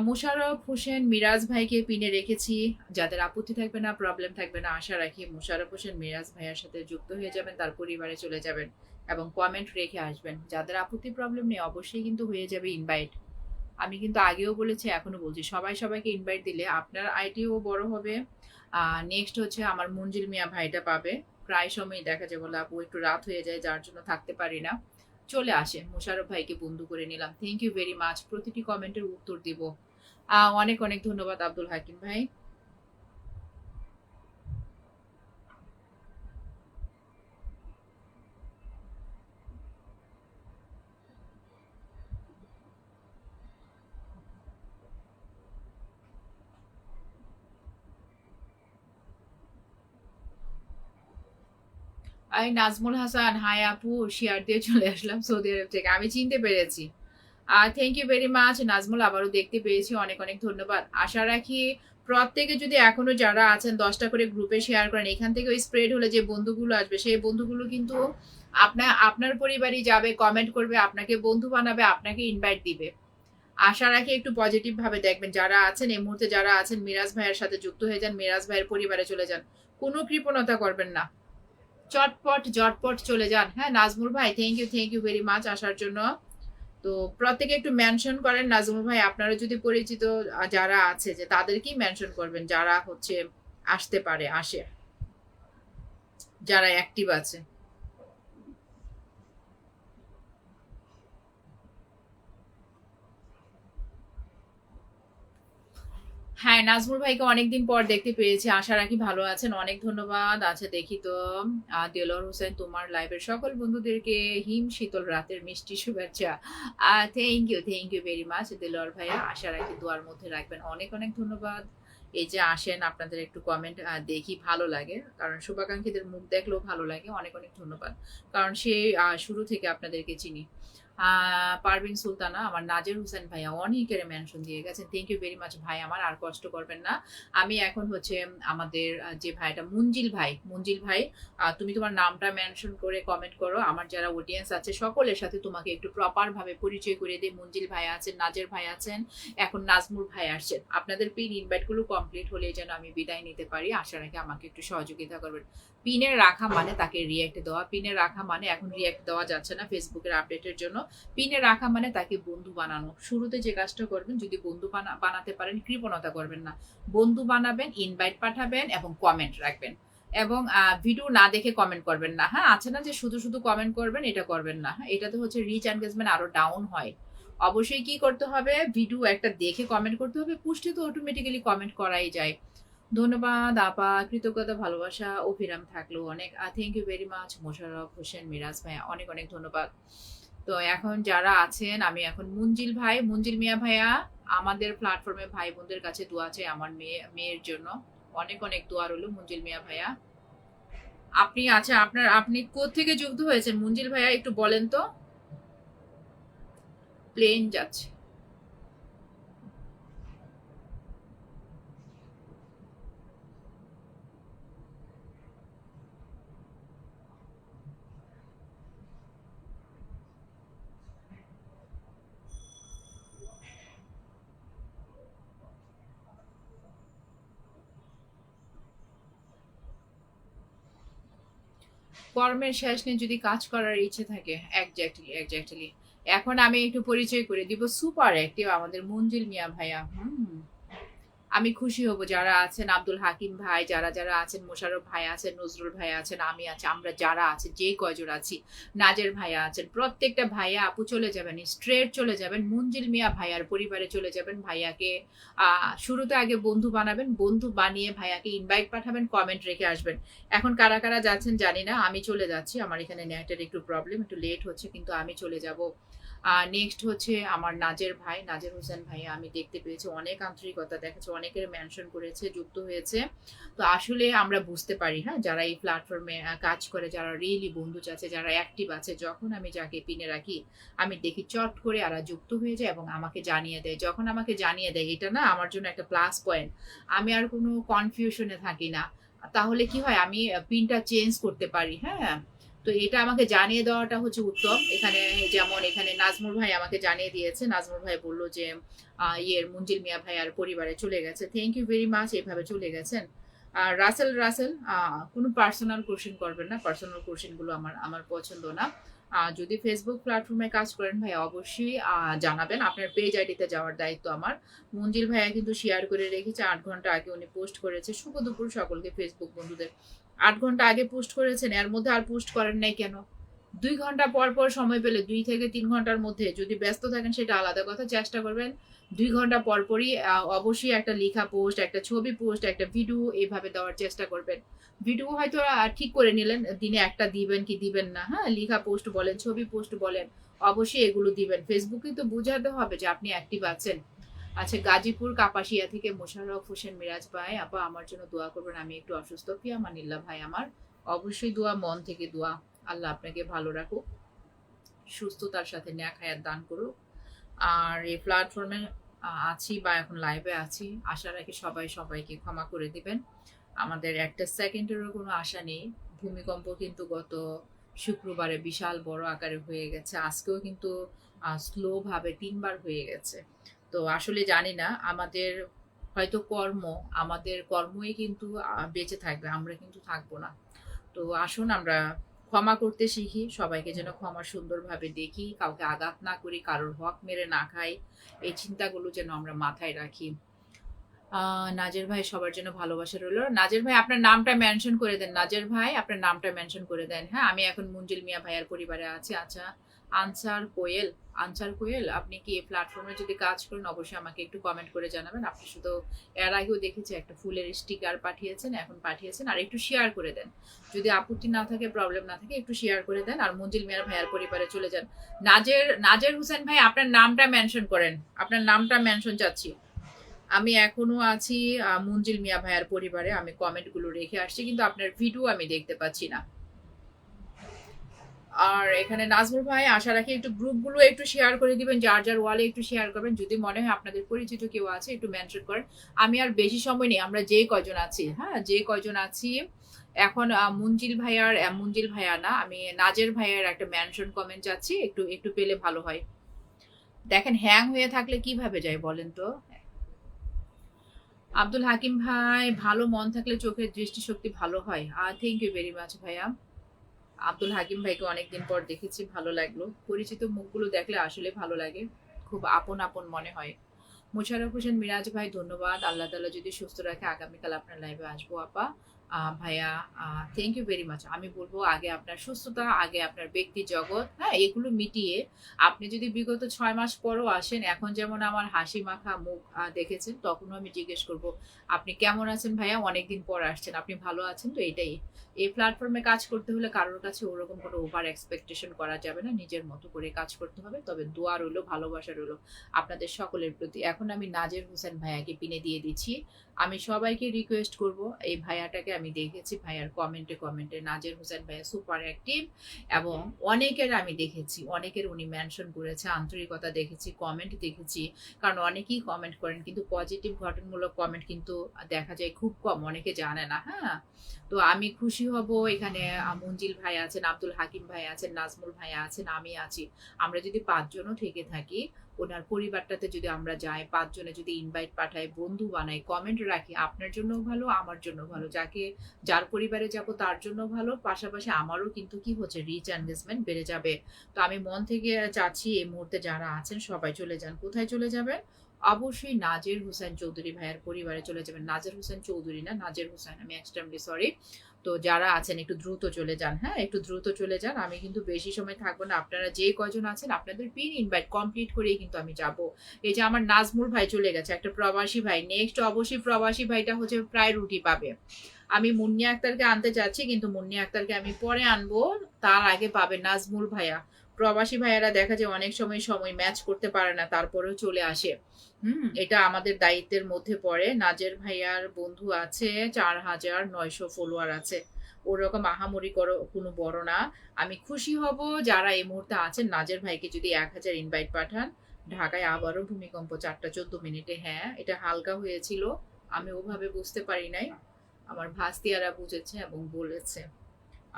মোশাররফ হোসেন মিরাজ ভাইকে পিনে রেখেছি। যাদের আপত্তি থাকবে না, প্রবলেম থাকবে না, আশা রাখি মোশাররফ হোসেন মিরাজ ভাইয়ের সাথে যুক্ত হয়ে যাবেন, তার পরিবারে চলে যাবেন এবং কমেন্ট রেখে আসবেন। যাদের আপত্তি প্রবলেম নেই অবশ্যই কিন্তু হয়ে যাবে ইনভাইট। আমি কিন্তু আগেও বলেছি, এখনো বলছি, সবাই সবাইকে ইনভাইট দিলে আপনার আইটিও বড় হবে। নেক্সট হচ্ছে আমার মঞ্জিল মিয়া ভাইটা পাবে। প্রায় সময় দেখা যায় বলে আপু একটু রাত হয়ে যায় যার জন্য থাকতে পারি না, চলে আসে। মোশাররফ ভাইকে বন্ধু করে নিলাম, থ্যাংক ইউ ভেরি মাচ, প্রতিটি কমেন্টের উত্তর দিব। অনেক অনেক ধন্যবাদ আব্দুল হাকিম ভাই। নাজমুল হাসান, হাই আপু, শেয়ার দিয়ে চলে আসলাম সৌদি আরব থেকে, আমি চিনতে পেরেছি। Thank you very much Nazmul, আবারও দেখতে পেয়েছি, অনেক অনেক ধন্যবাদ। আশা রাখি প্রত্যেকে যদি এখনো যারা আছেন 10টা করে গ্রুপে শেয়ার করেন, এখান থেকে স্প্রেড হলে যে বন্ধুগুলো আসবে সেই বন্ধুগুলো কিন্তু আপনার পরিবারই যাবে, কমেন্ট করবে, আপনাকে বন্ধু বানাবে, আপনাকে ইনভাইট দিবে। আশা রাখি একটু পজিটিভ ভাবে দেখবেন। যারা আছেন এই মুহূর্তে, যারা আছেন মিরাজ ভাইয়ের সাথে যুক্ত হয়ে যান, মিরাজ ভাইয়ের পরিবারে চলে যান, কোনো কৃপণতা করবেন না, চটপট জটপট চলে যান। হ্যাঁ, নাজমুল ভাই, থ্যাংক ইউ ভেরি মাচ আসার জন্য। তো প্রত্যেকে একটু মেনশন করেন নাজমুল ভাই, আপনারা যদি পরিচিত যারা আছে যে তাদেরকেই মেনশন করবেন, যারা হচ্ছে আসতে পারে, আসে, যারা অ্যাক্টিভ আছে। হ্যাঁ, নাজমুল ভাইকে অনেকদিন পর দেখতে পেয়েছি, আশা রাখি ভালো আছেন, অনেক ধন্যবাদ। আচ্ছা দেখি তো, দেলোয়ার হোসেন, তোমার লাইভের সকল বন্ধুদেরকে হিম শীতল রাতের মিষ্টি শুভেচ্ছা। Thank you very much Delowar ভাইয়া, আশা রাখি দোয়ার মধ্যে রাখবেন, অনেক অনেক ধন্যবাদ। এই যে আসেন, আপনাদের একটু কমেন্ট দেখি, ভালো লাগে, কারণ শুভাকাঙ্ক্ষীদের মুখ দেখলেও ভালো লাগে, অনেক অনেক ধন্যবাদ, কারণ সেই শুরু থেকে আপনাদেরকে চিনি। পারভিন সুলতানা, আমার নাজের হোসেন ভাইয়া অনেকের মেনশন দিয়ে গেছেন, থ্যাংক ইউ ভেরি মাচ ভাই আমার, আর কষ্ট করবেন না। আমি এখন হচ্ছে আমাদের যে ভাইটা মঞ্জিল ভাই, তুমি তোমার নামটা মেনশন করে কমেন্ট করো, আমার যারা অডিয়েন্স আছে সকলের সাথে তোমাকে একটু প্রপার ভাবে পরিচয় করে দিই। মঞ্জিল ভাই আছেন, নাজের ভাই আছেন, এখন নাজমুল ভাই আসছেন। আপনাদের পিন ইনভাইট গুলো কমপ্লিট হলে যেন আমি বিদায় নিতে পারি, আশা রাখি আমাকে একটু সহযোগিতা করবেন। পিনের রাখা মানে তাকে রিয়েক্ট দেওয়া, পিনের রাখা মানে এখন রিয়েক্ট দেওয়া যাচ্ছে না ফেসবুকের আপডেটের জন্য, পিনে রাখা মানে তাকে বন্ধু বানানো। শুরুতে যে কাজটা করবেন, যদি বন্ধু বানাতে পারেন, কৃপণতা করবেন না, বন্ধু বানাবেন, ইনভাইট পাঠাবেন এবং কমেন্ট রাখবেন, এবং ভিডিও না দেখে কমেন্ট করবেন না। হ্যাঁ, আছে না যে শুধু শুধু কমেন্ট করবেন, এটা করবেন না। হ্যাঁ, এটাতে হচ্ছে রিচ এনগেজমেন্ট আরো ডাউন হয়। অবশ্যই কি করতে হবে, ভিডিও একটা দেখে কমেন্ট করতে হবে, পুষ্টে তো অটোমেটিক্যালি কমেন্ট করাই যায়। ধন্যবাদ আপা, কৃতজ্ঞতা ভালোবাসা অভিরাম থাকলো অনেক। Thank you very much Mosharraf Hossain Miraj ভাইয়া, অনেক অনেক ধন্যবাদ। তো এখন যারা আছেন, আমি এখন মুঞ্জিল মিয়া ভাইয়া, আমাদের প্ল্যাটফর্মে ভাই বোনদের কাছে দোয়া চাই আমার মেয়ের জন্য। অনেক অনেক দোয়া রইল মুঞ্জিল মিয়া ভাইয়া। আপনি আচ্ছা, আপনি কোত্থেকে যুক্ত হয়েছেন মুঞ্জিল ভাইয়া, একটু বলেন তো। প্লেন যাচ্ছে। কর্মের শেষ নেই যদি কাজ করার ইচ্ছে থাকে। Exactly exactly. এখন আমি একটু পরিচয় করে দিব, সুপার অ্যাক্টিভ আমাদের মঞ্জিল মিয়া ভাইয়া। আমি খুশি হব যারা আছেন, আব্দুল হাকিম ভাই, যারা যারা আছেন, মোশাররফ ভাই আছেন, নজরুল ভাই আছেন, আমি আছি, আমরা যারা আছি, যে কয়জন আছি, নাজের ভাইয়া আছেন, প্রত্যেকটা ভাইয়া আপু চলে যাবেন, স্ট্রেট চলে যাবেন মঞ্জিল মিয়া ভাইয়ার পরিবারে চলে যাবেন। ভাইয়াকে শুরুতে আগে বন্ধু বানাবেন, বন্ধু বানিয়ে ভাইয়াকে ইনভাইট পাঠাবেন, কমেন্ট রেখে আসবেন। এখন কারা কারা যাচ্ছেন জানি না, আমি চলে যাচ্ছি, আমার এখানে নেটের একটু প্রবলেম, একটু লেট হচ্ছে, কিন্তু আমি চলে যাব। নেক্সট হচ্ছে আমার নাজের হোসেন ভাইয়া, আমি দেখতে পেয়েছি অনেক আন্তরিকতা দেখাচ্ছে, অনেকের মেনশন করেছে, যুক্ত হয়েছে। তো আসলে আমরা বুঝতে পারি, হ্যাঁ, যারা এই প্ল্যাটফর্মে কাজ করে, যারা রিয়েলি বন্ধু আছে, যারা অ্যাক্টিভ আছে, যখন আমি যাকে পিনে রাখি আমি দেখি চট করে আরা যুক্ত হয়ে যায় এবং আমাকে জানিয়ে দেয়। যখন আমাকে জানিয়ে দেয়, এটা না আমার জন্য একটা প্লাস পয়েন্ট, আমি আর কোনো কনফিউশনে থাকি না। তাহলে কি হয়, আমি পিনটা চেঞ্জ করতে পারি, হ্যাঁ। তো এটা আমাকে জানিয়ে দেওয়াটা হচ্ছে উত্তম। এখানে যেমন এখানে নাজমুল ভাই আমাকে জানিয়ে দিয়েছে, নাজমুল ভাই বললো যে মুঞ্জিল মিয়া ভাই আর পরিবারে চলে গেছে। থ্যাংক ইউ ভেরি মাচ, এইভাবে চলে গেছেন। আর রাসেল রাসেল কোনো পার্সোনাল কোশ্চেন করবেন না, পার্সোনাল কোশ্চেন গুলো আমার আমার পছন্দ না। যদি ফেসবুক প্ল্যাটফর্মে কাজ করেন ভাই, অবশ্যই জানাবেন, আপনার পেজ আইডিতে যাওয়ার দায়িত্ব আমার। মঞ্জিল ভাইয়া কিন্তু শেয়ার করে রেখেছে, 8 ঘন্টা আগে উনি পোস্ট করেছে। শুভ দুপুর সকলকে ফেসবুক বন্ধুদের। 8 ঘন্টা আগে পোস্ট করেছেন, এর মধ্যে আর পোস্ট করেন নাই কেন? 2 ঘন্টা পর পর সময় পেলে, 2 থেকে 3 ঘন্টার মধ্যে, যদি ব্যস্ত থাকেন সেটা আলাদা কথা, চেষ্টা করবেন 2 ঘন্টা পর পরই অবশ্যই একটা লেখা পোস্ট, একটা ছবি পোস্ট, একটা ভিডিও এইভাবে দেওয়ার চেষ্টা করবেন। ভিডিও হয়তো ঠিক করে নিলেন দিনে একটা দিবেন কি দিবেন না, হ্যাঁ, লেখা পোস্ট বলেন, ছবি পোস্ট বলেন, অবশ্যই এগুলো দিবেন। ফেসবুকে তো বোঝাতে হবে যে আপনি অ্যাক্টিভ আছেন। আচ্ছা, গাজীপুর কাপাসিয়া থেকে মোশাররফ হোসেন মিরাজ ভাই, আপা আমার জন্য দোয়া করবেন, আমি একটু অসুস্থ। ফিয়ামানিল্লাহ ভাই আমার, অবশ্যই দোয়া, মন থেকে দোয়া। আল্লাহ আপনাকে ভালো রাখুক, সুস্থতার সাথে ন্যাক হায়াত দান করুক। আর এই প্ল্যাটফর্মে আছি বা এখন লাইভে আছি, আশা রাখি সবাই সবাইকে ক্ষমা করে দিবেন। আমাদের একটা সেকেন্ডেরও কোনো আশা নেই। ভূমিকম্প কিন্তু গত শুক্রবারে বিশাল বড় আকারে হয়ে গেছে, আজকেও কিন্তু স্লো ভাবে 3বার হয়ে গেছে। তো আসলে জানি না, আমাদের হয়তো আমাদের কর্মই কিন্তু বেঁচে থাকবে, আমরা কিন্তু থাকবো না। তো আসুন আমরা ক্ষমা করতে শিখি, সবাইকে যেন ক্ষমা সুন্দরভাবে দেখি, কাউকে আঘাত না করি, কারোর হক মেরে না খাই, এই চিন্তাগুলো যেন আমরা মাথায় রাখি। নাজের ভাই, সবার জন্য ভালোবাসা রইলো। নাজের ভাই আপনার নামটা মেনশন করে দেন, নাজের ভাই আপনার নামটা মেনশন করে দেন, হ্যাঁ। আমি এখন মুঞ্জিল মিয়া ভাইয়ার পরিবারে আছি। আচ্ছা, আনসার কোয়েল, আপনি কি এই প্ল্যাটফর্মে যদি কাজ করেন, অবশ্যই আমাকে একটু কমেন্ট করে জানাবেন। আপনি শুধু এর আগেও দেখেছি একটা ফুলের স্টিকার পাঠিয়েছেন, এখন পাঠিয়েছেন, আর একটু শেয়ার করে দেন, যদি আপত্তি না থাকে, প্রবলেম না থাকে, একটু শেয়ার করে দেন। আর মঞ্জিল মিয়া ভাইয়ার পরিবারে চলে যান। নাজের হোসেন ভাই, আপনার নামটা মেনশন করেন, আপনার নামটা মেনশন চাচ্ছি। আমি এখনো আছি মঞ্জিল মিয়া ভাইয়ার পরিবারে, আমি কমেন্ট গুলো রেখে আসছি, কিন্তু আপনার ভিডিও আমি দেখতে পাচ্ছি না। আর এখানে নাজমুল ভাই, আশা রাখি একটু গ্রুপগুলো একটু শেয়ার করে দিবেন, যার যার ওয়ালে একটু শেয়ার করবেন, যদি মনে হয় আপনাদের পরিচিত কেউ আছে একটু মেনশন করেন। আমি আর বেশি সময় নেই, আমরা যে কয়জন আছি, হ্যাঁ, যে কয়জন আছি এখন, মুঞ্জিল ভাইয়া না, আমি নাজের ভাইয়ার একটা মেনশন কমেন্ট চাচ্ছি, একটু একটু পেলে ভালো হয়। দেখেন হ্যাং হয়ে থাকলে কিভাবে যায় বলেন তো। আব্দুল হাকিম ভাই, ভালো মন থাকলে চোখের দৃষ্টিশক্তি ভালো হয়। থ্যাংক ইউ ভেরি মাচ ভাইয়া। আব্দুল হাকিম ভাইকে অনেকদিন পর দেখেছি, ভালো লাগলো, পরিচিত মুখগুলো দেখলে আসলে ভালো লাগে, খুব আপন আপন মনে হয়। মোশাররফ হোসেন মিরাজ ভাই, ধন্যবাদ। আল্লাহ তাআলা যদি সুস্থ রাখে, আগামীকাল আপনার লাইভে আসবো আপা। ভাইয়া থ্যাংক ইউ ভেরি মাচ। আমি বলবো আগে আপনার সুস্থতা, আগে আপনার ব্যক্তি জগৎ, হ্যাঁ এগুলো মিটিয়ে আপনি যদি বিগত 6 মাস পরও আসেন, এখন যেমন আমার হাসি মাখা মুখ দেখেছেন, তখনও আমি জিজ্ঞেস করব আপনি কেমন আছেন ভাইয়া, অনেকদিন পর আসছেন, আপনি ভালো আছেন তো? এটাই। এই প্ল্যাটফর্মে কাজ করতে হলে কারোর কাছে ওরকম কোনো ওভার এক্সপেকটেশন করা যাবে না, নিজের মতো করে কাজ করতে হবে। তবে দোয়া রইলো, ভালোবাসা রইলো আপনাদের সকলের প্রতি। এখন আমি নাজের হোসেন ভাইয়াকে পিনে দিয়ে দিচ্ছি। আমি সবাইকে রিকোয়েস্ট করব, এই ভাইয়াটাকে আমি দেখেছি ভাইয়ার কমেন্টে কমেন্টে নাজের হোসেন ভাইয়া সুপার অ্যাক্টিভ, এবং অনেকের আমি দেখেছি, অনেকের উনি মেনশন করেছে, আন্তরিকতা দেখেছি, কমেন্ট দেখেছি। কারণ অনেকেই কমেন্ট করেন, কিন্তু পজিটিভ গঠনমূলক কমেন্ট কিন্তু দেখা যায় খুব কম, অনেকে জানে না। হ্যাঁ, তো আমি খুশি হব। এখানে মঞ্জিল ভাই আছেন, আব্দুল হাকিম ভাই আছেন, নাজমুল ভাই আছেন, আমি আছি। আমরা যদি 5জনও থেকে থাকি, ওনার পরিবারটাতে যদি আমরা যাই, 5জনে যদি ইনভাইট পাঠাই, বন্ধু বানাই, কমেন্ট রাখি, আপনার জন্য ভালো, আমার জন্য ভালো, যার পরিবারে যাব তার জন্য ভালো, পাশাপাশি আমারও কিন্তু কি হচ্ছে, রিচ এনগেজমেন্ট বেড়ে যাবে। তো আমি মন থেকে চাচ্ছি এই মুহূর্তে যারা আছেন সবাই চলে যান। কোথায় চলে যাবেন? অবশ্যই নাজের হোসেন চৌধুরী ভাইয়ের পরিবারে চলে যাবেন। নাজের হোসেন চৌধুরী না, নাজের হোসেন, আমি এক্সট্রিমলি সরি। তো যারা আছেন একটু দ্রুত চলে যান, হ্যাঁ একটু দ্রুত চলে যান। আমি কিন্তু বেশি সময় থাকবো না, আপনারা যে কয়জন আছেন আপনাদের পিন ইনভাইট কমপ্লিট করেই কিন্তু আমি যাব। এই যে আমার নাজমুল ভাই চলে গেছে, একটা প্রবাসী ভাই, নেক্সট অবশ্যই প্রবাসী ভাইটা হচ্ছে প্রায় রুটি পাবে। আমি মুন্নি আক্তারকে আনতে চাচ্ছি, কিন্তু মুন্নি আক্তারকে আমি পরে আনবো, তার আগে পাবে নাজমুল ভাইয়া। প্রবাসী ভাইয়ারা দেখা যায় অনেক সময় সময় ম্যাচ করতে পারে না, তারপরেও চলে আসে। এটা আমাদের দায়িত্বের মধ্যে পড়ে। নাজের ভাইয়ার বন্ধু আছে 4,900 ফলোয়ার আছে, ওরকম আহামরি করো কোনো বড় না। আমি খুশি হব যারা এই মুহূর্তে আছেন, নাজের ভাইকে যদি 1000 ইনভাইট পাঠান। ঢাকায় আবারও ভূমিকম্প 4টা 14 মিনিটে, হ্যাঁ এটা হালকা হয়েছিল, আমি ওভাবে বুঝতে পারি নাই, আমার ভাস্তিয়ারা বুঝেছে এবং বলেছে।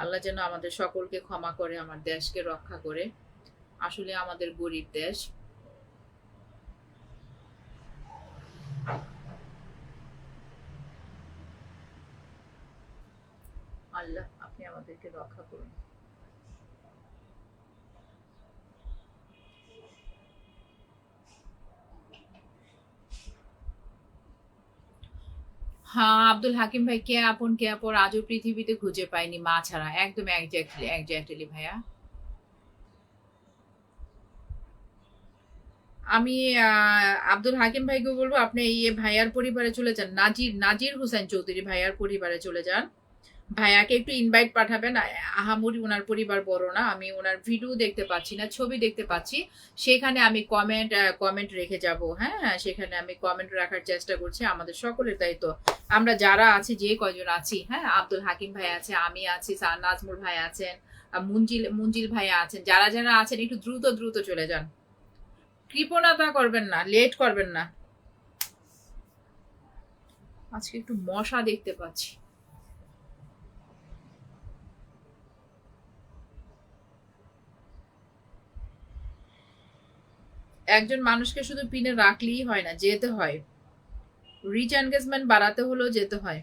আল্লাহ যেন আমাদের সকলকে ক্ষমা করে, আমার দেশকে রক্ষা করে। আসলে আমাদের গরিব দেশ। আল্লাহ আপনি আমাদেরকে রক্ষা করুন। হ্যাঁ আব্দুল হাকিম ভাই, কে আপন কে আপন আজও পৃথিবীতে খুঁজে পাইনি মা ছাড়া, একদম একজ্যাক্টলি একজ্যাক্টলি ভাইয়া। আমি আব্দুল হাকিম ভাইকে বলবো আপনি এই ভাইয়ার পরিবারে চলে যান, নাজির নাজির হোসেন চৌধুরী ভাইয়ার পরিবারে চলে যান। ভাইয়াকে একটু ইনভাইট পাঠাবেন। আহামরি ওনার পরিবার বড় না, আমি ওনার ভিডিও দেখতে পাচ্ছি না, ছবি দেখতে পাচ্ছি, সেখানে আমি কমেন্ট কমেন্ট রেখে যাব। হ্যাঁ সেখানে আমি কমেন্ট রাখার চেষ্টা করছি, আমাদের সকলের দায়িত্ব। আমরা যারা আছি, যে কয়জন আছি, হ্যাঁ আব্দুল হাকিম ভাই আছে, আমি আছি, নাজমুল ভাই আছেন, মুঞ্জিল মুঞ্জিল ভাই আছেন, যারা যারা আছেন একটু দ্রুত দ্রুত চলে যান। কৃপণতা করবেন না, লেট করবেন না। আজকে একটু মশা দেখতে পাচ্ছি। একজন মানুষকে শুধু পিনে রাখলেই হয় না, যেতে হয়। রিচ এনগেজমেন্ট বাড়াতে হলেও যেতে হয়।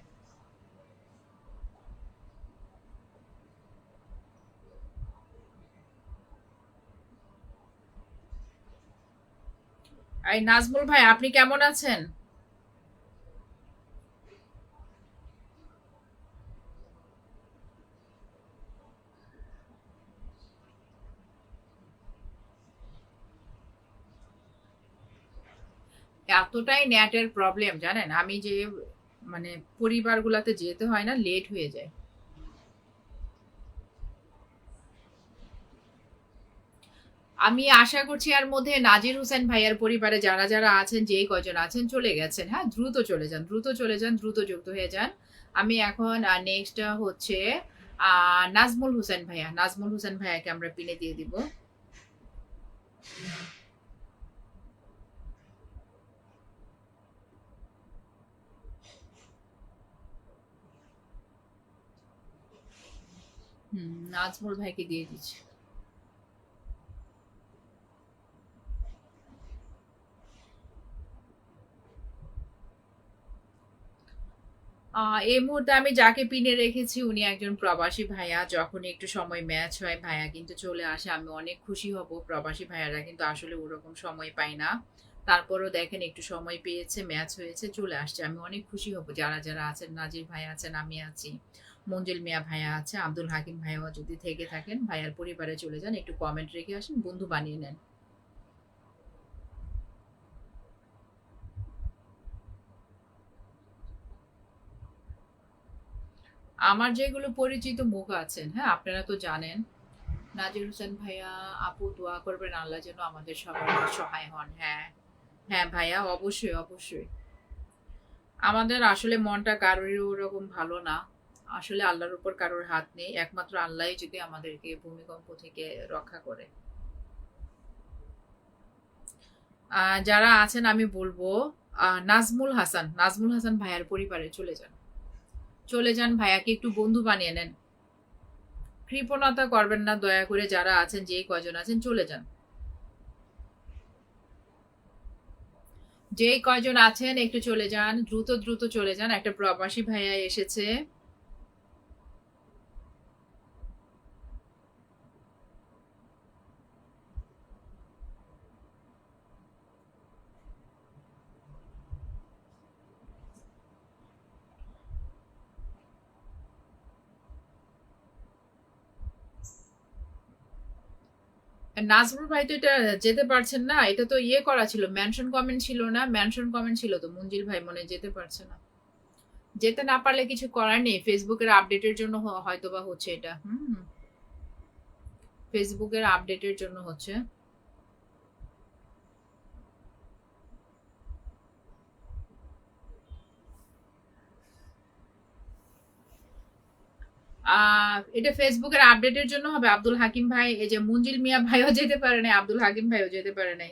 এই নাজমুল ভাই আপনি কেমন আছেন? এতটাই নেটের প্রবলেম জানেন, আমি যে মানে পরিবারগুলোতে যেতে হয় না, লেট হয়ে যায়। আমি আশা করছি এর মধ্যে নাজির হোসেন ভাইয়ার পরিবারে যারা যারা আছেন, যেই কয়জন আছেন চলে গেছেন। হ্যাঁ দ্রুত চলে যান, দ্রুত চলে যান, দ্রুত যুক্ত হয়ে যান। আমি এখন নেক্সট হচ্ছে নাজমুল হোসেন ভাইয়া, নাজমুল হোসেন ভাইয়াকে আমরা পিনে দিয়ে দিব। নাজমুল ভাইকে দিয়ে দিচ্ছি। এই মুহূর্তে আমি যাকে পিনে রেখেছি উনি একজন প্রবাসী ভাইয়া। যখন একটু সময় ম্যাচ হয় ভাইয়া কিন্তু চলে আসে, আমি অনেক খুশি হব। প্রবাসী ভাইয়ারা কিন্তু আসলে ওরকম সময় পায় না, তারপরও দেখেন একটু সময় পেয়েছে, ম্যাচ হয়েছে, চলে আসছে। আমি অনেক খুশি হব যারা যারা আছেন, নাজির ভাই আছেন, আমি আছি, মঞ্জুল মিয়া ভাইয়া আছে, আব্দুল হাকিম ভাইয়াও যদি থেকে থাকেন, ভাইয়ার পরিবারে চলে যান, একটু কমেন্ট রেখে আসেন, বন্ধু বানিয়ে নেন। আমার যেগুলো পরিচিত মুখ আছেন, হ্যাঁ আপনারা তো জানেন, নাজির হোসেন ভাইয়া, আপু দোয়া করবেন আল্লাহ যেন আমাদের সবার সহায় হন। হ্যাঁ, হ্যাঁ ভাইয়া, অবশ্যই অবশ্যই। আমাদের আসলে মনটা কারোরই ওরকম ভালো না। আসলে আল্লাহর উপর কারোর হাত নেই, একমাত্র আল্লাহই যদি আমাদেরকে ভূমিকম্প থেকে রক্ষা করে। যারা আছেন আমি বলবো, নাজমুল হাসান, নাজমুল হাসান ভাইয়ার পরিবারে চলে যান, চলে যান, ভাইয়াকে একটু বন্ধু বানিয়ে নেন। কৃপণতা করবেন না দয়া করে, যারা আছেন যেই কয়জন আছেন চলে যান, যেই কয়জন আছেন একটু চলে যান, দ্রুত দ্রুত চলে যান। একটা প্রবাসী ভাইয়া এসেছে। নাজমুল ভাই তো এটা যেতে পারছেন না, এটা তো ইয়ে করা ছিল, মেনশন কমেন্ট ছিল না, মেনশন কমেন্ট ছিল তো, মঞ্জিল ভাই মনে হয় যেতে পারছে না। যেতে না পারলে কিছু করার নেই, ফেসবুকের আপডেটের জন্য হয়তো বা হচ্ছে এটা। ফেসবুকের আপডেটের জন্য হচ্ছে। এটা ফেসবুকের আপডেটের জন্য হবে। আব্দুল হাকিম ভাই, এই যে মঞ্জিল মিয়া ভাইও যেতে পারে নাই, আব্দুল হাকিম ভাইও যেতে পারে নাই।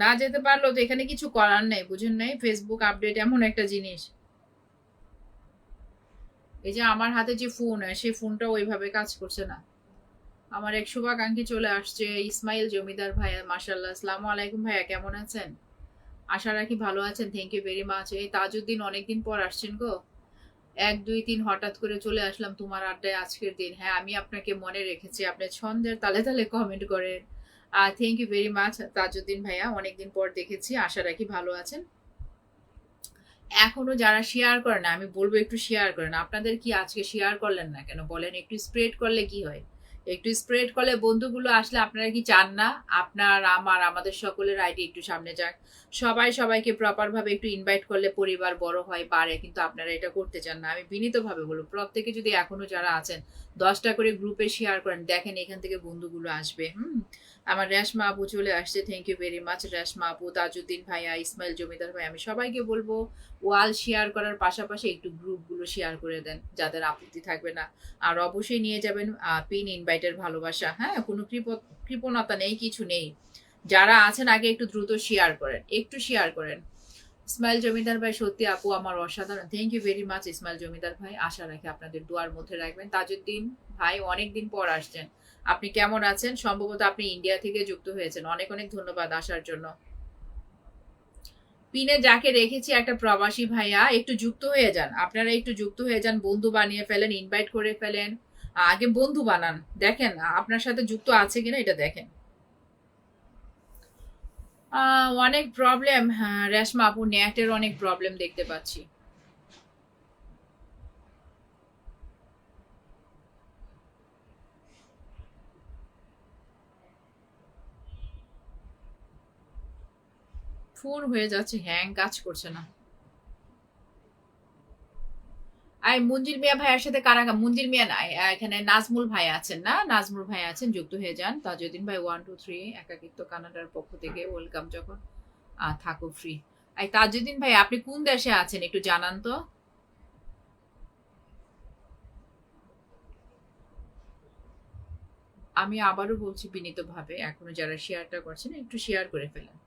না যেতে পারলো তো এখানে কিছু করার নেই, বুঝেন নাই, ফেসবুক আপডেট এমন একটা জিনিস। এই যে আমার হাতে যে ফোন, সেই ফোনটা ওইভাবে কাজ করছে না। আমার এক শুভাকাঙ্ক্ষী চলে আসছে, ইসমাইল জমিদার ভাইয়া, মাশাল্লাহ, আসসালামু আলাইকুম ভাইয়া, কেমন আছেন? আশা রাখি ভালো আছেন, থ্যাংক ইউ ভেরি মাচ। এই তাজউদ্দিন, অনেকদিন পর আসছেন গো। 1 2 3 হঠাৎ করে চলে আসলাম তোমার আড্ডায় আজকের দিন। হ্যাঁ, আমি আপনাকে মনে রেখেছি, আপনি ছন্দের তালে তালে কমেন্ট করেন। Thank you very much Tajuddin ভাইয়া, অনেকদিন পর দেখেছি, আশা রাখি ভালো আছেন। এখনো যারা শেয়ার করেন, আমি বলবো একটু শেয়ার করেন। আপনাদের কি আজকে শেয়ার করলেন না কেন বলেন? একটু স্প্রেড করলে কি হয়? একটু স্প্রেড করলে বন্ধুগুলো আসলে আপনারা কি চান না আপনার, আমার, আমাদের সকলের আইডি একটু সামনে যাক? সবাই সবাইকে প্রপার ভাবে একটু ইনভাইট করলে পরিবার বড় হয়, বাড়ে, কিন্তু আপনারা এটা করতে চান না। আমি বিনীতভাবে বলবো, প্রত্যেকে যদি এখনো যারা আছেন 10টা করে গ্রুপে শেয়ার করেন, দেখেন এখান থেকে বন্ধুগুলো আসবে। আমার রেশমা আপু চলে আসছে, thank you very much Reshma আপু, তাজউদ্দিন ভাইয়া, ইসমাইল জমিদার ভাই, আমি সবাইকে বলবো ওয়াল শেয়ার করার পাশাপাশি একটু গ্রুপগুলো শেয়ার করে দেন, যাদের আপত্তি থাকবে না। আর অবশ্যই নিয়ে যাবেন পিন ইনভাইটের ভালোবাসা। হ্যাঁ, কোনো কৃপণতা নেই, কিছু নেই। যারা আছেন আগে একটু দ্রুত শেয়ার করেন, একটু শেয়ার করেন। ইসমাইল জমিদার ভাই, সত্যি আপু আমার অসাধারণ, thank you very much Ismail Zamindar ভাই, আশা রাখি আপনাদের দোয়ার মধ্যে রাখবেন। তাজউদ্দিন ভাই, অনেকদিন পর আসছেন, আপনি কেমন আছেন? সম্ভবত আপনি ইন্ডিয়া থেকে যুক্ত হয়েছেন, অনেক অনেক ধন্যবাদ আসার জন্য। পিনে যাকে রেখেছি একটা প্রবাসী ভাইয়া, একটু যুক্ত হয়ে যান, আপনারা একটু যুক্ত হয়ে যান, বন্ধু বানিয়ে ফেলেন, ইনভাইট করে ফেলেন। আগে বন্ধু বানান, দেখেন আপনার সাথে যুক্ত আছে কিনা এটা দেখেন। অনেক প্রবলেম, হ্যাঁ রেশমা আপু, নেটের অনেক প্রবলেম দেখতে পাচ্ছি। ফোন হয়ে যাচ্ছে হ্যাং, কাজ করছে না। আর মঞ্জিল মিয়া ভাইয়ের সাথে কারা, মঞ্জিল মিয়া নাই, এখানে নাজমুল ভাই আছেন, না নাজমুল ভাই আছেন, যুক্ত হয়ে যান। তাজউদ্দিন ভাই 1 2 3, একাকিত্ব কানাডার পক্ষ থেকে ওয়েলকাম, যখন থাকো ফ্রি। এই তাজউদ্দিন ভাই, আপনি কোন দেশে আছেন একটু জানান তো। আমি আবারও বলছি বিনীতভাবে, এখনো যারা শেয়ারটা করছেন একটু শেয়ার করে ফেলেন।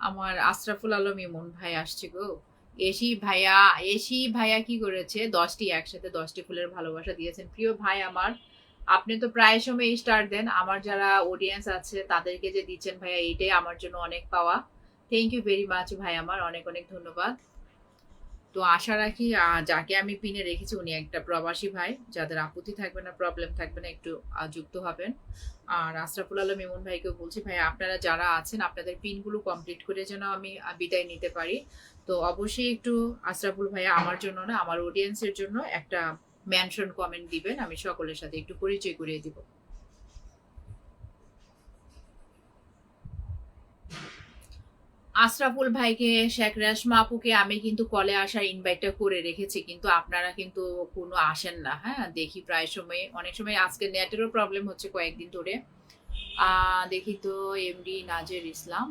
আমার আশরাফুল আলম ইমন ভাই আসছে গো। এসি ভাইয়া কি করেছে, 10টি একসাথে 10টি ফুলের ভালোবাসা দিয়েছেন। প্রিয় ভাই আমার, আপনি তো প্রায় সময় স্টার দেন, আমার যারা অডিয়েন্স আছে তাদেরকে যে দিচ্ছেন ভাইয়া, এইটাই আমার জন্য অনেক পাওয়া। থ্যাংক ইউ ভেরি মাচ ভাই আমার, অনেক অনেক ধন্যবাদ। তো আশা রাখি যাকে আমি পিনে রেখেছি উনি একটা প্রবাসী ভাই, যাদের আপত্তি থাকবে না, প্রবলেম থাকবে না, একটু যুক্ত হবেন। আর আশরাফুল আলম ইমন ভাইকেও বলছি, ভাই আপনারা যারা আছেন আপনাদের পিনগুলো কমপ্লিট করে যেন আমি বিদায় নিতে পারি। তো অবশ্যই একটু আশরাফুল ভাইয়া আমার জন্য না, আমার অডিয়েন্সের জন্য একটা মেনশন কমেন্ট দিবেন, আমি সকলের সাথে একটু পরিচয় করিয়ে দিব। আশরাফুল ভাইকে, শেখ রেশমা আপুকে আমি কিন্তু কলে আসার ইনভাইটটা করে রেখেছি, কিন্তু আপনারা কিন্তু কোনো আসেন না। হ্যাঁ, দেখি প্রায় সময়, অনেক সময় আজকে নেটেরও প্রবলেম হচ্ছে কয়েকদিন ধরে। দেখি তো, এমডি নাজের ইসলাম,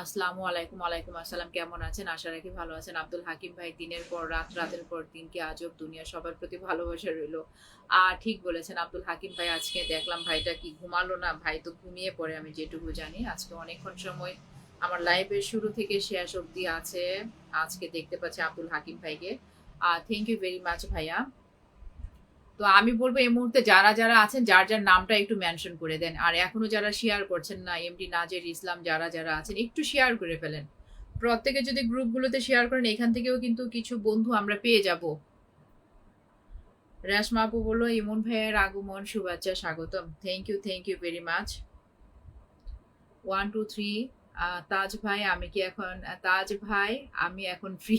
আসসালামু আলাইকুম। ওয়ালাইকুম আসসালাম, কেমন আছেন? আশা রাখি ভালো আছেন। আব্দুল হাকিম ভাই, দিনের পর রাত, রাতের পর দিন, কি আজব দুনিয়া, সবার প্রতি ভালোবাসা রইলো। ঠিক বলেছেন আব্দুল হাকিম ভাই, আজকে দেখলাম ভাইটা কি ঘুমালো না, ভাই তো ঘুমিয়ে পড়ে আমি যেটুকু জানি। আজকে অনেকক্ষণ সময় আমার লাইভের শুরু থেকে শেষ অবধি আছে, আজকে দেখতে পাচ্ছি আব্দুল হাকিম ভাইকে। থ্যাংক ইউ ভেরি মাচ ভাইয়া। তো আমি বলবো এই মুহূর্তে যারা যারা আছেন, যার যার নামটা একটু মেনশন করে দেন। আর এখনো যারা শেয়ার করছেন না, এমডি নাজের ইসলাম, যারা যারা আছেন একটু শেয়ার করে ফেলেন। প্রত্যেকে যদি গ্রুপগুলোতে শেয়ার করেন, এখান থেকেও কিন্তু কিছু বন্ধু আমরা পেয়ে যাব। রেশমা আপু বললো ইমন ভাইয়ের আগমন, শুভেচ্ছা, স্বাগতম। Thank you very much. 1 2 3। Taj ভাই আমি কি এখন, তাজ ভাই আমি এখন ফ্রি।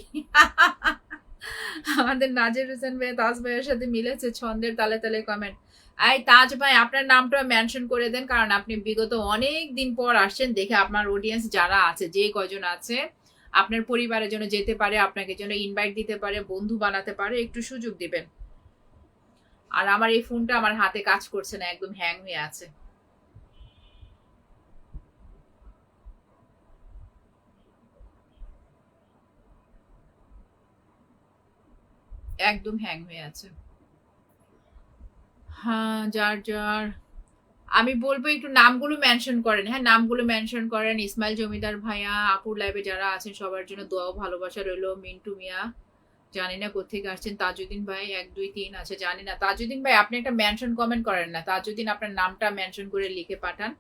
আমাদের নাজির হোসেন ভাই তাজ ভাইয়ের সাথে মিলেছে, ছন্দের তালে তালে কমেন্ট। তাজ ভাই আপনার নামটা মেনশন করে দেন, কারণ আপনি বিগত অনেক দিন পর আসছেন, দেখে আপনার অডিয়েন্স যারা আছে, যে কজন আছে, আপনার পরিবারের জন্য যেতে পারে, আপনাকে জন্য ইনভাইট দিতে পারে, বন্ধু বানাতে পারে, একটু সুযোগ দিবেন। আর আমার এই ফোনটা আমার হাতে কাজ করছে না, একদম হ্যাং হয়ে আছে, একদম হ্যাং হয়ে আছে। হ্যাঁ, যার যার আমি বলবো একটু নামগুলো মেনশন করেন। হ্যাঁ, নামগুলো মেনশন করেন। ইসমাইল জমিদার ভাইয়া, আপুর লাইভে যারা আছেন সবার জন্য দোয়া ও ভালোবাসা রইলো। মিন্টু মিয়া, জানি না কোথেকে আসছেন। তাজুদ্দিন ভাই 1 2 3, আচ্ছা জানি না। তাজুদ্দিন ভাই আপনি একটা মেনশন কমেন্ট করেন না। তাজুদ্দিন আপনার নামটা মেনশন করে লিখে পাঠান।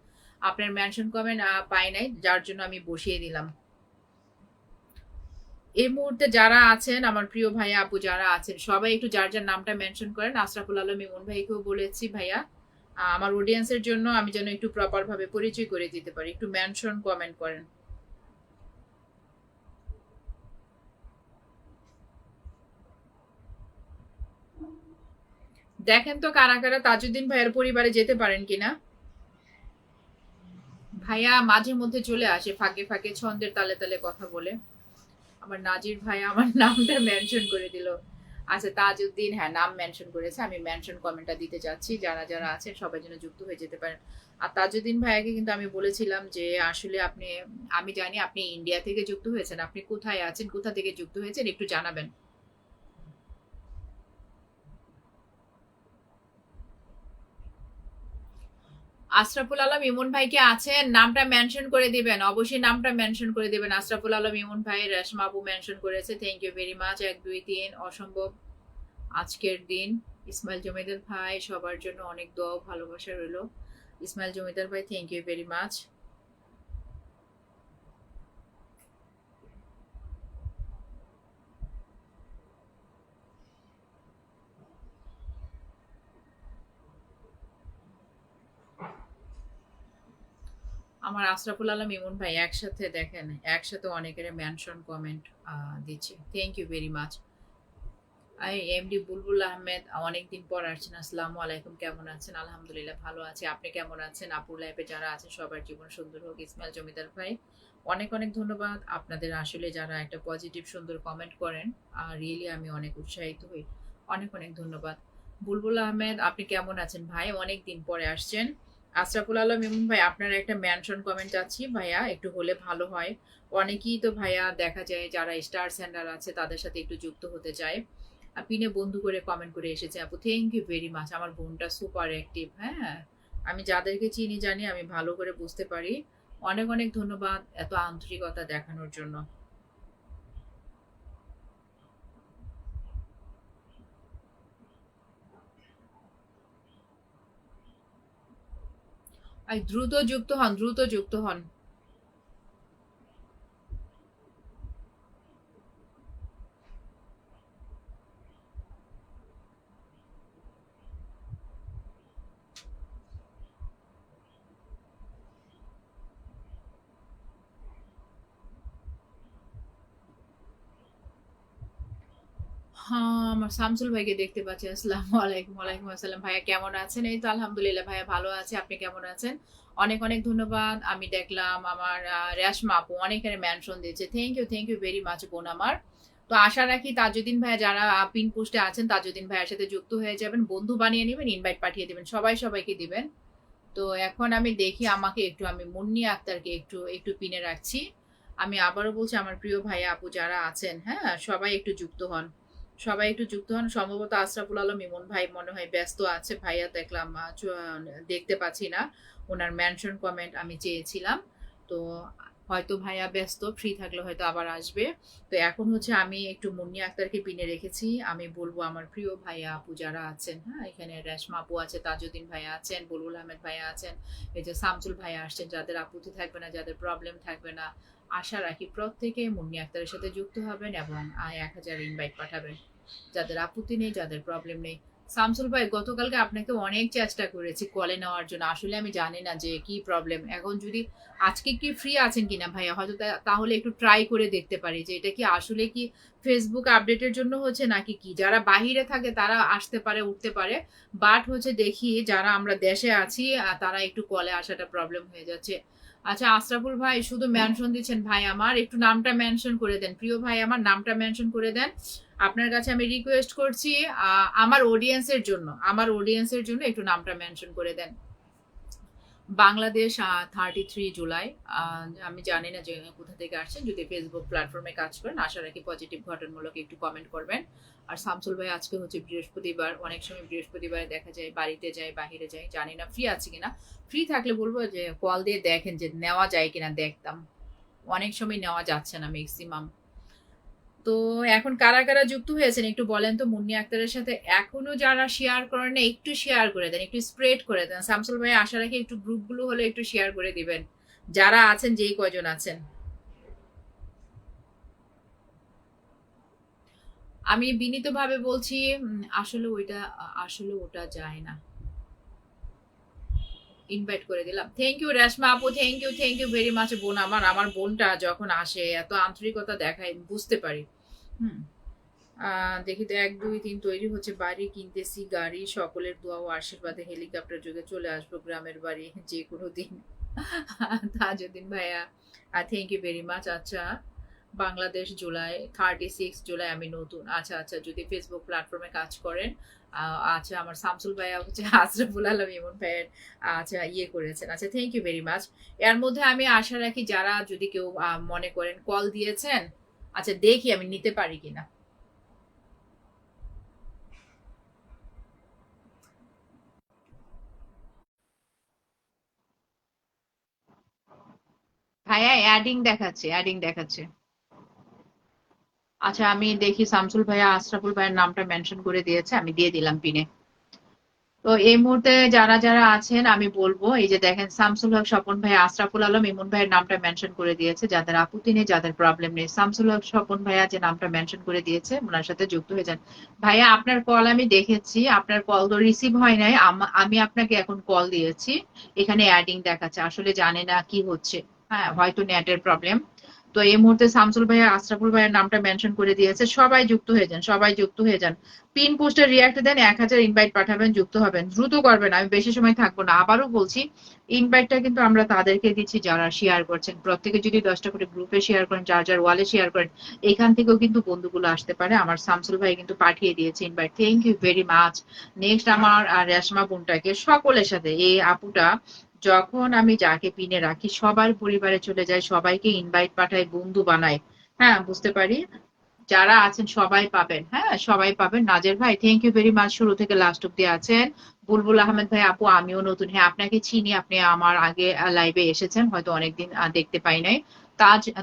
আপনার মেনশন কমেন্ট পাই নাই, যার জন্য আমি বসিয়ে দিলাম। এই মুহূর্তে যারা আছেন আমার প্রিয় ভাইয়া আপু যারা আছেন, সবাই একটু যার যার নামটা মেনশন করেন। আশরাফুল আলম ইমন ভাইকেও বলেছি, ভাইয়া আমার অডিয়েন্সের জন্য আমি যেন একটু প্রপার ভাবে পরিচয় করে দিতে পারি, একটু মেনশন কমেন্ট করেন। দেখেন তো কারা কারা তাজউদ্দিন ভাইয়ের পরিবারে যেতে পারেন কিনা। ভাইয়া মাঝে মধ্যে চলে আসে ফাঁকে ফাঁকে, ছন্দের তালে তালে কথা বলে। আমার নাজির ভাই আমার নামটা মেনশন করে দিল। আচ্ছা তাজউদ্দিন, হ্যাঁ নাম মেনশন করেছে, আমি মেনশন কমেন্টটা দিতে যাচ্ছি, যারা যারা আছেন সবাই যেন যুক্ত হয়ে যেতে পারেন। আর তাজউদ্দিন ভাইয়াকে কিন্তু আমি বলেছিলাম যে আসলে আপনি, আমি জানি আপনি ইন্ডিয়া থেকে যুক্ত হয়েছেন, আপনি কোথায় আছেন, কোথা থেকে যুক্ত হয়েছেন একটু জানাবেন। আশরাফুল আলম ইমন ভাইকে আছেন, নামটা মেনশন করে দিবেন, অবশ্যই নামটা মেনশন করে দিবেন। আশরাফুল আলম ইমন ভাই, রেশমা আপু মেনশন করেছে, থ্যাংক ইউ ভেরি মাচ। 1 2 3, অসম্ভব আজকের দিন। ইসমাইল জমিদার ভাই, সবার জন্য অনেক দোয়া ও ভালোবাসা রইলো। ইসমাইল জমিদার ভাই, থ্যাংক ইউ ভেরি মাচ। আমার আশরাফুল আলম ইমন ভাই একসাথে দেখেন, একসাথে অনেকের মেনশন কমেন্ট দিচ্ছে, thank you very much. MD Bulbul Ahmed, অনেকদিন পর আসছেন, আসসালামু আলাইকুম, কেমন আছেন? আলহামদুলিল্লাহ ভালো আছি, আপনি কেমন আছেন? আপুর লাইফে যারা আছেন সবার জীবন সুন্দর হোক। ইসমাইল জমিদার ভাই, অনেক অনেক ধন্যবাদ আপনাদের, আসলে যারা একটা পজিটিভ সুন্দর কমেন্ট করেন, রিয়েলি আমি অনেক উৎসাহিত হই, অনেক অনেক ধন্যবাদ। বুলবুল আহমেদ, আপনি কেমন আছেন ভাই? অনেক দিন পরে আসছেন। আশরাফুল আলম ইমন ভাই, আপনার একটা মেনশন কমেন্ট চাচ্ছি ভাইয়া, একটু হলে ভালো হয়। অনেকেই তো ভাইয়া দেখা যায় যারা স্টার সেন্টার আছে তাদের সাথে একটু যুক্ত হতে চায়, পিনে বন্ধু করে কমেন্ট করে এসেছে। আপু থ্যাংক ইউ ভেরি মাচ, আমার বোনটা সুপার অ্যাক্টিভ। হ্যাঁ, আমি যাদেরকে চিনি জানি, আমি ভালো করে বুঝতে পারি অনেক অনেক ধন্যবাদ এত আন্তরিকতা দেখানোর জন্য। আর দ্রুত যুক্ত হন, দ্রুত যুক্ত হন। হ্যাঁ, আমার শামসুল ভাইকে দেখতে পাচ্ছি। আসসালামু আলাইকুম। ওয়ালাইকুম আসসালাম। ভাইয়া কেমন আছেন? এই তো আলহামদুলিল্লাহ ভাইয়া ভালো আছি। আপনি কেমন আছেন? অনেক অনেক ধন্যবাদ। আমি দেখলাম আমার রেশমা আপু অনেকের মেনশন দিয়েছে। থ্যাংক ইউ ভেরি মাচ বোন আমার। তো আশা রাখি তাজুদ্দিন ভাইয়া যারা পিন পোস্টে আছেন তাজুদ্দিন ভাইয়ের সাথে যুক্ত হয়ে যাবেন, বন্ধু বানিয়ে নেবেন, ইনভাইট পাঠিয়ে দিবেন, সবাইকে দিবেন। তো এখন আমি দেখি আমাকে একটু, আমি মুন্নি আক্তারকে একটু একটু পিনে রাখছি। আমি আবারও বলছি আমার প্রিয় ভাইয়া আপু যারা আছেন, হ্যাঁ সবাই একটু যুক্ত হন, সবাই একটু যুক্ত হন। সম্ভবত আশরাফুল আলম ইমন ভাই মনে হয় ব্যস্ত আছে, ভাইয়া দেখলাম দেখতে পাচ্ছি না ওনার মেনশন কমেন্ট আমি চেয়েছিলাম। তো হয়তো ভাইয়া ব্যস্ত, ফ্রি থাকলে হয়তো আবার আসবে। তো এখন হচ্ছে আমি একটু মুন্নি আক্তারকে পিনে রেখেছি। আমি বলবো আমার প্রিয় ভাইয়া আপু যারা আছেন, হ্যাঁ এখানে রেশমা আপু আছে, তাজউদ্দিন ভাইয়া আছেন, বুলবুল আহমেদ ভাইয়া আছেন, এই যে শামসুল ভাইয়া আসছেন, যাদের আপত্তি থাকবে না, যাদের প্রবলেম থাকবে না, আশা রাখি প্রত্যেকে মুন্নি আক্তারের সাথে যুক্ত হবেন এবং 1000 ইনভাইট পাঠাবেন, যাদের আপত্তি নেই, যাদের প্রবলেম নেই। শামসুল ভাই গতকালকে আপনাকে অনেক চেষ্টা করেছি কলে নেওয়ার জন্য, আসলে আমি জানি না যে কি প্রবলেম। এখন যদি আজকে কি ফ্রি আছেন কিনা ভাইয়া, হয়তো তাহলে একটু ট্রাই করে দেখতে পারি যে এটা কি আসলে কি ফেসবুক আপডেটের জন্য হচ্ছে নাকি কি। যারা বাহিরে থাকে তারা আসতে পারে, উঠতে পারে, বাট হচ্ছে দেখি যারা আমরা দেশে আছি তারা একটু কলে আসাটা প্রবলেম হয়ে যাচ্ছে। আচ্ছা আশরাফুল ভাই শুধু মেনশন দিচ্ছেন, ভাই আমার একটু নামটা মেনশন করে দেন, প্রিয় ভাই আমার নামটা মেনশন করে দেন। আপনার কাছে আমি রিকোয়েস্ট করছি, আমার অডিয়েন্সের জন্য একটু নামটা মেনশন করে দেন। বাংলাদেশ 33 জুলাই। আমি জানি না যে কোথা থেকে আসছেন, যদি ফেসবুক প্ল্যাটফর্মে কাজ করেন আশা রাখি পজিটিভ ঘটনামূলক একটু কমেন্ট করবেন। আর শামসুল ভাই আজকে হচ্ছে বৃহস্পতিবার, অনেক সময় বৃহস্পতিবারে দেখা যায় বাড়িতে যাই, বাহিরে যাই, জানি না ফ্রি আছে কিনা। ফ্রি থাকলে বলবো যে কল দিয়ে দেখেন যে নেওয়া যায় কিনা, দেখতাম অনেক সময় নেওয়া যাচ্ছে না ম্যাক্সিমাম। তো এখন কারা কারা যুক্ত হয়েছেন একটু বলেন তো মুন্নি আক্তারের সাথে। এখনো যারা শেয়ার করেন না একটু শেয়ার করে দেন, একটু স্প্রেড করে দেন। শামসুল ভাই আশা রাখি একটু গ্রুপগুলো হলে একটু শেয়ার করে দিবেন, যারা আছেন যেই কয়জন আছেন। আমি বিনীতভাবে বলছি আসলে ওটা যায় না। ইনভাইট করে দিলাম। থ্যাংক ইউ রেশমা আপু, থ্যাংক ইউ ভেরি মাচ বোন আমার। আমার বোনটা যখন আসে এত আন্তরিকতা দেখায়, বুঝতে পারি। হুম। দেখি তো 1 2 3 তৈরি হচ্ছে, বাড়ি কিনতেছি, গাড়ি, সকলের দোয়া ও আশীর্বাদে হেলিকপ্টার যোগে চলে আসবো গ্রামের বাড়ি যে কোনো দিন। তাজউদ্দিন ভাইয়া থ্যাংক ইউ ভেরি মাচ। আচ্ছা বাংলাদেশ জুলাই 36 জুলাই আমি নতুন। আচ্ছা আচ্ছা, যদি ফেসবুক প্ল্যাটফর্মে কাজ করেন। আচ্ছা আমার শামসুল ভাইয়া হচ্ছে আশরাফুল আলম ইমন ভাইয়ের আচ্ছা ইয়ে করেছেন। আচ্ছা থ্যাংক ইউ ভেরি মাচ। এর মধ্যে আমি আশা রাখি যারা যদি কেউ মনে করেন কল দিয়েছেন, আচ্ছা দেখি আমি নিতে পারি কিনা। ভাইয়া অ্যাডিং দেখাচ্ছে। আচ্ছা আমি দেখি শামসুল ভাইয়া আশরাফুল ভাইয়ের নামটা মেনশন করে দিয়েছে, আমি দিয়ে দিলাম পিনে। তো এই মুহূর্তে যারা যারা আছেন আমি বলবো, এই যে দেখেন শামসুল হক, স্বপন ভাই, আশরাফুল আলম ইমন ভাইয়ের নামটা মেনশন করে দিয়েছে, যাদের আপত্তি নেই, যাদের প্রবলেম নেই। শামসুল হক স্বপন ভাইয়া যে নামটা মেনশন করে দিয়েছে ওনার সাথে যুক্ত হয়ে যান। ভাইয়া আপনার কল আমি দেখেছি, আপনার কল তো রিসিভ হয় নাই, আমি আপনাকে এখন কল দিয়েছি, এখানে অ্যাডিং দেখাচ্ছে, আসলে জানে না কি হচ্ছে। হ্যাঁ হয়তো নেটের প্রবলেম। তো এই মুহূর্তে শামসুল ভাইয়া আশরাফুল ভাইয়ের নামটা মেনশন করে দিয়েছে, সবাই যুক্ত হয়ে যান, সবাই যুক্ত হয়ে যান। পিন পোস্টে রিয়াক্ট দেন, 1000 ইনভাইট পাঠাবেন, যুক্ত হবেন, দ্রুত করবেন, আমি বেশি সময় থাকবো না। আবারও বলছি ইনভাইটটা কিন্তু আমরা তাদেরকে দিচ্ছি যারা শেয়ার করছেন, প্রত্যেকে যদি 10টা করে গ্রুপে শেয়ার করেন, যার যার ওয়ালে শেয়ার করেন, এখান থেকেও কিন্তু বন্ধুগুলো আসতে পারে। আমার শামসুল ভাই কিন্তু পাঠিয়ে দিয়েছে invite, thank you very much. Next আমার রেশমা বোনটাকে সকলের সাথে, এই আপুটা যখন আমি যাকে পিনে রাখি সবার পরিবারে চলে যায়, সবাইকে ইনভাইট পাঠায়, বন্ধু বানায়। হ্যাঁ বুঝতে পারি। যারা আছেন সবাই পাবেন, হ্যাঁ সবাই পাবেন। নাজের ভাই থ্যাংক ইউ ভেরি মাচ, শুরু থেকে লাস্ট অব্দি আছেন। বুলবুল আহমেদ ভাই, আপু আমিও নতুন, হ্যাঁ আপনাকে চিনি, আপনি আমার আগে লাইভে এসেছেন, হয়তো অনেকদিন দেখতে পাই নাই।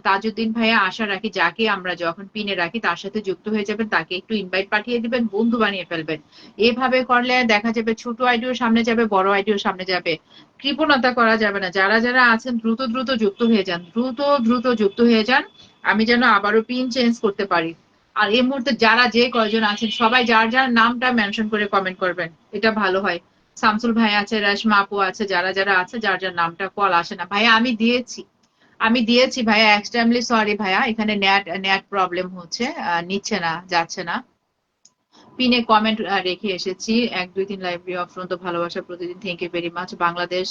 তাজউদ্দিন ভাইয়া, আশা রাখি যাকে আমরা যখন পিনে রাখি তার সাথে যুক্ত হয়ে যাবেন, তাকে একটু ইনভাইট পাঠিয়ে দিবেন, বন্ধু বানিয়ে ফেলবেন। এভাবে করলে দেখা যাবে ছোট আইডিও সামনে যাবে, বড় আইডিও সামনে যাবে। কৃপণতা করা যাবে না। যারা যারা আছেন দ্রুত দ্রুত যুক্ত হয়ে যান, দ্রুত দ্রুত যুক্ত হয়ে যান, আমি যেন আবারও পিন চেঞ্জ করতে পারি। আর এই মুহূর্তে যারা যে কয়জন আছেন সবাই যার যার নামটা মেনশন করে কমেন্ট করবেন, এটা ভালো হয়। শামসুল ভাই আছে, রেশমা আপু আছে, যারা যারা আছে যার যার নামটা কল আসে না ভাইয়া, আমি দিয়েছি ভাইয়া, এক্সট্রিমলি সরি ভাইয়া, এখানে নেট নেট প্রবলেম হচ্ছে, নিচ্ছে না, যাচ্ছে না। পিনে কমেন্ট রেখে এসেছি, 1 2 3 লাইব্রেরি অফ তো ভালোবাসা প্রতিদিন, thank you very much. Bangladesh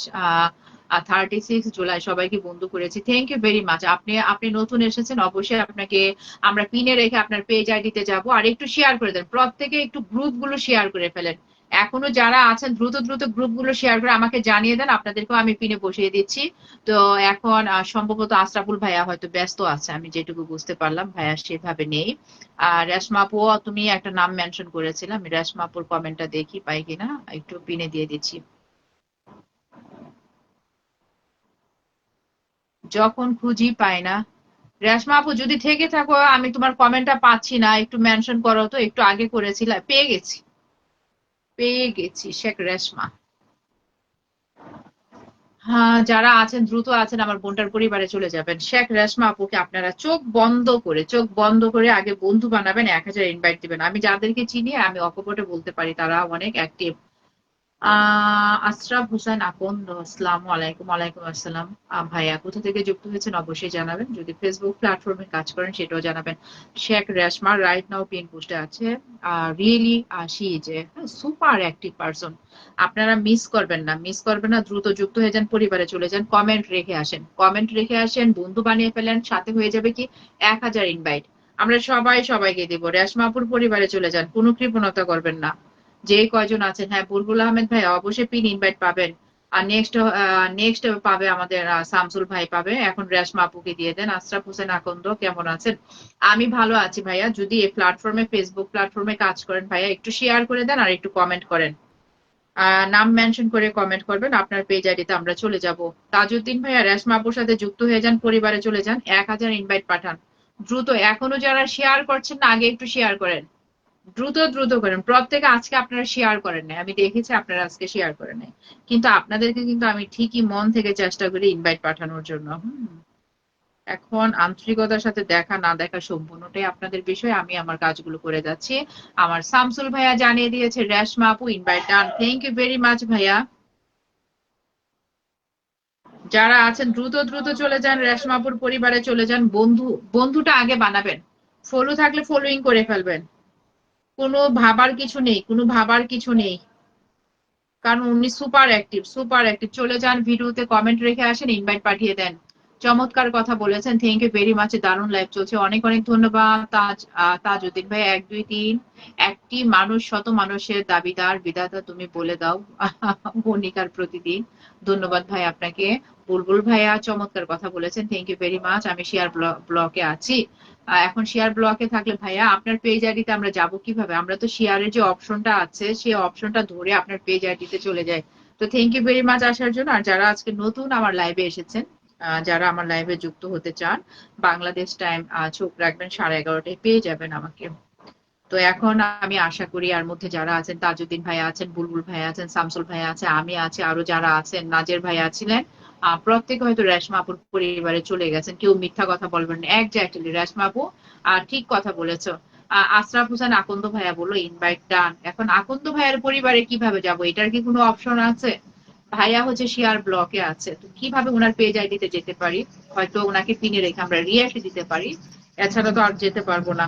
36 জুলাই সবাইকে বন্ধু করেছি, থ্যাংক ইউ ভেরি মাচ। আপনি আপনি নতুন এসেছেন, অবশ্যই আপনাকে আমরা পিনে রেখে আপনার পেজ আইডিতে যাব। আর একটু শেয়ার করে দেন, প্রত্যেকে একটু গ্রুপ গুলো শেয়ার করে ফেলেন। এখনো যারা আছেন দ্রুত দ্রুত গ্রুপ গুলো শেয়ার করে আমাকে জানিয়ে দেন, আপনাদেরকেও আমি পিনে বসিয়ে দিচ্ছি। তো এখন সম্ভবত আশরাফুল ভাইয়া হয়তো ব্যস্ত আছে, আমি যেটুকু বুঝতে পারলাম, ভাইয়া সেভাবে নেই। আর রেশমা আপু, তুমি একটা নাম মেনশন করেছিলাম, আমি রেশমা আপুর কমেন্টটা দেখি পাই কিনা, একটু পিনে দিয়ে দিচ্ছি। যখন খুঁজি পাই না। রেশমা আপু যদি থেকে থাকো, আমি তোমার কমেন্টটা পাচ্ছি না, একটু মেনশন করো তো, একটু আগে করেছিলাম, পেয়ে গেছি শেখ রেশমা। হ্যাঁ, যারা আছেন দ্রুত আছেন, আমার বোনটার পরিবারে চলে যাবেন। শেখ রেশমা আপুকে আপনারা চোখ বন্ধ করে আগে বন্ধু বানাবেন, 1000 ইনভাইট দিবেন। আমি যাদেরকে চিনি, আমি অকপটে বলতে পারি তারা অনেক অ্যাক্টিভ। আশরাফ হোসেন আকন্দ, আসসালামু আলাইকুম। ওয়ালাইকুম আসসালাম। ভাইয়া কোথা থেকে যুক্ত হয়েছেন অবশ্যই জানাবেন, যদি ফেসবুক প্ল্যাটফর্মে কাজ করেন সেটাও জানাবেন। Sheikh Reshma right now pin পোস্টে আছে। Really she is a super active person. আপনারা মিস করবেন না, দ্রুত যুক্ত হয়ে যান, পরিবারে চলে যান, কমেন্ট রেখে আসেন, বন্ধু বানিয়ে ফেলেন, সাথে হয়ে যাবে কি 1000 ইনভাইট। আমরা সবাই সবাইকে দিব। রেশমাপুর পরিবারে চলে যান, কোনো কৃপণতা করবেন না। যে কয়জন আছেন, হ্যাঁ বুলবুল আহমেদ ভাই অবশ্যই পিন ইনভাইট পাবেন। আর নেক্সট পাবে আমাদের শামসুল ভাই পাবে। এখন রেশমা আপুকে দিয়ে দেন। আশরাফ হোসেন আকন্দ, কেমন আছেন? আমি ভালো আছি ভাইয়া। যদি এই প্ল্যাটফর্মে, ফেসবুক প্ল্যাটফর্মে কাজ করেন ভাইয়া, একটু শেয়ার করে দেন আর একটু কমেন্ট করেন। নাম মেনশন করে কমেন্ট করবেন, আপনার পেজ আইডিতে আমরা চলে যাব। তাজউদ্দিন ভাইয়া, রেশমা আপুর সাথে যুক্ত হয়ে যান, পরিবারে চলে যান, 1000 ইনভাইট পাঠান দ্রুত। এখনো যারা শেয়ার করছেন না, আগে একটু শেয়ার করেন, দ্রুত দ্রুত করেন। প্রত্যেকে আজকে আপনারা শেয়ার করেন নাই, আমি দেখেছি আপনারা আজকে শেয়ার করেন নাই, কিন্তু আপনাদেরকে কিন্তু আমি ঠিকই মন থেকে চেষ্টা করি ইনভাইট পাঠানোর জন্য। এখন আন্তরিকতার সাথে দেখা না দেখা সম্পূর্ণটাই আপনাদের বিষয়, আমি আমার কাজগুলো করে যাচ্ছি। আমার শামসুল ভাইয়া জানিয়ে দিয়েছে রেশমা আপু invite done, thank you very much ভাইয়া। যারা আছেন দ্রুত দ্রুত চলে যান, রেশমাপুর পরিবারে চলে যান, বন্ধুটা আগে বানাবেন। ফলো থাকলে ফলোইং করে ফেলবেন, কোনো ভাবার কিছু নেই। কারণ উনি সুপার অ্যাক্টিভ। চলে যান, ভিডিওতে কমেন্ট রেখে আসেন, ইনভাইট পাঠিয়ে দেন। চমৎকার কথা বলেছেন, থ্যাংক ইউ ভেরি মাচ। দারুণ লাইভ চলছে, অনেক অনেক ধন্যবাদ। তাজউদ্দিন ভাই, 1 2 3, একটি মানুষ শত মানুষের দাবিদার, বিধাতা তুমি বলে দাও মনিকার প্রতিদিন। ধন্যবাদ ভাই আপনাকে। বুলবুল ভাইয়া চমৎকার কথা বলেছেন, থ্যাংক ইউ ভেরি মাচ। আমি শেয়ার ব্লকে আছি। এখন শেয়ার ব্লকে থাকলে ভাইয়া আপনার পেজ আইডিতে আমরা যাব কিভাবে? আমরা তো শেয়ারের যে অপশনটা আছে সেই অপশনটা ধরে আপনার পেজ আইডিতে চলে যায়। তো থ্যাংক ইউ ভেরি মাচ আসার জন্য। আর যারা আজকে নতুন আমার লাইভে এসেছেন, যারা আমার লাইভে যুক্ত হতে চান, বাংলাদেশ টাইম চোখ রাখবেন, 11:30টায় পেয়ে যাবেন আমাকে। তো এখন আমি আশা করি আর মধ্যে যারা আছেন, তাজউদ্দিন ভাই আছেন, বুলবুল ভাই আছেন, শামসুল ভাই আছে, আমি আছি, আরো যারা আছেন, নাজের ভাই আছিলেন, প্রত্যেকে হয়তো রেশমা আপুর পরিবারে চলে গেছেন। কেউ মিথ্যা কথা বলবেন না, একজাক্টলি রেশমা আপু ঠিক কথা বলেছো। আশরাফ হোসেন আকন্দ ভাইয়া বললো ইনভাইট ডান। এখন আকন্দ ভাইয়ের পরিবারে কিভাবে যাব, এটার কি কোনো অপশন আছে? ভাইয়া হচ্ছে শেয়ার ব্লকে আছে, তো কিভাবে ওনার পেজ আইডিতে যেতে পারি? হয়তো ওনাকে পিনে রেখে আমরা রিয়াক্ট দিতে পারি, এছাড়া তো আর যেতে পারবো না।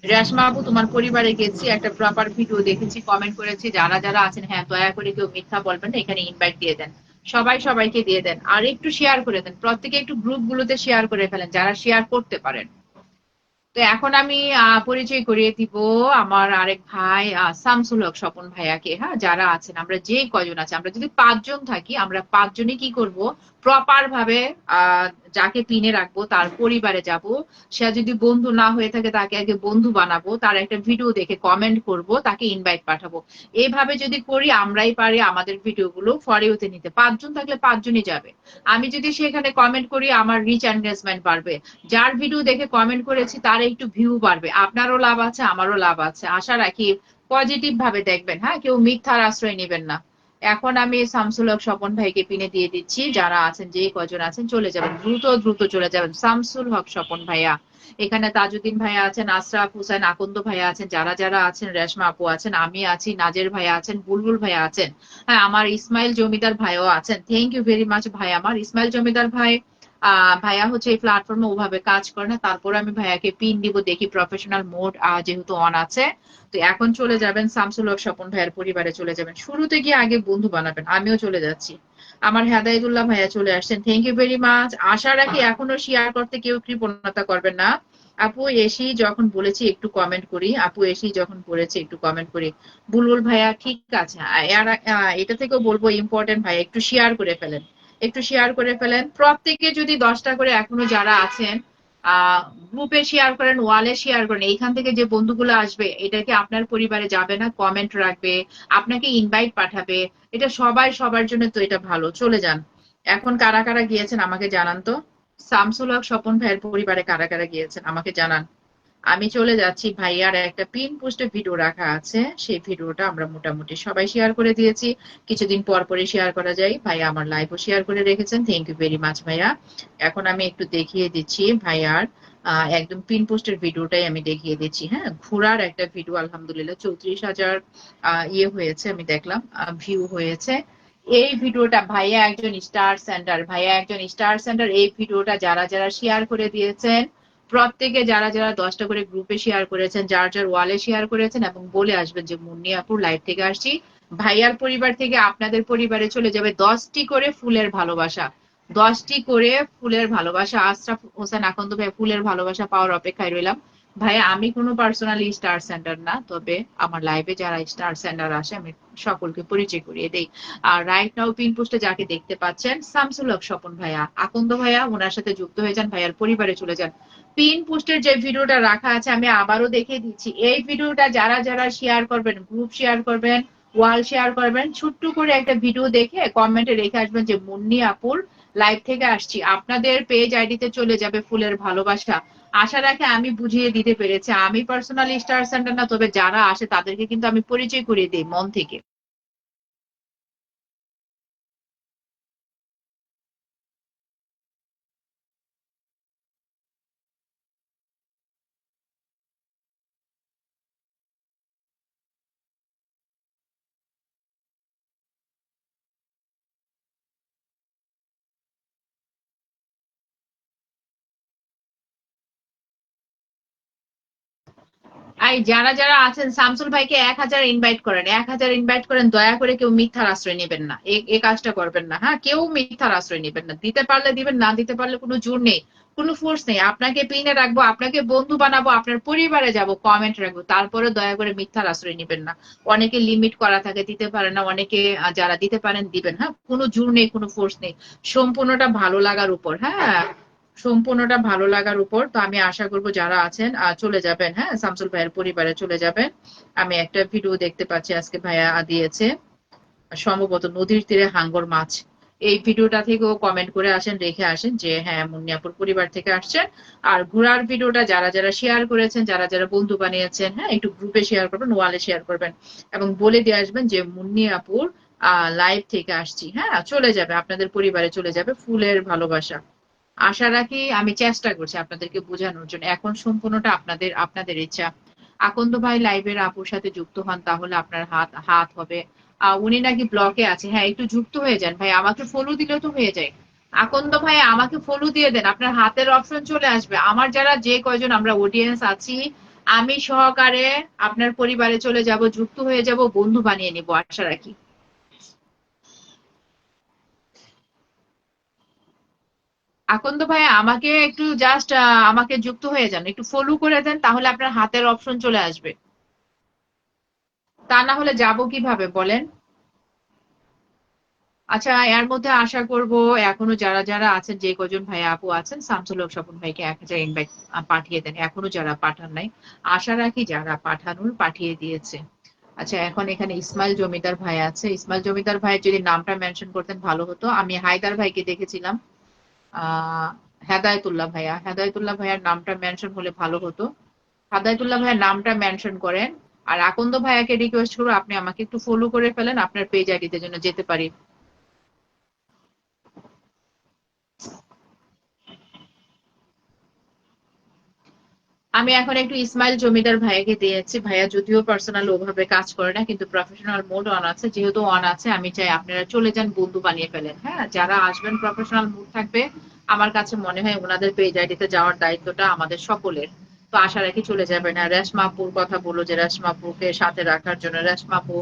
রেশমা আপু, তোমার পরিবারে গেছি, একটা প্রপার ভিডিও দেখেছি, কমেন্ট করেছি, যারা যারা আছেন, হ্যাঁ দয়া করে কেউ মিথ্যা বলবেন না, এখানে ইনভাইট দিয়ে দেন, সবাই সবাইকে দিয়ে দেন, আর একটু শেয়ার করে দেন, প্রত্যেকে একটু গ্রুপ গুলোতে শেয়ার করে ফেলেন যারা শেয়ার করতে পারেন। তো এখন আমি পরিচয় করিয়ে দিব আমার আরেক ভাই শামসুল হক স্বপন ভাইয়াকে। হ্যাঁ, যারা আছেন, আমরা যে কয়জন আছি, আমরা যদি 5 জন থাকি, আমরা 5 জনই কি করব, প্রপার ভাবে যাকে পিনে রাখবো তার পরিবারে যাব, সে যদি বন্ধু না হয়ে থাকে তাকে আগে বন্ধু বানাবো, তার একটা ভিডিও দেখে কমেন্ট করব, তাকে ইনভাইট পাঠাবো। এইভাবে যদি করি আমরাই পারি আমাদের ভিডিওগুলো ফর ইউতে নিতে। 5 জন থাকলে 5 জনই যাবে। আমি যদি সেখানে কমেন্ট করি আমার রিচ এনগেজমেন্ট বাড়বে, যার ভিডিও দেখে কমেন্ট করেছি তার একটু ভিউ বাড়বে, আপনারও লাভ আছে আমারও লাভ আছে। আশা রাখি পজিটিভ ভাবে দেখবেন, হ্যাঁ, কেউ মিথ্যার আশ্রয় নেবেন না। এখন আমি শামসুল হক স্বপন ভাইকে পিনে দিয়ে দিচ্ছি, যারা আছেন যে কজন আছেন চলে যাবেন, দ্রুত দ্রুত চলে যাবেন। শামসুল হক স্বপন ভাইয়া, এখানে তাজউদ্দিন ভাইয়া আছেন, আশরাফ হুসেন আকন্দ ভাইয়া আছেন, যারা যারা আছেন, রেশমা আপু আছেন, আমি আছি, নাজের ভাইয়া আছেন, বুলবুল ভাইয়া আছেন, হ্যাঁ, আমার ইসমাইল জমিদার ভাইও আছেন। থ্যাংক ইউ ভেরি মাচ ভাই। আমার ইসমাইল জমিদার ভাই, ভাইয়া হচ্ছে এই প্ল্যাটফর্মে ওভাবে কাজ করে না, তারপরে আমি ভাইয়াকে পিন দিব, দেখি প্রফেশনাল মোড যেহেতু অন আছে। তো এখন চলে যাবেন শামসুল হক স্বপন ভাইয়ের পরিবারে চলে যাবেন, শুরুতে গিয়ে আগে বন্ধু বানাবেন। আমিও চলে যাচ্ছি, আমার হেদায়েতুল্লাহ ভাইয়া চলে আসছেন, থ্যাংক ইউ ভেরি মাচ। আশা রাখি এখনো শেয়ার করতে কেউ কৃপণতা করবেন না। আপু এসি যখন বলেছি একটু কমেন্ট করি, আপু এসি যখন বলেছে একটু কমেন্ট করি। বুলবুল ভাইয়া ঠিক আছে, এটা থেকেও বলবো ইম্পর্টেন্ট ভাইয়া একটু শেয়ার করে ফেলেন, একটু শেয়ার করে ফেলেন। প্রত্যেকে যদি 10টা করে এখনো যারা আছেন গ্রুপে শেয়ার করেন, ওয়ালে শেয়ার করেন, এইখান থেকে যে বন্ধুগুলো আসবে এটা কি আপনার পরিবারে যাবে না, কমেন্ট রাখবে, আপনাকে ইনভাইট পাঠাবে, এটা সবাই সবার জন্য তো এটা ভালো। চলে যান। এখন কারা কারা গিয়েছেন আমাকে জানান তো, শামসুল হক স্বপন ভাইয়ের পরিবারে কারা কারা গিয়েছেন আমাকে জানান। আমি চলে যাচ্ছি, ভাইয়ার একটা পিন পোস্টে ভিডিও রাখা আছে, সেই ভিডিওটা আমরা মোটামুটি সবাই শেয়ার করে দিয়েছি, কিছুদিন পর পরে শেয়ার করা যায়। ভাইয়া আমার লাইভও শেয়ার করে রেখেছেন, থ্যাংক ইউ ভেরি মাচ ভাইয়া। এখন আমি একটু দেখিয়ে দিচ্ছি ভাইয়ার একদম পিন পোস্টের ভিডিওটাই আমি দেখিয়ে দিচ্ছি। হ্যাঁ, ঘোড়ার একটা ভিডিও, আলহামদুলিল্লাহ 34,000 ইয়ে হয়েছে, আমি দেখলাম ভিউ হয়েছে। এই ভিডিওটা ভাইয়া একজন স্টার সেন্টার, ভাইয়া একজন স্টার সেন্টার। এই ভিডিওটা যারা যারা শেয়ার করে দিয়েছেন, প্রত্যেকে যারা যারা 10টা করে গ্রুপে শেয়ার করেছেন, যার যার ওয়ালে শেয়ার করেছেন, এবং বলে আসবেন যে মুন্নি আপুর লাইভ থেকে আসছি, ভাইয়ার পরিবার থেকে আপনাদের পরিবারে চলে যাবে 10টি করে ফুলের ভালোবাসা, 10টি করে ফুলের ভালোবাসা। আশরাফ হোসেন আকন্দ ভাই, ফুলের ভালোবাসা পাওয়ার অপেক্ষায় রইলাম। ভাইয়া আমি কোনো পার্সোনালি স্টার সেন্টার না, তবে আমার লাইভে যারা স্টার সেন্টার আসে আমি সকলকে পরিচয় করিয়ে দেই। আর রাইট নাও পিন পোস্টে যাকে দেখতে পাচ্ছেন শামসুল হক স্বপন ভাইয়া, আকন্দ ভাইয়া, ওনার সাথে যুক্ত হয়ে যান, ভাইয়ার পরিবারে চলে যান। পিন পোস্টের যে ভিডিওটা রাখা আছে আমি আবারও দেখিয়ে দিচ্ছি, এই ভিডিওটা যারা যারা শেয়ার করবেন, গ্রুপ শেয়ার করবেন, ওয়াল শেয়ার করবেন, ছোট্ট করে একটা ভিডিও দেখে কমেন্টে রেখে আসবেন যে মুন্নি আপুর লাইভ থেকে আসছি, আপনাদের পেজ আইডিতে চলে যাবে ফুলের ভালোবাসা। আশা রাখি আমি বুঝিয়ে দিতে পেরেছি। আমি পার্সোনালি স্টার সেন্টার না, তবে যারা আসে তাদেরকে কিন্তু আমি পরিচয় করিয়ে দিই মন থেকে। এই যারা যারা আছেন শামসুল ভাইকে 1,000 ইনভাইট করেন, 1,000 ইনভাইট করেন, দয়া করে কেউ মিথ্যার আশ্রয় নেবেন না, এই কাজটা করবেন না। হ্যাঁ, কেউ মিথ্যার আশ্রয় নেবেন না, দিতে পারলে দিবেন, না দিতে পারলে কোনো জোর নেই, কোনো ফোর্স নেই। আপনাকে পিনে রাখবো, আপনাকে বন্ধু বানাবো, আপনার পরিবারে যাব, কমেন্ট রাখবো, তারপরে দয়া করে মিথ্যার আশ্রয় নেবেন না। অনেকে লিমিট করা থাকে, দিতে পারে না, অনেকে যারা দিতে পারেন দিবেন। হ্যাঁ, কোনো জোর নেই, কোনো ফোর্স নেই, সম্পূর্ণটা ভালো লাগার উপর। হ্যাঁ, সম্পূর্ণটা ভালো লাগার উপর। তো আমি আশা করবো যারা আছেন চলে যাবেন, হ্যাঁ, শামসুল ভাইয়ের পরিবারে চলে যাবেন। আমি একটা ভিডিও দেখতে পাচ্ছি আজকে ভাইয়া দিয়েছে, সম্ভবত নদীর তীরে হাঙ্গর মাছ। এই ভিডিওটা থেকেও কমেন্ট করে আসেন, রেখে আসেন যে হ্যাঁ মুন্নিয়াপুর পরিবার থেকে আসছেন। আর ঘোড়ার ভিডিওটা যারা যারা শেয়ার করেছেন, যারা যারা বন্ধু বানিয়েছেন, হ্যাঁ, একটু গ্রুপে শেয়ার করবেন, ওয়ালে শেয়ার করবেন, এবং বলে দিয়ে আসবেন যে মুন্নিয়াপুর লাইভ থেকে আসছি। হ্যাঁ, চলে যাবে, আপনাদের পরিবারে চলে যাবে ফুলের ভালোবাসা। আশা রাখি আমি চেষ্টা করছি আপনাদেরকে বোঝানোর জন্য, এখন সম্পূর্ণটা আপনাদের আপনাদের ইচ্ছা। আকন্দ ভাই লাইভের আপুর সাথে যুক্ত হন, তাহলে আপনার হাত হাত হবে। উনি নাকি ব্লকে আছে, হ্যাঁ, একটু যুক্ত হয়ে যান ভাই, আমাকে ফলো দিলেও তো হয়ে যায়। আকন্দ ভাই আমাকে ফলো দিয়ে দেন, আপনার হাতের অপশন চলে আসবে। আমার যারা যে কয়জন আমরা অডিয়েন্স আছি, আমি সহকারে আপনার পরিবারে চলে যাব, যুক্ত হয়ে যাব, বন্ধু বানিয়ে নিব, আশা রাখি। আকন্দ ভাই আমাকে একটু জাস্ট আমাকে যুক্ত হয়ে যান, একটু ফলো করে দেন, তাহলে আপনার হাতের অপশন চলে আসবে। তা না হলে যাব কিভাবে বলেন? আচ্ছা, এর মধ্যে আশা করব এখনো যারা যারা আছেন, যে কজন ভাই আপু আছেন, শামসুল হক স্বপন ভাইকে 1,000 ইনভাইট পাঠিয়ে দেন। এখনো যারা পাঠান নাই, আশা রাখি যারা পাঠানোর পাঠিয়ে দিয়েছে। আচ্ছা, এখন এখানে ইসমাইল জমিদার ভাই আছে। ইসমাইল জমিদার ভাইয়ের যদি নামটা মেনশন করতেন ভালো হতো। আমি হায়দার ভাইকে দেখেছিলাম। আহ হেদায়েতুল্লাহ ভাইয়া, হেদায়েতুল্লাহ ভাইয়ার নামটা মেনশন হলে ভালো হতো। হেদায়েতুল্লাহ ভাইয়ার নামটা মেনশন করেন। আর আকন্দ ভাইয়াকে রিকোয়েস্ট করবো আপনি আমাকে একটু ফলো করে ফেলেন, আপনার পেজ আইডিতে যেন যেতে পারি। আমি এখন একটু ইসমাইল জমিদার ভাইয়াকে দিয়েছি। ভাইয়া যদিও পার্সোনাল ওভাবে কাজ করে না, কিন্তু প্রফেশনাল মোড অন আছে। যেহেতু অন আছে, আমি চাই আপনারা চলে যান, বন্ধু বানিয়ে ফেলেন। হ্যাঁ, যারা আসবেন প্রফেশনাল মুড থাকবে। আমার কাছে মনে হয় ওনাদের পেজ আইডিতে যাওয়ার দায়িত্বটা আমাদের সকলের। তো আশা রাখি চলে যাবেন। আর রেশমাপুর কথা বলো যে রেশমাপুকে সাথে রাখার জন্য, রেশমাপু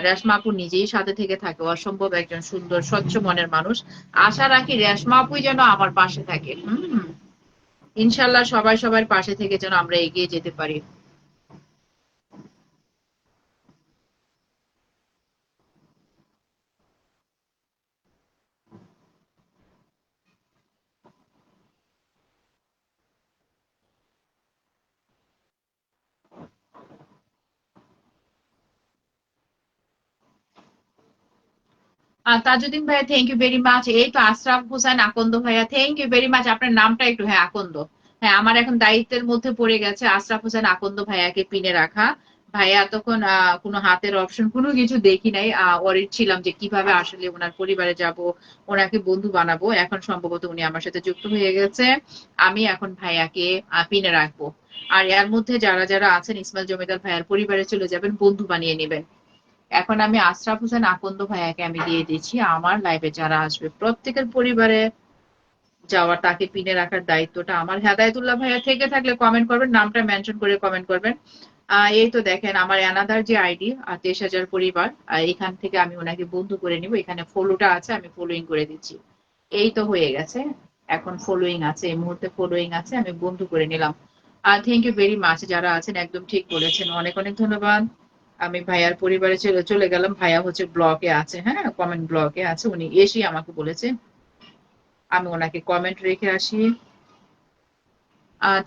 রেশমাপু নিজেই সাথে থেকে থাকে, অসম্ভব একজন সুন্দর স্বচ্ছ মনের মানুষ। আশা রাখি রেশমাপুই যেন আমার পাশে থাকে। ইনশাল্লাহ সবাই সবার পাশে থেকে যেন আমরা এগিয়ে যেতে পারি। তাজুদ্দিন ভাইয়া, থ্যাংক ইউ ভেরি মাচ। এই তো আশরাফ হোসেন আকন্দ ভাইয়া, থ্যাংক ইউ ভেরি মাচ। আপনার নামটা একটু, হ্যাঁ আকন্দ। হ্যাঁ, আমার এখন দায়িত্বের মধ্যে পড়ে গেছে আশরাফ হোসেন আকন্দ ভাইয়াকে পিনে রাখা। ভাইয়া তখন কোনো হাতের অপশন কোনো কিছু দেখি নাই। ওরিড ছিলাম যে কিভাবে আসলে ওনার পরিবারে যাব, ওনাকে বন্ধু বানাবো। এখন সম্ভবত উনি আমার সাথে যুক্ত হয়ে গেছে। আমি এখন ভাইয়াকে পিনে রাখবো। আর এর মধ্যে যারা যারা আছেন, ইসমাইল জমিদার ভাইয়ার পরিবারে চলে যাবেন, বন্ধু বানিয়ে নেবেন। এখন আমি আশরাফ হোসেন আকন্দ ভাইয়াকে আমি দিয়ে দিচ্ছি। আমার লাইভে যারা আসবে প্রত্যেকের পরিবারে যাওয়া, তাকে পিনে রাখার দায়িত্বটা আমার। হেদায়েতুল্লাহ ভাইয়া থেকে থাকলে কমেন্ট করবেন, নামটা মেনশন করে কমেন্ট করবেন। এই তো দেখেন আমার অ্যানাদার যে আইডি 23,000 পরিবার, এখান থেকে আমি ওনাকে বন্ধু করে নিব। এখানে ফলোটা আছে, আমি ফলোইং করে দিচ্ছি। এই তো হয়ে গেছে। এখন ফলোইং আছে, এই মুহূর্তে ফলোইং আছে, আমি বন্ধু করে নিলাম। থ্যাংক ইউ ভেরি মাচ যারা আছেন, একদম ঠিক বলেছেন, অনেক অনেক ধন্যবাদ। আমি ভাইয়ার পরিবারে চলে চলে গেলাম। ভাইয়া হচ্ছে ব্লকে আছে, হ্যাঁ কমেন্ট ব্লকে আছে, উনি এসেই আমাকে বলেছে। আমি ওনাকে কমেন্ট রেখে আসি।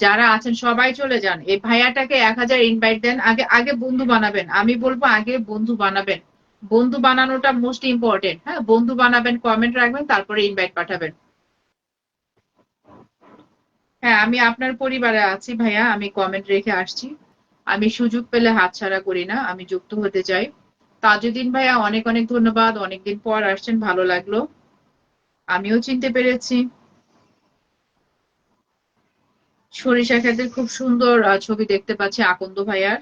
যারা আছেন সবাই চলে যান, এই ভাইয়াটাকে 1,000 ইনভাইট দেন। আগে আগে বন্ধু বানাবেন, আমি বলবো আগে বন্ধু বানাবেন। বন্ধু বানানোটা মোস্ট ইম্পর্টেন্ট। হ্যাঁ, বন্ধু বানাবেন, কমেন্ট রাখবেন, তারপরে ইনভাইট পাঠাবেন। হ্যাঁ, আমি আপনার পরিবারে আছি ভাইয়া, আমি কমেন্ট রেখে আসছি। আমি সুযোগ পেলে হাতছাড়া করি না, আমি যুক্ত হতে চাই। তাজুদ্দিন ভাইয়া, অনেক অনেক ধন্যবাদ, অনেকদিন পর আসছেন, ভালো লাগলো। আমিও চিনতে পেরেছি। সরিষা ক্ষেতের খুব সুন্দর ছবি দেখতে পাচ্ছি আকন্দ ভাইয়ার।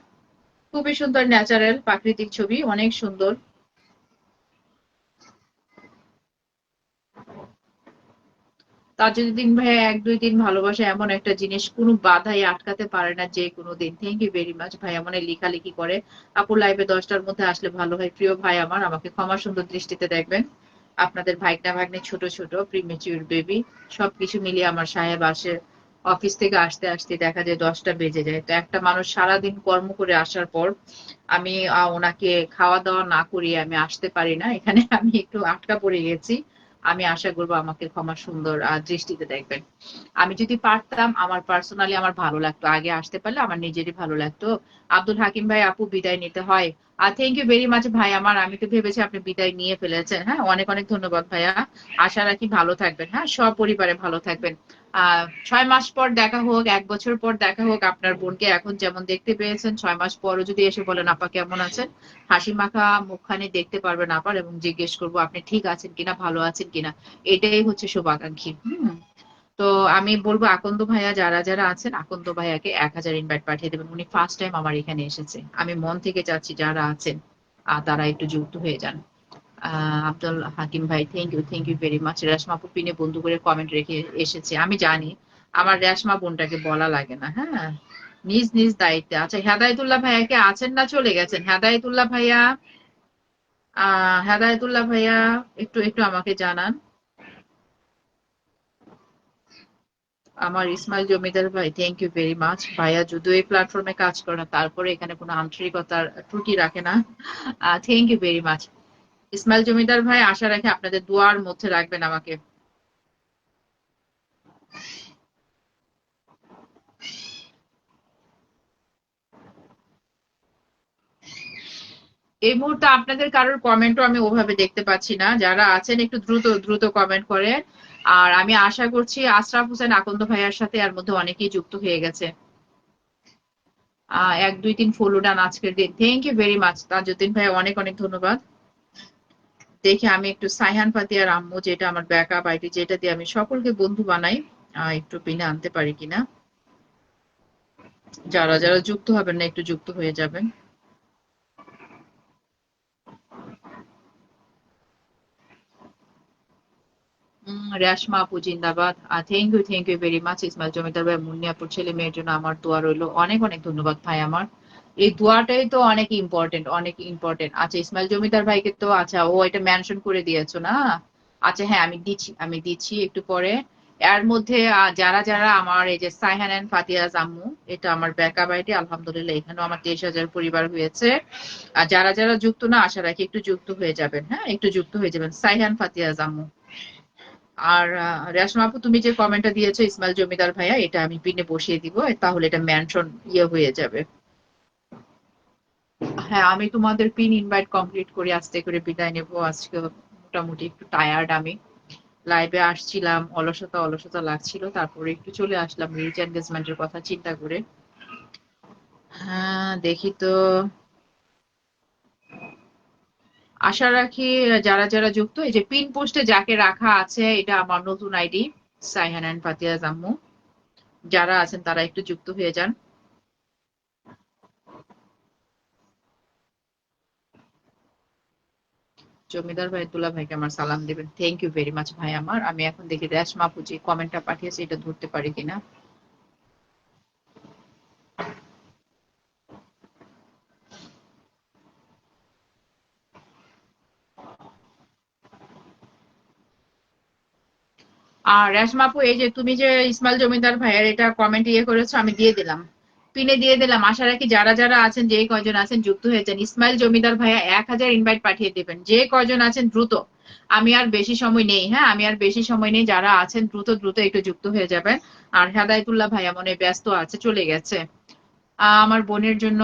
খুবই সুন্দর, ন্যাচারাল প্রাকৃতিক ছবি, অনেক সুন্দর। তাজুদ্দিন ভাইয়া, 1-2 দিন ভালোবাসা এমন একটা জিনিস, কোনো বাধাই আটকাতে পারে না যে কোনো দিন। থ্যাংক ইউ ভেরি মাচ ভাইয়া, মনে লেখালেখি করে। আপু লাইভে 10টার মধ্যে আসলে ভালো হয়। প্রিয় ভাই আমার, আমাকে ক্ষমা সুন্দর দৃষ্টিতে দেখবেন। আপনাদের ভাইগনা ভাগ্নে ছোট ছোট প্রিমেচিউর বেবি, সবকিছু মিলিয়ে আমার সাহেব আসে অফিস থেকে আসতে আসতে দেখা যায় 10টা বেজে যায়। তো একটা মানুষ সারাদিন কর্ম করে আসার পর আমি ওনাকে খাওয়া দাওয়া না করিয়ে আমি আসতে পারি না এখানে। আমি একটু আটকা পড়ে গেছি। আমি আশা করবো আমাকে ক্ষমা সুন্দর দৃষ্টিতে দেখবেন। আমি যদি পারতাম, আমার পার্সোনালি আমার ভালো লাগতো, আগে আসতে পারলে আমার নিজেরই ভালো লাগতো। আব্দুল হাকিম ভাই, আপু বিদায় নিতে হয়। থ্যাংক ইউ ভেরি মাচ ভাই আমার, আমি তো ভেবেছি আপনি বিদায় নিয়ে ফেলেছেন। হ্যাঁ, অনেক অনেক ধন্যবাদ ভাইয়া। আশা রাখি ভালো থাকবেন, হ্যাঁ সপরিবারে ভালো থাকবেন। 6 মাস পর দেখা হোক, 1 বছর পর দেখা হোক। আপনার বোনকে এখন যেমন দেখতে পেয়েছেন, 6 মাস পরও যদি এসে বলেন আপা কেমন আছেন, হাসি মাখা মুখখানি দেখতে পারবেন আপার, এবং জিজ্ঞেস করবো আপনি ঠিক আছেন কিনা, ভালো আছেন কিনা। এটাই হচ্ছে শুভাকাঙ্ক্ষী। তো আমি বলবো আকন্দ ভাইয়া, যারা যারা আছেন আকন্দ ভাইয়াকে 1,000 ইনভাইট পাঠিয়ে দেবেন। উনি ফার্স্ট টাইম আমার এখানে এসেছে। আমি মন থেকে চাচ্ছি যারা আছেন তারা একটু যুক্ত হয়ে যান। আব্দুল হাকিম ভাই, thank you very much. Reshma আপু পিনে বন্ধু করে কমেন্ট রেখে এসেছে, আমি জানি। আমার রেশমা বোনটাকে বলা লাগে না, হ্যাঁ নিজ নিজ দায়িত্বে। আচ্ছা, হেদায়েতুল্লাহ ভাইয়াকে আছেন না চলে গেছেন? হেদায়েতুল্লাহ ভাইয়া, হেদায়েতুল্লাহ ভাইয়া, একটু একটু আমাকে জানান। আমার ইসমাইল জমিদার ভাই, থ্যাংক ইউ ভেরি মাচ। ভাইয়া যদিও এই প্ল্যাটফর্মে কাজ করে না, তারপরে এখানে কোনো আন্তরিকতার ত্রুটি রাখে না। Thank you very much. Ismail Zamindar ভাই, আশা রাখি আপনাদের দোয়ার মধ্যে রাখবেন আমাকে। এই মুহূর্তে আপনাদের কারোর কমেন্টও আমি ওভাবে দেখতে পাচ্ছি না। যারা আছেন একটু দ্রুত দ্রুত কমেন্ট করে। আর আমি আশা করছি আশরাফ হোসেন আকন্দ ভাইয়ার সাথে এর মধ্যে অনেকেই যুক্ত হয়ে গেছে। 1 2 3 ফলো ডান আজকের দিন। Thank you very much Tajuddin ভাই, অনেক অনেক ধন্যবাদ। দেখি আমি একটু সাইহান ফাতিয়ার আম্মু, যেটা আমার ব্যাকআপ আইডি, যেটা দিয়ে আমি সকলকে বন্ধু বানাই, একটু পিনে আনতে পারি কিনা। যারা যারা যুক্ত হবেন না একটু যুক্ত হয়ে যাবেন। রেশমা আপু জিন্দাবাদ। Thank you very much Ismail Zamindar ভাই। মুন্নিয়াপুর ছেলে মেয়ের জন্য আমার দোয়া রইলো। অনেক অনেক ধন্যবাদ ভাই আমার। এই দোয়াটাই তো অনেক ইম্পর্টেন্ট, অনেক ইম্পর্টেন্ট। আচ্ছা, ইসমাইল জমিদার ভাইকে তো, আচ্ছা ও এটা মেনশন করে দিয়েছো না? আচ্ছা হ্যাঁ, আমি দিচ্ছি একটু পরে। এর মধ্যে যারা যারা আমার এই যে সাইহান এন্ড ফাতিয়াজ আম্মু, এটা আমার ব্যাকআপ আইডি। আলহামদুলিল্লাহ এখানেও আমার 23,000 পরিবার হয়েছে। আর যারা যারা যুক্ত না, আশা রাখি একটু যুক্ত হয়ে যাবেন। হ্যাঁ, একটু যুক্ত হয়ে যাবেন সাইহান ফাতিয়াজ আম্মু। আর রেশমা আপু, তুমি যে কমেন্টটা দিয়েছো ইসমাইল জমিদার ভাইয়া, এটা আমি পিনে বসিয়ে দিব, তাহলে এটা মেনশন হয়ে যাবে। হ্যাঁ, আমি তোমাদের পিন ইনভাইট কমপ্লিট করে আস্তে করে বিদায় নেবো। আজকে মোটামুটি একটু টায়ার্ড আমি। লাইভে আসছিলাম, অলসতা অলসতা লাগছিল, তারপরে একটু চলে আসলাম রিচ এনগেজমেন্টের কথা চিন্তা করে। হ্যাঁ, দেখি তো। আশা রাখি যারা যারা যুক্ত, এই যে পিন পোস্টে যাকে রাখা আছে, এটা আমার নতুন আইডি, সাইহান এন্ড ফাতিয়া জাম্মু। যারা আছেন তারা একটু যুক্ত হয়ে যান। জমিদার ভাই, দুলা ভাইকে আমার সালাম দিবেন। থ্যাংক ইউ ভেরি মাচ ভাই আমার। আমি এখন দেখি রেশমা আপু যে কমেন্টটা পাঠিয়েছে এটা ধরতে পারি কিনা। আর রেশমা আপু, এই যে তুমি যে ইসমাইল জমিদার ভাইয়ের এটা কমেন্ট করেছো, আমি দিয়ে দিলাম, পিনে দিয়ে দিলাম। আশা রাখি যারা যারা আছেন, যে কয়জন আছেন যুক্ত হয়েছেন, ইসমাইল জমিদার ভাইয়া 1,000 ইনভাইট পাঠিয়ে দেবেন, যে কয়জন আছেন দ্রুত। আমি আর বেশি সময় নেই, হ্যাঁ আমি আর বেশি সময় নেই। যারা আছেন দ্রুত দ্রুত একটু যুক্ত হয়ে যাবেন। আর হেদায়তুল্লাহ ভাইয়া মনে হয় ব্যস্ত আছে, চলে গেছে। আমার বোনের জন্য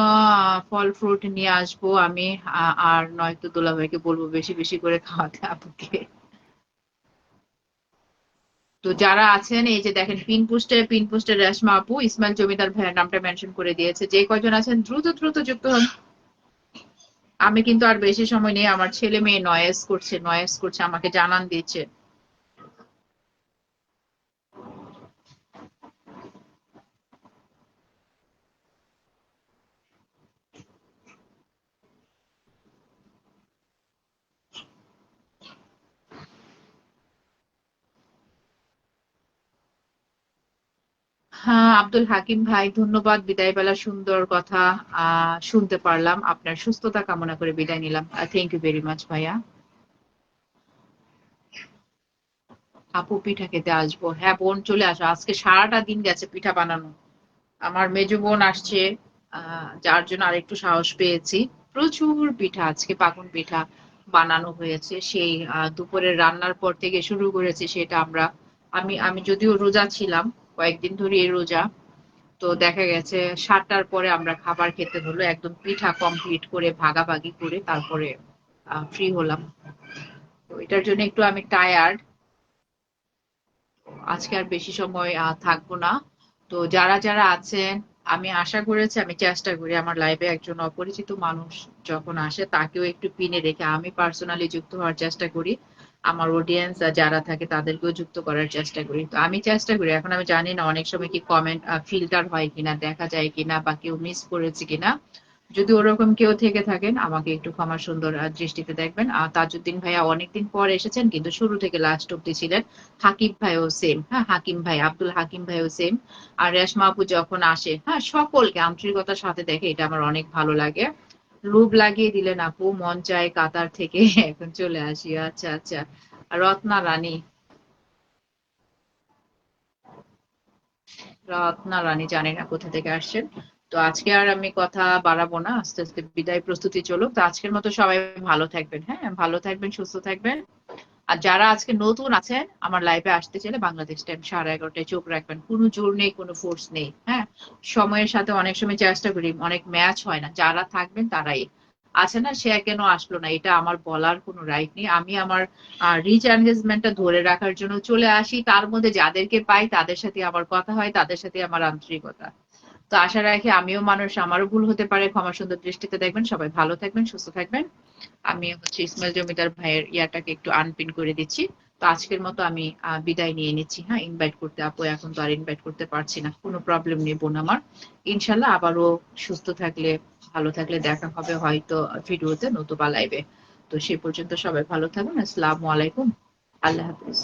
ফল ফ্রুট নিয়ে আসবো আমি। আর নয়তো দুলা ভাইকে বলবো বেশি বেশি করে খাওয়াতে আপুকে। তো যারা আছেন, এই যে দেখেন পিন পোস্টে রেশমা আপু ইসমাইল জমিদার ভাইয়ের নামটা মেনশন করে দিয়েছে। যে কয়জন আছেন দ্রুত দ্রুত যুক্ত হন। আমি কিন্তু আর বেশি সময় নেই, আমার ছেলে মেয়ে নয়েজ করছে, আমাকে জানান দিচ্ছে। হ্যাঁ, আব্দুল হাকিম ভাই ধন্যবাদ, বিদায় বেলা সুন্দর কথা শুনতে পারলাম। আপনার সুস্থতা কামনা করে বিদায় নিলাম। থ্যাংক ইউ ভেরি মাচ ভাইয়া। আপু পিঠা খেতে আসবো। হ্যাঁ বোন, চলে আসো, আজকে সারাটা দিন গেছে পিঠা বানানো। আমার মেজো বোন আসছে, যার জন্য আরেকটু সাহস পেয়েছি। প্রচুর পিঠা, আজকে পাকন পিঠা বানানো হয়েছে। সেই দুপুরের রান্নার পর থেকে শুরু করেছি সেটা আমরা। আমি যদিও রোজা ছিলাম, কয়েকদিন ধরে এই রোজা। তো দেখা গেছে 7টার পরে আমরা খাবার খেতে হলো, একদম পিঠা কমপ্লিট করে ভাগাভাগি করে তারপরে ফ্রি হলাম। তো এটার জন্য একটু আমি টায়ার্ড। আজকে আর বেশি সময় থাকবো না। তো যারা যারা আছেন, আমি আশা করেছি, আমি চেষ্টা করি আমার লাইফে একজন অপরিচিত মানুষ যখন আসে তাকেও একটু পিনে রেখে আমি পার্সোনালি যুক্ত হওয়ার চেষ্টা করি। আমার অডিয়েন্স যারা থাকে তাদেরকেও যুক্ত করার চেষ্টা করি। তো আমি চেষ্টা করি। এখন আমি জানি না অনেক সময় কি কমেন্ট ফিল্টার হয় কিনা, দেখা যায় কিনা, বা কেউ মিস করেছে কিনা। যদি ওরকম কেউ থেকে থাকেন, আমাকে একটু ক্ষমা সুন্দর দৃষ্টিতে দেখবেন। তাজউদ্দিন ভাইয়া অনেকদিন পর এসেছেন, কিন্তু শুরু থেকে লাস্ট অব্দি ছিলেন। হাকিম ভাইও সেম, হ্যাঁ হাকিম ভাই, আব্দুল হাকিম ভাইও সেম। আর রেশমা আপু যখন আসে, হ্যাঁ সকলকে আন্তরিকতার সাথে দেখে, এটা আমার অনেক ভালো লাগে। লোভ লাগিয়ে দিলেন আপু, মন চায় কাতার থেকে এখন চলে আসি। আচ্ছা আচ্ছা। রত্না রানী, রত্না রানী জানি না কোথা থেকে আসছেন। তো আজকে আর আমি কথা বাড়াবো না, আস্তে আস্তে বিদায় প্রস্তুতি চলুক। তো আজকের মতো সবাই ভালো থাকবেন, হ্যাঁ ভালো থাকবেন, সুস্থ থাকবেন। আর যারা আজকে নতুন আছেন আমার লাইভে আসতে চাইলে বাংলাদেশ টাইম 11:30টায় চোখ রাখবেন। কোনো জোর নেই, কোনো ফোর্স নেই, হ্যাঁ সময়ের সাথে অনেক সময় চেষ্টা করি, অনেক ম্যাচ হয় না, যারা থাকবেন তারাই আছে। না সে কেন আসলো না এটা আমার বলার কোনো রাইট নেই। আমি আমার রিচ এনগেজমেন্টটা ধরে রাখার জন্য চলে আসি, তার মধ্যে যাদেরকে পাই তাদের সাথে আমার কথা হয়, তাদের সাথে আমার আন্তরিকতা। তো আশা রাখি আমিও মানুষ, আমারও ভুল হতে পারে, ক্ষমা সুন্দর দৃষ্টিতে দেখবেন। সবাই ভালো থাকবেন, সুস্থ থাকবেন। আমি ইসমাইল জমিদার ভাইয়ের ইয়াটাকে একটু আনপিন করে দিচ্ছি। তো আজকের মতো আমি বিদায় নিয়ে নিচ্ছি। হ্যাঁ ইনভাইট করতে আপু এখন তো আর ইনভাইট করতে পারছি না, কোনো প্রবলেম নেই বোন আমার। ইনশাল্লাহ আবারও সুস্থ থাকলে ভালো থাকলে দেখা হবে হয়তো ভিডিওতে নতুবা লাইভে। তো সে পর্যন্ত সবাই ভালো থাকুন। আসসালামু আলাইকুম। আল্লাহ হাফিজ।